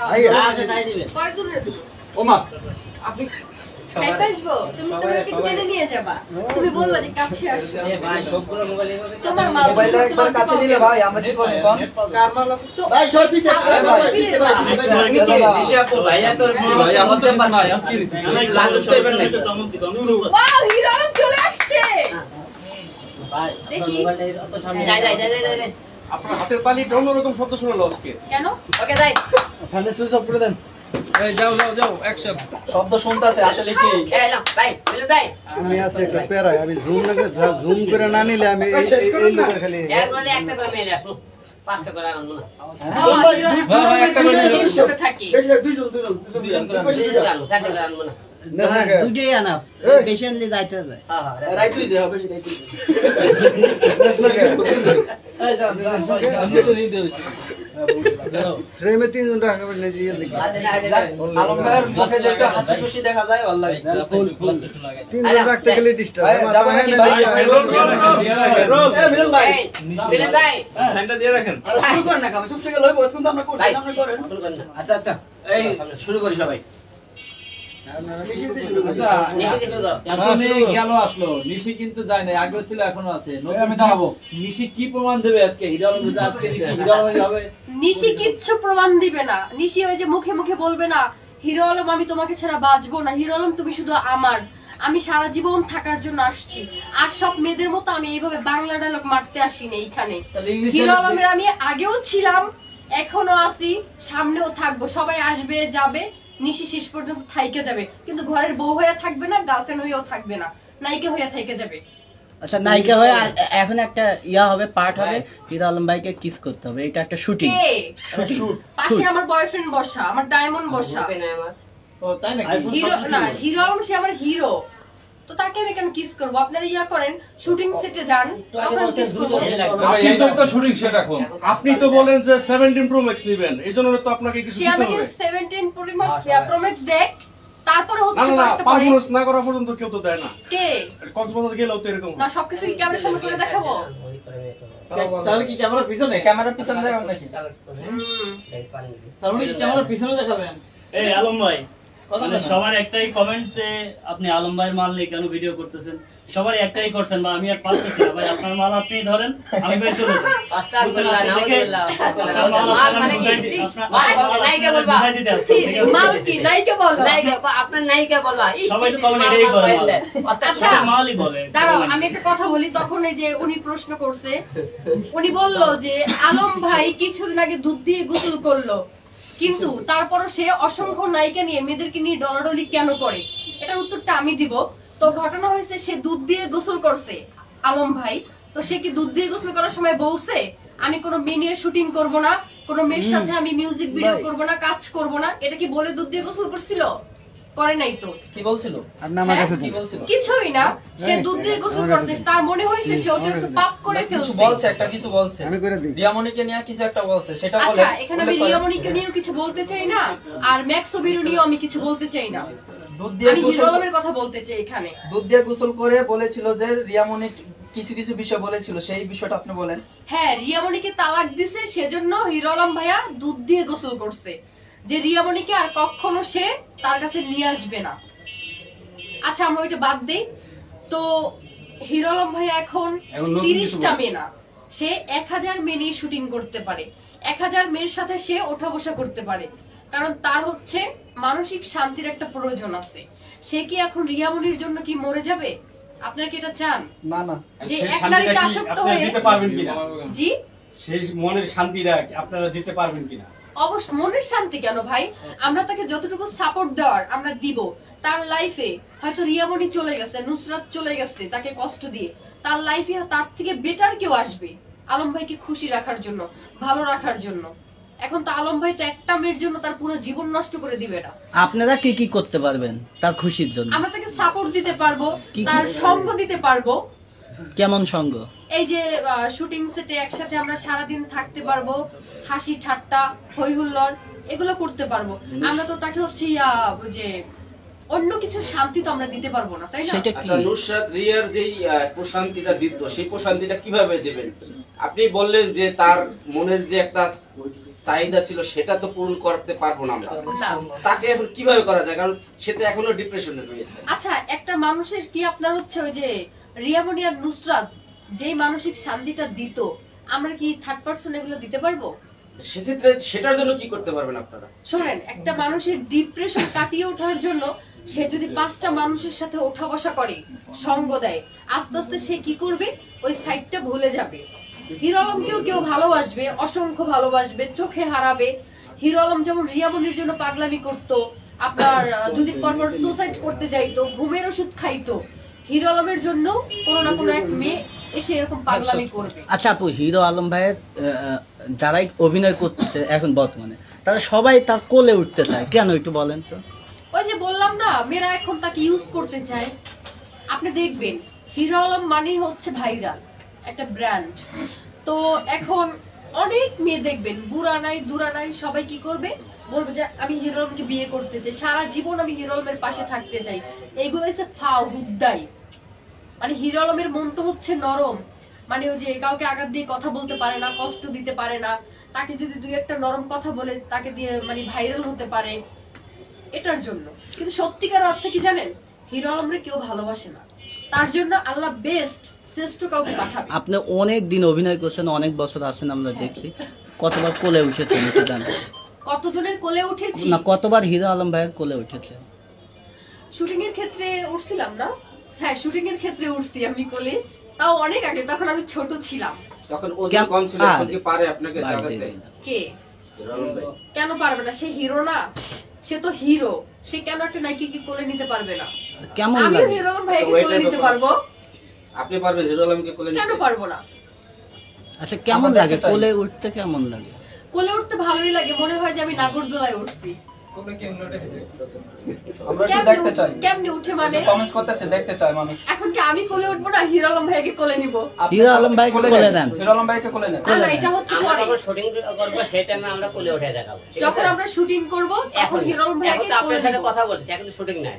ভাইয়া আছে তাই দিবে কয়জনের দেবে ওমা আপনি চাইবাসবো তুমি তোমাকে টেনে নিয়ে যাবা, তুমি বলবা যে কাছে আসো ভাই সবগুলো মোবাইল এভাবে তোমার মাল মোবাইলটা একবার কাছে নিলে ভাই আমরা কি করব কোন কার মাল তো ভাই সব পিছে দিশা আপু ভাইয়া তোর ভাই আমার তো না কি লাল টাইপের নাকি ওয়াও হিরো আলম চলে আসছে ভাই দেখি অত সামনে যাই যাই যাই যাই আপনার হাতের তালিটা অন্যরকম শব্দ শোনালো আজকে। কেন ওকে যাই ফ্যানে সুইচ অফ করে দেন এই যাও যাও যাও অ্যাকশন শব্দ শুনতাছে আসলে কি এলাম ভাই বলে ভাই আমি আছে একটা প্যারা আমি জুম না করে জুম করে না নিলে আমি এই লোকের খালি এর মধ্যে একটা করে মেলে আসবো, 5টা করে আনবো না। থাকি বেশি দুইজন আনবো, 4টা করে আনবো না। দুটোই আনা বেশি আনলে যাইতে যায় হ্যাঁ হ্যাঁ রাইট দুই দেও বেশি রাইট ফ্রেমে তিনজন রাখবেন না যে আলম ভাইয়ের মুখে যেটা হাসি খুশি দেখা যায় ভালো তিনজন রাখতে গেলে ডিস্টার্ব মিলন ভাই ফ্যানটা দিয়ে রাখেন। শুরু করেন না কাম চুপ থেকে লইব এখন তো আমরা করছি ভাই আমরা করেন শুরু করেন না। আচ্ছা আচ্ছা এই শুরু করি সবাই। নিচে কিছু দাও। গেল আসলো নিশি কিন্তু যায় না, আগেও ছিল এখনো আছে। আমি দাঁড়াবো। নিশি কি প্রমাণ দেবে আজকে? হিরো আলম যদি আজকে নিশি হিরো আলম হবে, নিশি কিচ্ছু প্রমাণ দিবে না। নিশি ওই যে মুখে মুখে বলবে না হিরো আলম আমি তোমাকে ছাড়া বাঁচবো না, হিরো আলম তুমি শুধু আমার, আমি সারা জীবন থাকার জন্য আসছি। আর সব মেয়েদের মতো আমি এইভাবে বাংলা ডায়লগ মারতে আসিনি এইখানে। হিরো আলমের আমি আগেও ছিলাম, এখনো আছি, সামনেও থাকবো। সবাই আসবে যাবে, নিশি শেষ পর্যন্ত থাইকে যাবে, কিন্তু ঘরের বউ হয়ে থাকবে না, গার্লফ্রেন্ড হয়েও থাকবে না, নায়িকা হয়ে থাইকে যাবে। আচ্ছা নায়িকা হয়ে এখন একটা ইয়া হবে, পার্ট হবে, হিরো আলম ভাইকে কিস করতে হবে, এটা একটা শুটিং। পাশে আমার বয়ফ্রেন্ড বসা, আমার ডায়মন্ড বসা। ও তাই নাকি? হিরো না, হিরো আলম সে আমার হিরো, তো তাকে আমি কেন কিস করবো? আপনারা ইয়া করেন, শুটিং সেটে যান, তখন কিস করবো। আপনি তো শুটিং সেট এখন। আপনি তো বলেন যে 17 প্রো ম্যাক্স নেবেন, এইজন্য তো আপনাকে কিছু সে দিতে আমাকে হবে। 17 প্রো ম্যাক্স দেখ, তারপরে না হচ্ছে না না, কয়েকটা পরে। পারফরম্যান্স না করা পর্যন্ত কেউ তো দেয় না। কে কক্সবাজার গেলেও তো এরকম। না, সবকিছু কি ক্যামেরার সামনে করে দেখাবো? তাহলে কি ক্যামেরার পিছনে? ক্যামেরার পিছনে দেখাবেন নাকি? তাহলে কি ক্যামেরার পিছনে দেখাবেন? এই আলম ভাই, কথা মানে বলেন। সবার একটাই কমেন্ট যে আপনি আলম ভাইয়ের মাল নিয়ে কেন ভিডিও করতেছেন? সবারই একটাই করছেন, বা আমি আর পারতেছি না ভাই, আপনার মাল আপনি ধরেন, আমি ভাই চলে যাই। মাল কি নায়িকা বলবা? আপনার নায়িকা বলবা। সবাই তো কমেন্ট এটাই করে, আচ্ছা মালই বলে। দাঁড়াও, আমি একটা কথা বলি। তখন এই যে উনি প্রশ্ন করছে, উনি বলল যে আলম ভাই কিছুদিন আগে দুধ দিয়ে গোসল করলো, কিন্তু তারপরও সে অসংখ্য নায়িকা নিয়ে মেয়েদেরকে নিয়ে ডলাডলি কেন করে? এটার উত্তরটা আমি দিব। তো ঘটনা হয়েছে, সে দুধ দিয়ে গোসল করছে আলম ভাই, তো সে কি দুধ দিয়ে গোসল করার সময় বলছে আমি কোনো মেয়ে নিয়ে শুটিং করবো না, কোনো মেয়ের সাথে আমি মিউজিক ভিডিও করবো না, কাজ করবো না? এটা কি বলে দুধ দিয়ে গোসল করছিল? করে নাই তো। কি বলছিল আপনি আমার কাছে কি বলছিল? কিছুই না, সে দুধ দিয়ে গোসল করছে, তার মনে হয়েছে সে অতিরিক্ত পাপ করে কিছু ফেলছে। বলছে, একটা কিছু বলছে আমি করে দিই। রিয়ামণিকে নিয়ে কিছু একটা বলছে, সেটা বলে। আচ্ছা, এখানে আমি রিয়ামণিকে নিয়েও কিছু বলতে চাই না, আর ম্যাক্স বিরু নিয়েও আমি কিছু বলতে চাই না। দুধ দিয়ে আমি গোসল হিরো আলমের কথা বলতে চাই এখানে। দুধ দিয়ে গোসল করে বলেছিল যে রিয়ামণি কিছু কিছু বিষয় বলেছিল, সেই বিষয়টা আপনি বলেন। হ্যাঁ, রিয়ামণিকে তালাক দিছে, সেজন্য হিরো আলম ভাইয়া দুধ দিয়ে গোসল করছে, যে রিয়ামণিকে আর কখনো সে তার কাছে নিয়ে আসবে না। আচ্ছা, আমরা ওইটা বাদ দেই। তো হিরো আলম ভাইয়া এখন 30টা মেয়ে না, সে 1000 মেয়ে নিয়ে শুটিং করতে পারে, 1000 মেয়ের সাথে সে ওঠা বসা করতে পারে, কারণ তার হচ্ছে মানসিক শান্তির একটা প্রয়োজন আছে। সে কি এখন রিয়ামণির জন্য কি মরে যাবে? আপনারা কি এটা চান? না না, যে সেই এক নারীতে শান্তিটা কি আসক্ত আপনারা হয়ে দিতে পারবেন কিনা? জি, সেই মনের শান্তিটা আপনারা দিতে পারবেন কিনা? অবশ্য মনের শান্তি কেন ভাই, আমরা তাকে যতটুকু সাপোর্ট দেওয়ার আমরা দিব। তার লাইফে হয়তো রিয়ামণি চলে গেছে, নুসরাত চলে গেছে তাকে কষ্ট দিয়ে, তার লাইফে তার থেকে বেটার কেউ আসবে আলম ভাইকে খুশি রাখার জন্য, ভালো রাখার জন্য। এখন তো আলম ভাই তো একটা মেয়ের জন্য তার পুরো জীবন নষ্ট করে দিবে না। আপনারা কি কি করতে পারবেন তার খুশির জন্য? আমরা তাকে সাপোর্ট দিতে পারবো, কি? তার সঙ্গ দিতে পারবো। কেমন সঙ্গ? এই যে শুটিং সেটে একসাথে আমরা সারাদিন থাকতে পারবো, হাসি ঠাট্টা হই হুল্লোড় এগুলো করতে পারবো। আমরা তো তাকে হচ্ছে যে অন্য কিছু শান্তি তো আমরা দিতে পারবো না, তাই না? আচ্ছা, নুসরাত রিয়ার যেই প্রশান্তিটা দিত, সেই প্রশান্তিটা কিভাবে দেবেন? আপনি বললেন যে তার মনের যে একটা চাহিদা ছিল সেটা তো পূরণ করতে পারবো না আমরা, তাকে এখন কিভাবে করা যায়? কারণ সে তো এখনো ডিপ্রেশনে রয়েছে। আচ্ছা, একটা মানুষের কি আপনার হচ্ছে ওই যে রিয়ামণি আর নুসরাত যেই মানসিক শান্তিটা দিত, আমরা কি থার্ড পারসন এগুলো দিতে পারবো? সেক্ষেত্রে সেটার জন্য কি করতে পারবেন আপনারা? শোনেন, একটা মানুষের ডিপ্রেশন কাটিয়ে ওঠার জন্য সে যদি 5টা মানুষের সাথে ওঠা বসা করে, সঙ্গ দেয়, আস্তে আস্তে সে কি করবে, ওই সাইডটা ভুলে যাবে। হিরো আলমকেও কেউ ভালোবাসবে, অসংখ্য ভালোবাসবে, চোখে হারাবে। হিরো আলম যেমন রিয়ামণির জন্য পাগলামি করতো, আপনার 2 দিন পর পর সুসাইড করতে যাইতো, ঘুমের ওষুধ খাইতো, হিরো আলমের জন্য কোনো না কোনো এক মেয়ে এসে এরকম পাগলামি করবে। আচ্ছা আপু, হিরো আলম ভাইয়ের যারাই অভিনয় করতেছে এখন বর্তমানে, তারা সবাই তার কোলে উঠতে চায় কেন, একটু বলেন তো? ওই যে বললাম না, মেয়েরা এখন তাকে ইউজ করতে চায়। আপনি দেখবেন হিরো আলম মানেই হচ্ছে ভাইরাল একটা ব্র্যান্ড। তো এখন অনেক মেয়ে দেখবেন, বুড়া নাই দুরা নাই, সবাই কি করবে, বলবে যে আমি হিরো আলমকে বিয়ে করতে চাই, সারা জীবন আমি হিরো আলমের পাশে থাকতে চাই। এইগুলো হচ্ছে ফাও হুদ্দাই। মানে হিরো আলমের মন তো হচ্ছে নরম, মানে ওই যে কাউকে আঘাত দিয়ে কথা বলতে পারে না, কষ্ট দিতে পারে না। তাকে যদি 2-1টা নরম কথা বলে তাকে দিয়ে মানে ভাইরাল হতে পারে, এটার জন্য। কিন্তু সত্যিকার অর্থে কি জানেন, হিরো আলমরে কেউ ভালোবাসে না, তার জন্য আল্লাহ বেস্ট শ্রেষ্ঠ কাউকে পাঠাবে। আপনি অনেক দিন অভিনয় করছেন, অনেক বছর আছেন, আমরা দেখছি কতবার কোলে উঠেছেন একটু জানেন? কতজনের কোলে উঠেছি না, কতবার হিরো আলম ভাইয়ের কোলে উঠেছেন? শুটিং এর ক্ষেত্রে উঠছিলাম না? হ্যাঁ, শুটিং এর ক্ষেত্রে উঠছি আমি কোলে, তাও অনেক আগে, তখন আমি ছোট ছিলাম। তখন ওজন কম ছিল, এখন কি পারে আপনাকে জাগাতে? কে? হিরো আলম ভাই। কেন পারবে না? সে হিরো না? সে তো হিরো, সে কেন একটা নায়িকাকে কোলে নিতে পারবে না? কেমন আমি লাগে? হিরো আলম ভাইকে কোলে নিতে পারবো, আপনি পারবেন হিরো আলমকে কোলে নিতে? কেন পারবো না? আচ্ছা, কেমন লাগে কোলে উঠতে? কেমন লাগে? কোলে উঠতে ভালোই লাগে, মনে হয় যে আমি নাগরদোলায় উঠছি। আমরা একটু দেখতে চাই, কেমনে উঠে মানে কমেন্টস করতেছে, দেখতে চায় মানুষ। এখন কি আমি কোলে উঠবো না হিরো আলম ভাইকে কোলে নিব? হিরো আলম ভাইকে কোলে দেন, হিরো আলম ভাইকে কোলে নেন। না, এটা হচ্ছে পরে শুটিং করব, সেই টাইমে আমরা কোলে উঠে দেখাবো। যখন আমরা শুটিং করব তখন হিরো আলম ভাইকে আপনার সাথে কথা বলছি, এখন তো শুটিং নাই।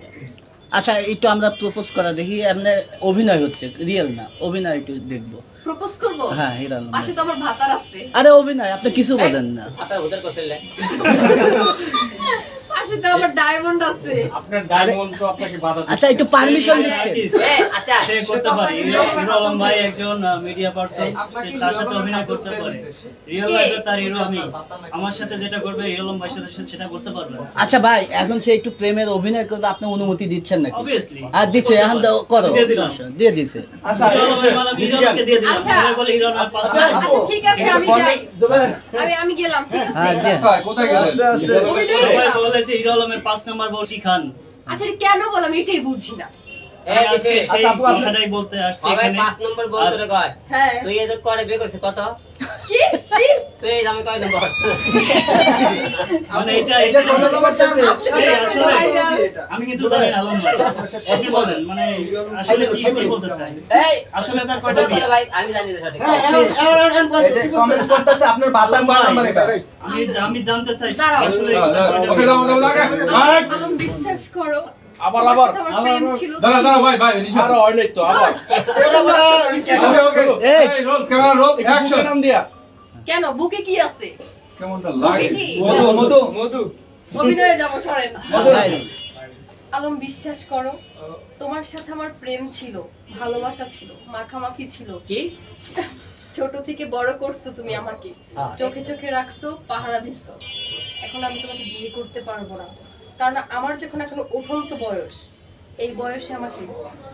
আচ্ছা, একটু আমরা প্রপোজ করা দেখি, এমনি অভিনয় হচ্ছে, রিয়েল না, অভিনয় একটু দেখবো। প্রপোজ করব? হ্যাঁ, হিরো আলম পাশে তো আমার ভাতার আছে। আরে অভিনয়, আপনি কিছু বলেন না। আপনার হোটেল কোসেলে পাশে তো আমার ডায়মন্ড আছে। আপনার ডায়মন্ড তো আপনাকে বাধা দিচ্ছে। আচ্ছা, একটু পারমিশন দিচ্ছেন? আচ্ছা, সে করতে পারে। হিরো আলম ভাই একজন মিডিয়া পারসন, তার সাথে অভিনয় করতে পারে। রিয়েল লাইফে তার হিরো আমি, আমার সাথে যেটা করবে হিরো আলম ভাইয়ের সাথে সেটা করতে পারবে। আচ্ছা ভাই, এখন সে একটু প্রেমের অভিনয় করবে, আপনি অনুমতি দিচ্ছেন নাকি? অবভিয়াসলি। আর দিছে, এখন তো করো, দিয়ে দিছে। আচ্ছা, হিরো আলমের মানে হিরো আলমকে দিয়ে দিলাম, সবাই বলে হিরো আলমের পাস। আচ্ছা ঠিক আছে, আমি যাই, আমি গেলাম, ঠিক আছে। কোথায় গেলেন? সবাই বলে যে হিরো আলমের 5 নাম্বার বউ শিখান। আচ্ছা, কেন বললাম এটাই বুঝি না। আজকে সেই কথাটাই বলতে আসছি এখানে। 5 নম্বর বলতে রে কয়, হ্যাঁ, তুই এদের করে বিয়ে করছিস কত? কি সি তো এই আমি কয় নম্বর মানে এটা কত করতেছে আমি কিন্তু জানি না আলম ভাই আপনি বলেন মানে আসলে কি বলতে চাই এই আসলে তার কয়টা বিয়ে ভাই আমি জানি না সঠিক কমেন্টস করতেছে আপনার বাতাম নাম্বার এটা আমি জানতে চাই আসলে ওকে দাও আগে আলম বিশ্বাস করো আবার আমার প্রেম ছিল দাঁড়া ভাই নিশা আর হয় নাই তো আবার ওকে এই রোল ক্যামেরা রোল অ্যাকশন নাম দিয়া কেন বুকে কি আছে কেমনটা বুকে লাগে কি মধু অভিনয়ে যাবো সরেন আলম বিশ্বাস করো তোমার সাথে আমার প্রেম ছিল ভালোবাসা ছিল মাখামাখি ছিল কি ছোট থেকে বড় করছো তুমি আমাকে চোখে চোখে রাখছো পাহারা দিছো এখন আমি তোমাকে বিয়ে করতে পারবো না কারণ আমার যখন এখন উঠন্ত বয়স এই বয়সে আমাকে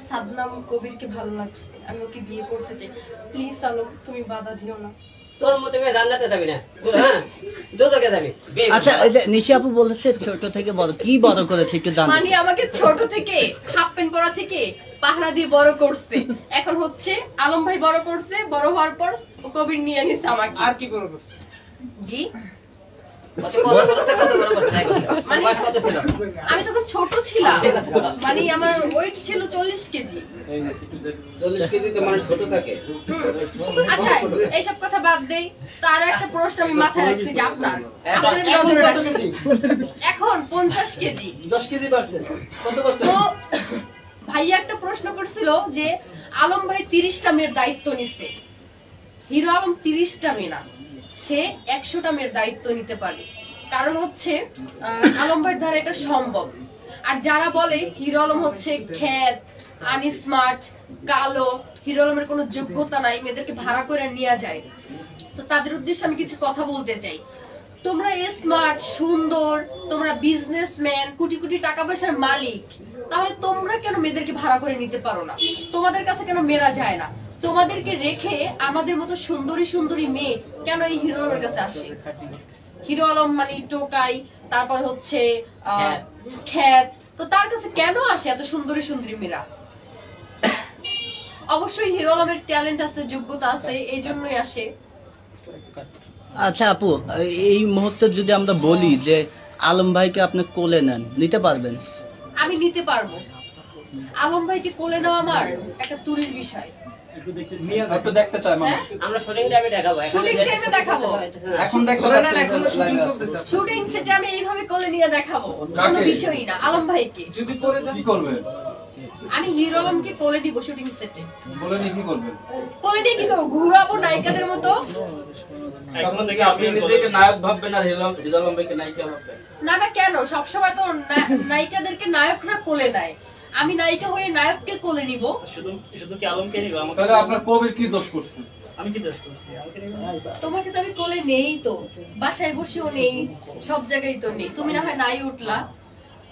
সাদনাম কবিরকে ভালো লাগছে আমি ওকে বিয়ে করতে চাই প্লিজ আলম তুমি বাধা দিও না তোর মতে মেয়ে জান্নাতে যাবি না হ্যাঁ দোজখে যাবি আচ্ছা এই যে নিশি আপু বলেছে ছোট থেকে বড় কি বড় করেছে একটু জানতে মানে আমাকে ছোট থেকে হাফ প্যান্ট পরা থেকে পাহারা দিয়ে বড় করছে এখন হচ্ছে আলম ভাই বড় করছে বড় হওয়ার পর কবির নিয়ে নিছে আমাকে আর কি করব জি মানে কত ছিল আমি তখন ছোট ছিলাম মানে আমার ওয়েট ছিল 40 কেজি 40 কেজি তো মানুষ ছোট থাকে আচ্ছা এইসব কথা বাদ দেই তার একটা প্রশ্ন আমি মাথায় রাখছি যে আপনার এখন 50 কেজি 10 কেজি বাড়ছে কত বছর তো ভাইয়া একটা প্রশ্ন করছিল যে আলম ভাই 30টা মেয়ের দায়িত্ব নিছে হিরো আলম 30টা মেয়ে না সে 100টা মেয়ের দায়িত্ব নিতে পারে কারণ হচ্ছে আলম ভাইয়ের দ্বারা এটা সম্ভব আর যারা বলে হিরো আলম হচ্ছে খ্যাত আনস্মার্ট কালো হিরো আলমের কোনো যোগ্যতা নাই মেয়েদেরকে ভাড়া করে নিয়ে যায় তো তাদের উদ্দেশ্যে আমি কিছু কথা বলতে চাই তোমরা স্মার্ট সুন্দর তোমরা বিজনেসম্যান কোটি কোটি টাকা পয়সার মালিক তাহলে তোমরা কেন মেয়েদেরকে ভাড়া করে নিতে পারো না তোমাদের কাছে কেন মেয়েরা যায় না তোমাদেরকে রেখে আমাদের মতো সুন্দরী সুন্দরী মেয়ে কেন এই হিরো আলমের কাছে আসে হিরো আলম মানে টোকাই তারপর হচ্ছে খ্যাত তো তার কাছে কেন আসে এত সুন্দরী সুন্দরী মেয়েরা অবশ্যই হিরো আলমের ট্যালেন্ট আছে যোগ্যতা আছে এই জন্যই আসে আচ্ছা আপু এই মুহূর্তে যদি আমরা বলি যে আলম ভাইকে আপনি কোলে নেন নিতে পারবেন আমি নিতে পারবো আলম ভাইকে কোলে নেওয়া আমার একটা তুরির বিষয় একটু দেখতে চাই মানুষ আমরা শুটিং টাইমে দেখাবো শুটিং টাইমে দেখাবো এখন দেখতে চাচ্ছি শুটিং সেটে আমি এইভাবে কোলে নিয়ে দেখাবো কোনো বিষয়ই না আলম ভাইকে যদি করে কি করবে আমি হিরো আলমকে কোলে দিব শুটিং সেটে বলে দিয়ে কি করবে কোলে দিয়ে কি করবো ঘুরাবো নায়িকাদের মতো এখন থেকে আপনি নিজেকে নায়ক ভাববেন আর হিরো আলম ভাইকে নায়িকা ভাববেন না না কেন সবসময় তো নায়িকাদেরকে নায়করা কোলে নেয় আমি নায়িকা হয়ে নায়ককে কোলে নিব শুধু কি আলমকে নিব আমাকে তাহলে আপনার কবির কি দোষ করছে আমি কি দোষ করছি আমাকে নিব তোমাকে তো আমি কোলে নেই তো বাসায় বসেও নেই সব জায়গায় তো নেই তুমি না হয় নাই উঠলা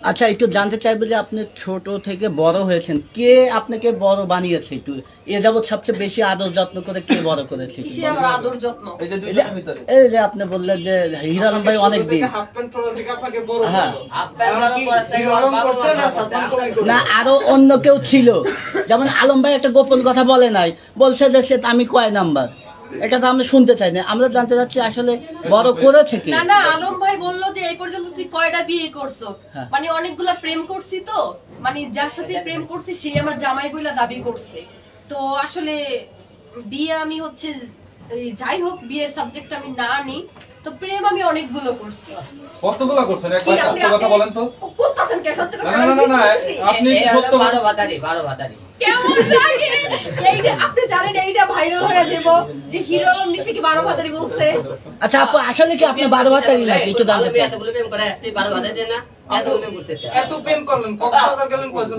আচ্ছা একটু জানতে চাইবো যে আপনি ছোট থেকে বড় হয়েছেন কে আপনাকে বড় বানিয়েছে একটু এ যাবৎ সবচেয়ে বেশি আদর যত্ন করে কে বড় করেছে কিসের আমার আদর যত্ন এই যে দুইটার ভিতরে এই যে আপনি বললেন যে হিরো আলম ভাই অনেক দিন হাফ প্যান্ট পরা থেকে আপনাকে বড় হ্যাঁ হিরো আলম করছে না সাদমান কবি করছে না আরো অন্য কেউ ছিল যেমন আলম ভাই একটা গোপন কথা বলে নাই বলছে যে সে আমি কয় নাম্বার এটা তো আমরা শুনতে চাই না আমরা জানতে চাচ্ছি আসলে বড় করেছে কি না না আলম ভাই বললো যে এই পর্যন্ত তুই কয়টা বিয়ে করছো হ্যাঁ। মানে অনেকগুলা প্রেম করছি তো মানে যার সাথে প্রেম করছি সে আমার জামাই বইলা দাবি করছে তো আসলে বিয়ে আমি হচ্ছে যাই হোক বিয়ের সাবজেক্ট আমি না নিই তো প্রেম আমি অনেকগুলো করছি কতগুলো করছেন একবার সত্য কথা বলেন তো করতেছেন কে সত্য কথা না আপনি সত্য 12 বাতারি কেমন লাগে এইটা আপনি জানেন এইটা ভাইরাল হয়ে যাবো যে হিরো আলম নিশাকে 12 বাতারি বলছে আচ্ছা আপু আসলে কি আপনি 12 বাতারি নাকি একটু জানতে চাই এতগুলো প্রেম করে তুই 12 বাতারি দেন না এত প্রেম করতে এত প্রেম করলেন কক্সবাজার গেলেন কয়জন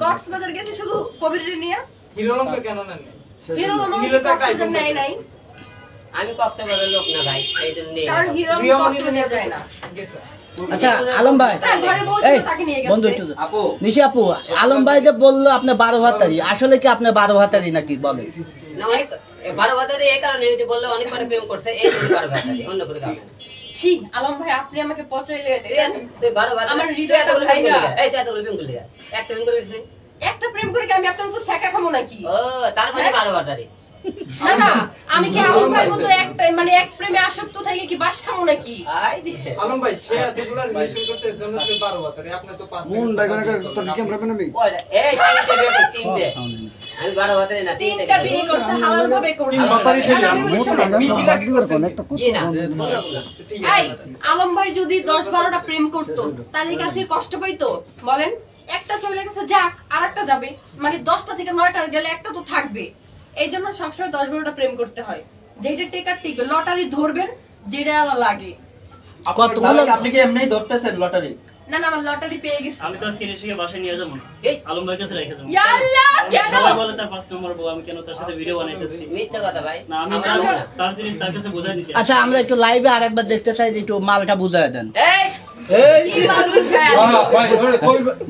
কক্সবাজার গেছে শুধু কবিরের নিয়ে হিরো আলমকে কেন নেন হিরো আলম কক্সবাজার নেয় নাই আমি কক্সবাজারের লোক না ভাই এই জন্য কারণ হিরো আলম কক্সবাজার যায় না আচ্ছা আলম ভাই এই বন্ধু একটু নিশি আপু আলম ভাই যে বললো আপনি 12 ভাতারি আসলে কি আপনি 12 ভাতারি নাকি বলে না অনেক 12 বাতারি এই কারণে যে বললো অনেক করে প্রেম করছে এই জন্য 12 বাতারি অন্য করে কারণে ছি আলম ভাই আপনি আমাকে পচাইলেন তুই 12 বাতারি আমার হৃদয়টা ভাঙা এই তুই এতগুলো প্রেম করলি একটা প্রেম করেছিস একটা প্রেম করে কি আমি আপনার তো সেকা খামো নাকি ও তার মানে 12 বাতারি না না আমি কি আলম ভাই মতো একটা মানে এক প্রেমে আসক্ত থেকে কি বাস খামো নাকি? আলম ভাই সে যেগুলো রিলেশন করছে এর জন্য সে 12 বছর আপনি তো 5 মন ডাগনা করে তোর ক্যামেরা পেন আমি এই তিনটে আমি 12 বছরে না তিনটা বিয়ে করছে হালাল ভাবে করছে আলম ভাই যদি 10-12টা প্রেম করতো তাদের কাছে কষ্ট পাইতো বলেন? একটা চলে গেছে যাক আরেকটা যাবে, মানে 10টা থেকে 9টা গেলে একটা তো থাকবে। এই জন্য সবসময় 10-12টা প্রেম করতে হয়, যেটা টেকার টিকবে। লটারি ধরবেন যেটা লাগে। কতগুলো আপনি কি এমনি ধরতেছেন লটারি? না না আমার লটারি পেয়ে গেছি। আমি তো আজকে ঋষিকে বাসায় নিয়ে যাবো, এই আলম ভাইয়ের কাছে রেখে দেবো। ইয়াল্লাহ কেন সবাই বলে তার 5 নম্বর বউ, আমি কেন তার সাথে ভিডিও বানাইতেছি? মিথ্যা কথা ভাই, না আমি তার জিনিস তার কাছে বোঝাই দিতে। আচ্ছা আমরা একটু লাইভে আরেকবার দেখতে চাই, একটু মালটা বুঝায় দেন।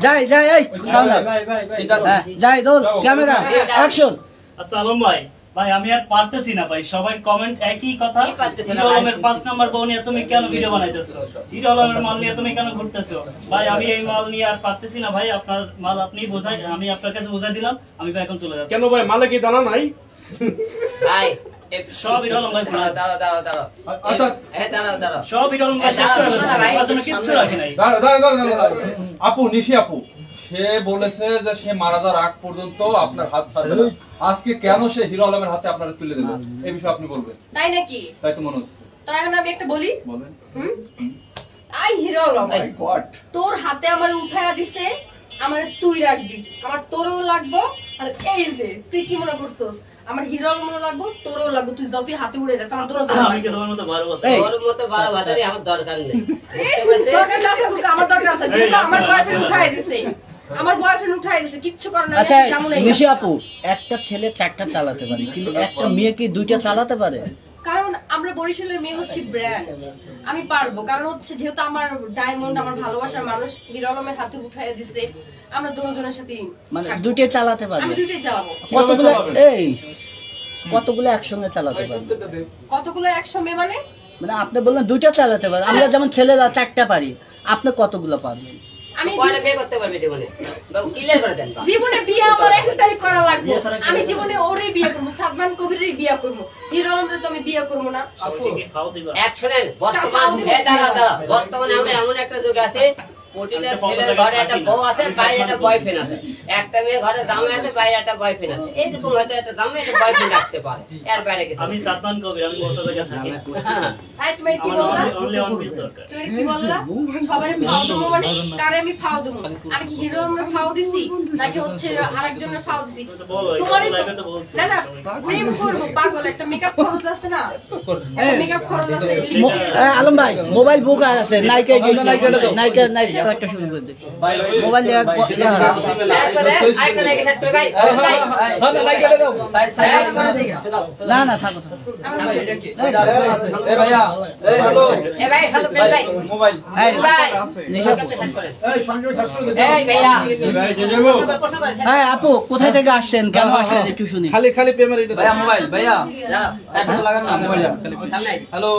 যাই যাই এই যাই দোল ক্যামেরা অ্যাকশন। আচ্ছা আলম ভাই, ভাই আমি আর পারতেছি না ভাই, সবাই কমেন্ট একই কথা। হিরো আলমের 5 নাম্বার বউ নিয়ে তুমি কেন ভিডিও বানাইতেছো? হিরো আলমের মাল নিয়ে তুমি কেন ঘুরতেছো? ভাই আমি এই মাল নিয়ে আর পারতেছি না ভাই, আপনার মাল আপনি বোঝাই, আমি আপনার কাছে বোঝাই দিলাম, আমি ভাই এখন চলে যাচ্ছি। কেন ভাই মালে কি দানা নাই? ভাই সব হিরো আলম ভাই দাঁড়াও সব হিরো আলম ভাই শেষ করে ফেলছে, আমার জন্য কিচ্ছু রাখি নাই। আপু নিশি আপু সে বলেছে যে সে মারা যাওয়ার আগ পর্যন্ত আপনার হাত ছাড়বে না। আজকে কেন সে হিরো আলমের হাতে আপনারা তুলে দিল এই বিষয়ে আপনি বলবেন? তাই নাকি? তাই তো মনে হচ্ছে। তো এখন আমি একটা বলি, বলেন। আই হিরো আলম তোর হাতে আমার উঠায়া দিছে, আমার তুই রাখবি, আমার তোরও লাগবো। আর এই যে তুই কি মনে করছস আমার হিরো আলমেরও লাগবো, তোরও লাগবো, তুই যতই হাতে উড়ে যাস আমার তোরও আমি কি তোমার মতো 12 বছর? তোর মতো 12 বছরই আমার দরকার নেই। দরকার না থাকুক, আমার দরকার আছে। যেহেতু আমার বয়ফ্রেন্ড উঠায় দিছে, আমার বয়ফ্রেন্ড উঠায় দিছে, কিচ্ছু করে না। আচ্ছা মিশি আপু, একটা ছেলে 4টা চালাতে পারে, কিন্তু একটা মেয়ে কি 2টা চালাতে পারে? কারণ আমরা বরিশালের মেয়ে হচ্ছে ব্র্যান্ড, আমি পারবো। কারণ হচ্ছে যেহেতু আমার ডায়মন্ড, আমার ভালোবাসার মানুষ হিরো আলমের হাতে উঠায় দিছে, আমরা দুজনের সাথে মানে 2টা চালাতে পারে? আমি 2টাই চালাবো। কতগুলো এই কতগুলো একসঙ্গে চালাতে পারে? কতগুলো একসঙ্গে মানে? মানে আপনি বললেন 2টা চালাতে পারে, আমরা যেমন ছেলেরা 4টা পারি, আপনি কতগুলো পারবেন? আমি কয়টা বিয়ে করতে পারবি জীবনে? বাবু ক্লিয়ার করে দেন। জীবনে বিয়ে আমার একটাই করা লাগবে। আমি জীবনে ওরই বিয়ে করবো, সাদমান কবিরের বিয়ে করবো, হিরো আলমের তো আমি বিয়ে করবো না। এক শোনেন, বর্তমানে আমরা এমন একটা যুগ আছে, প্রতিটা ছেলের ঘরে একটা বউ আছে, বাইরে একটা বয়ফ্রেন্ড আছে। একটা মেয়ে ঘরে জামাই আছে, বাইরে একটা বয়ফ্রেন্ড আছে। এই যে তুমি হয়তো একটা জামাই একটা বয়ফ্রেন্ড রাখতে পারো, এর বাইরে কিছু। আমি সাদমান কবির, আমি বসে থাকি। ভাই তুমি কি বললা? অনলি ওয়ান পিস দরকার। তুমি কি বললা? সবাই ফাও দেবো মানে কারে আমি ফাও দেবো? আমি কি হিরো আলমের ফাও দিছি নাকি হচ্ছে আরেকজনের ফাও দিছি? তোমারই তো না না প্রেম করবো পাগল, একটা মেকআপ খরচ আছে না, মেকআপ খরচ আছে। আলম ভাই মোবাইল বুক আছে, নাইকা নাইকা একটা শুরু করে দে মোবাইল না না থাকো আপু কোথায় থেকে আসছেন, কেন আসছেন একটু শুনি। খালি খালি প্রেমের ভাইয়া মোবাইল ভাইয়া এখন লাগান না মোবাইল। হ্যালো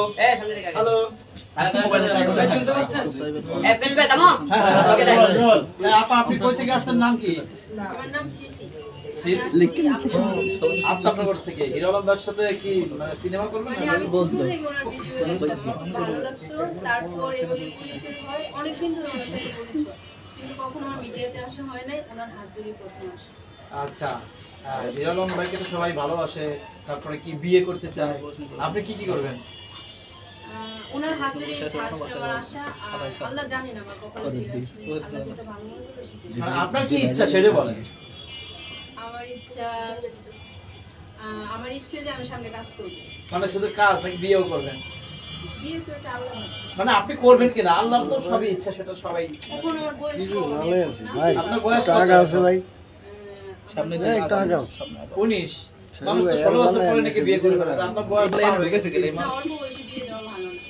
হ্যালো আপনি কই থেকে আসছেন, নাম কি? আমার নাম স্মৃতি। আপনার থেকে হিরো আলমের সাথে কি সিনেমা করবেন? তারপর এগুলি পুলিশের হয় অনেকদিন ধরে ওনার সাথে পরিচয়, কিন্তু কখনো আমার মিডিয়াতে আসা হয় নাই, ওনার হাত ধরে প্রথম আসে। আচ্ছা, হিরো আলম ভাইকে তো সবাই ভালোবাসে, তারপরে কি বিয়ে করতে চায়, আপনি কি কি করবেন? ওনার হাত ধরে ফার্স্ট আমার আশা, আর আল্লাহ জানেন আমার কপালে কি আছে, আল্লাহ যেটা ভালো মনে করে সেটা। আপনার কি ইচ্ছা সেটা বলেন। আমার ইচ্ছে যে আমি সামনে কাজ করব। মানে শুধু কাজ নাকি বিয়েও করবেন? বিয়ে তো এটা আল্লাহ, মানে আপনি করবেন কিনা, আল্লাহর তো সবই ইচ্ছা, সেটা সবাই। এখন আমার বয়স আপনার বয়স টাকা আছে ভাই, সামনে টাকা 19 মানুষ তো 16 বছর পরে নাকি বিয়ে করে ফেলে, আপনার বয়স হয়ে গেছে কি? না অল্প বয়সে বিয়ে দেওয়া ভালো না।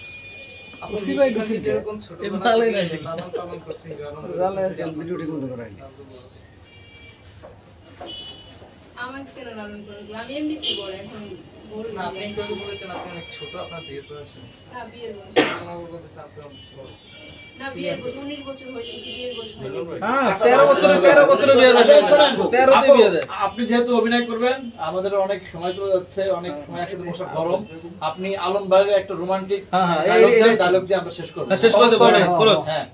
আপনি ভাই এরকম ছোট ভালোই নাকি ভিডিও ঠিক মতো করাই আমার কেন লালন পালন করবো, আমি এমনিতেই বড়, এখন আপনি শুধু বলেছেন আপনি অনেক ছোট, আপনার বিয়ের বয়স না বিয়ের বয়স না বিয়ের বয়স 19 বছর হইলে কি বিয়ের বয়স হয়? হ্যাঁ 13 বছরে বিয়ে দেয়। 13তে বিয়ে দেয়। আপনি যেহেতু অভিনয় করবেন, আমাদের অনেক সময় চলে যাচ্ছে, অনেক সময় একসাথে বসা গরম। আপনি আলম ভাইয়ের একটা রোমান্টিক ডায়লগ দিয়ে আমরা শেষ করব। শেষ করতে পারেন। হ্যাঁ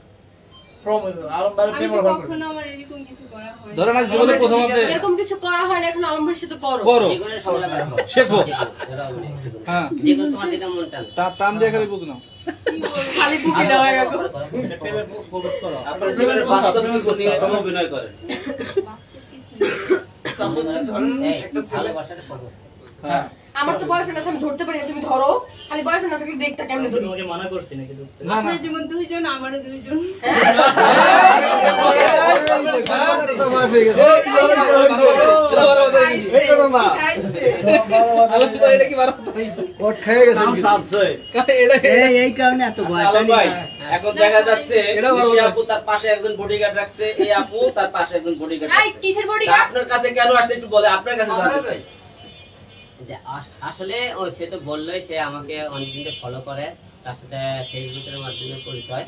আলম ভাইয়ের প্রেম ব্যবহার করুন। কখনো আমার এরকম কিছু করা হয় ধরেন আজ জীবনে প্রথম আপনি এরকম কিছু করা হয় না, এখন আলম ভাইয়ের সাথে করো যেগুলো সবাই করো শেখো। হ্যাঁ যেগুলো তোমার যেটা মন টান টান দিয়ে খালি বুঝ নাও। খালি বুকে দেওয়া গেল। আপনারা জীবনের বাস্তব কিছু নিয়ে অভিনয় করেন। হ্যাঁ আমার তো বয়ফ্রেন্ড আছে, আমি ধরতে পারি না, তুমি ধরো। খালি বয়ফ্রেন্ড না থাকলে দেখতে কেমনে ধরি? তোমাকে মানা করছি নাকি ধরতে? না না আপনার যেমন দুইজন, আমারও দুইজন। এই কারণে এত ভয়। আলম ভাই, এখন দেখা যাচ্ছে নিশি আপু তার পাশে একজন বডিগার্ড রাখছে, এই আপু তার পাশে একজন বডিগার্ড এই রাখছে। কিসের বডিগার্ড? আপনার কাছে কেন আসছে একটু বলে, আপনার কাছে জানতে চাই। আসলে ও সে তো বললোই, সে আমাকে অনেকদিন ফলো করে, তার সাথে ফেসবুকের মাধ্যমে পরিচয়,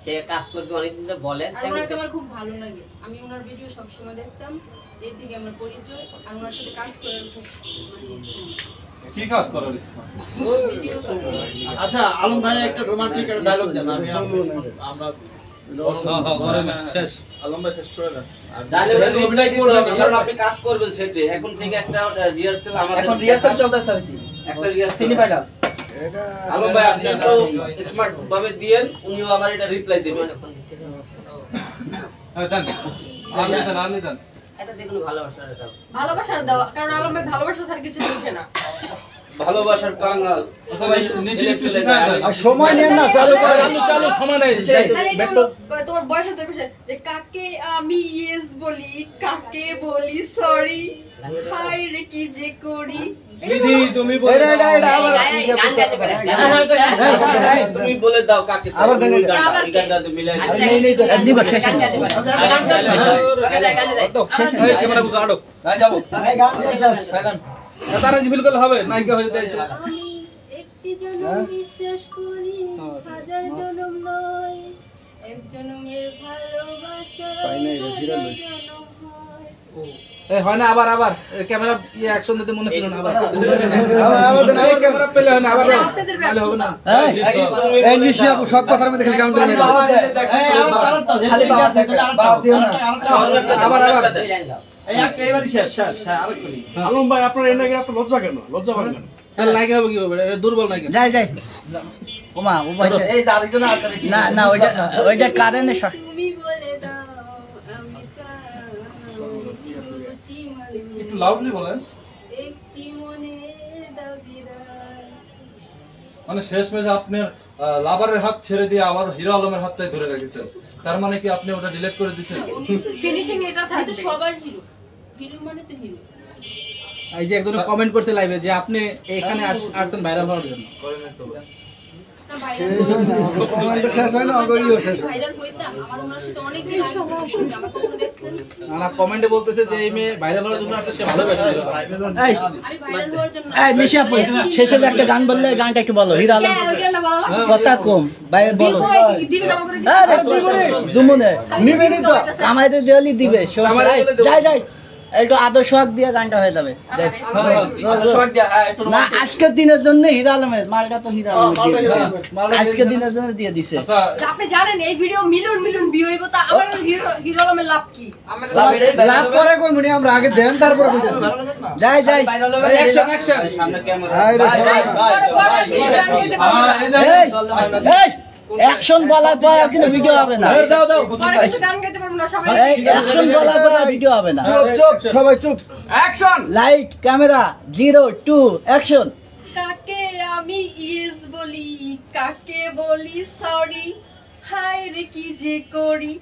সে কাজ করবে অনেকদিন ধরে বলে। আর ওনাকে আমার খুব ভালো লাগে, আমি ওনার ভিডিও সবসময় দেখতাম, এই থেকে আমার পরিচয়। আর ওনার সাথে কাজ করার খুব কি কাজ করার ইচ্ছা? আচ্ছা আলম ভাই একটা রোমান্টিক ডায়লগ দেন। আমরা শেষ আলম ভাই শেষ করে দেন। ডায়লগে অভিনয় দিতে হবে, কারণ আপনি কাজ করবেন সেটা। এখন থেকে একটা রিহার্সাল আমাদের, এখন রিহার্সাল চলতেছে আর কি, একটা রিহার্সাল সেমিফাইনাল। আলম ভাই আপনি তো স্মার্ট ভাবে দিয়েন, উনিও আবার এটা রিপ্লাই দিবেন। হ্যাঁ দেন, আনলি দেন। এটা দেখুন ভালোবাসার দাও, ভালোবাসার দেওয়া, কারণ আলম ভাই ভালোবাসা ছাড়া কিছু বুঝে না। ভালোবাসার কাঙ্গাল সময় নেন না, চালু করেন। চালু সময় নেই। তোমার বয়স হতে পারে যে কাকে আমি ইয়েস বলি, কাকে বলি সরি, হাই রে কি যে করি। দিদি তুমি বলে তুমি বলে দাও কাকে চাই, আবার ওই গানটা মিলাই দিব শেষ ক্যামেরা বুঝো আড়ো যাই যাবো তারা জিবিল করলে হবে নায়িকা হয়ে যায়। আমি একটি জনম বিশ্বাস করি, হাজার জনম নয়, এক জনমের ভালোবাসা জনম হয়। এই হয় না, আবার আবার ক্যামেরা অ্যাকশন দিতে মনে ছিল না, আবার ক্যামেরা পেলে হয় না, আবার তাহলে হবে না। এই নিশ্চয় আপু সব কথার মধ্যে খালি কাউন্টার নেই। আবার আবার এইবারই শেষ শেষ। হ্যাঁ আরেকটু আলম ভাই আপনার এর নাকি এত লজ্জা কেন? লজ্জা পান কেন? তাহলে নায়িকা হবে কি হবে? দুর্বল নায়িকা। যাই যাই ওমা ও বসে এই যে আরেকজন আছে না না ওইটা কারেন্টে শর্ট। তুমি বলে দাও আমি কার, দুটি মানুষ একটু লাউডলি বলেন। একটি মনের দাবিদার। মানে শেষ মেজে আপনার লাভারের হাত ছেড়ে দিয়ে আবার হিরো আলমের হাতটাই ধরে রেখেছেন, তার মানে কি আপনি ওটা ডিলিট করে দিয়েছেন? ফিনিশিং এটা থাকে, সবার হিরো, হিরো মানে তো হিরো। এই যে একজন কমেন্ট করছে লাইভে যে আপনি এখানে আসছেন ভাইরাল হওয়ার জন্য। না কমেন্টে বলতেছে যে এই মেয়ে ভাইরাল হওয়ার জন্য আসছে, সে ভালো নিশা শেষে যে একটা গান বললে গানটা একটু বলো। হিরো আলম কথা কম ভাই বলো। দুমনে আমাদের দেওয়ালি দিবে, যাই যাই একটু আদর্শ হক দিয়ে গানটা হয়ে যাবে। না আজকের দিনের জন্য হিরো আলমের মালটা তো হিরো আলমের আজকের দিনের জন্য দিয়ে দিছে। আপনি জানেন এই ভিডিও মিলিয়ন মিলিয়ন ভিউ হইব, তা আমার হিরো আলমের লাভ কি? লাভ করে কোন মনে আমরা আগে দেন তারপরে কইতেছি। যাই যাই অ্যাকশন অ্যাকশন সামনে ক্যামেরা। অ্যাকশন বলার পর কিন্তু ভিডিও হবে না। দাও দাও গান গাইতে পারবো না সবাই। অ্যাকশন বলার পর ভিডিও হবে না। চুপ চুপ সবাই চুপ। Action light camera 0 2 action. কাকে আমি ইয়েস বলি, কাকে বলি সরি, হাই রে কি যে করি,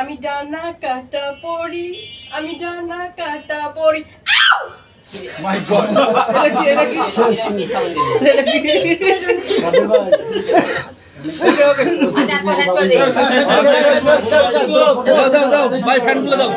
আমি ডানা কাটা পড়ি, আমি ডানা কাটা পড়ি। মাই গড এটা কি ওকে ওকে দাও দাও দাও ভাই ফ্যান গুলো দাও।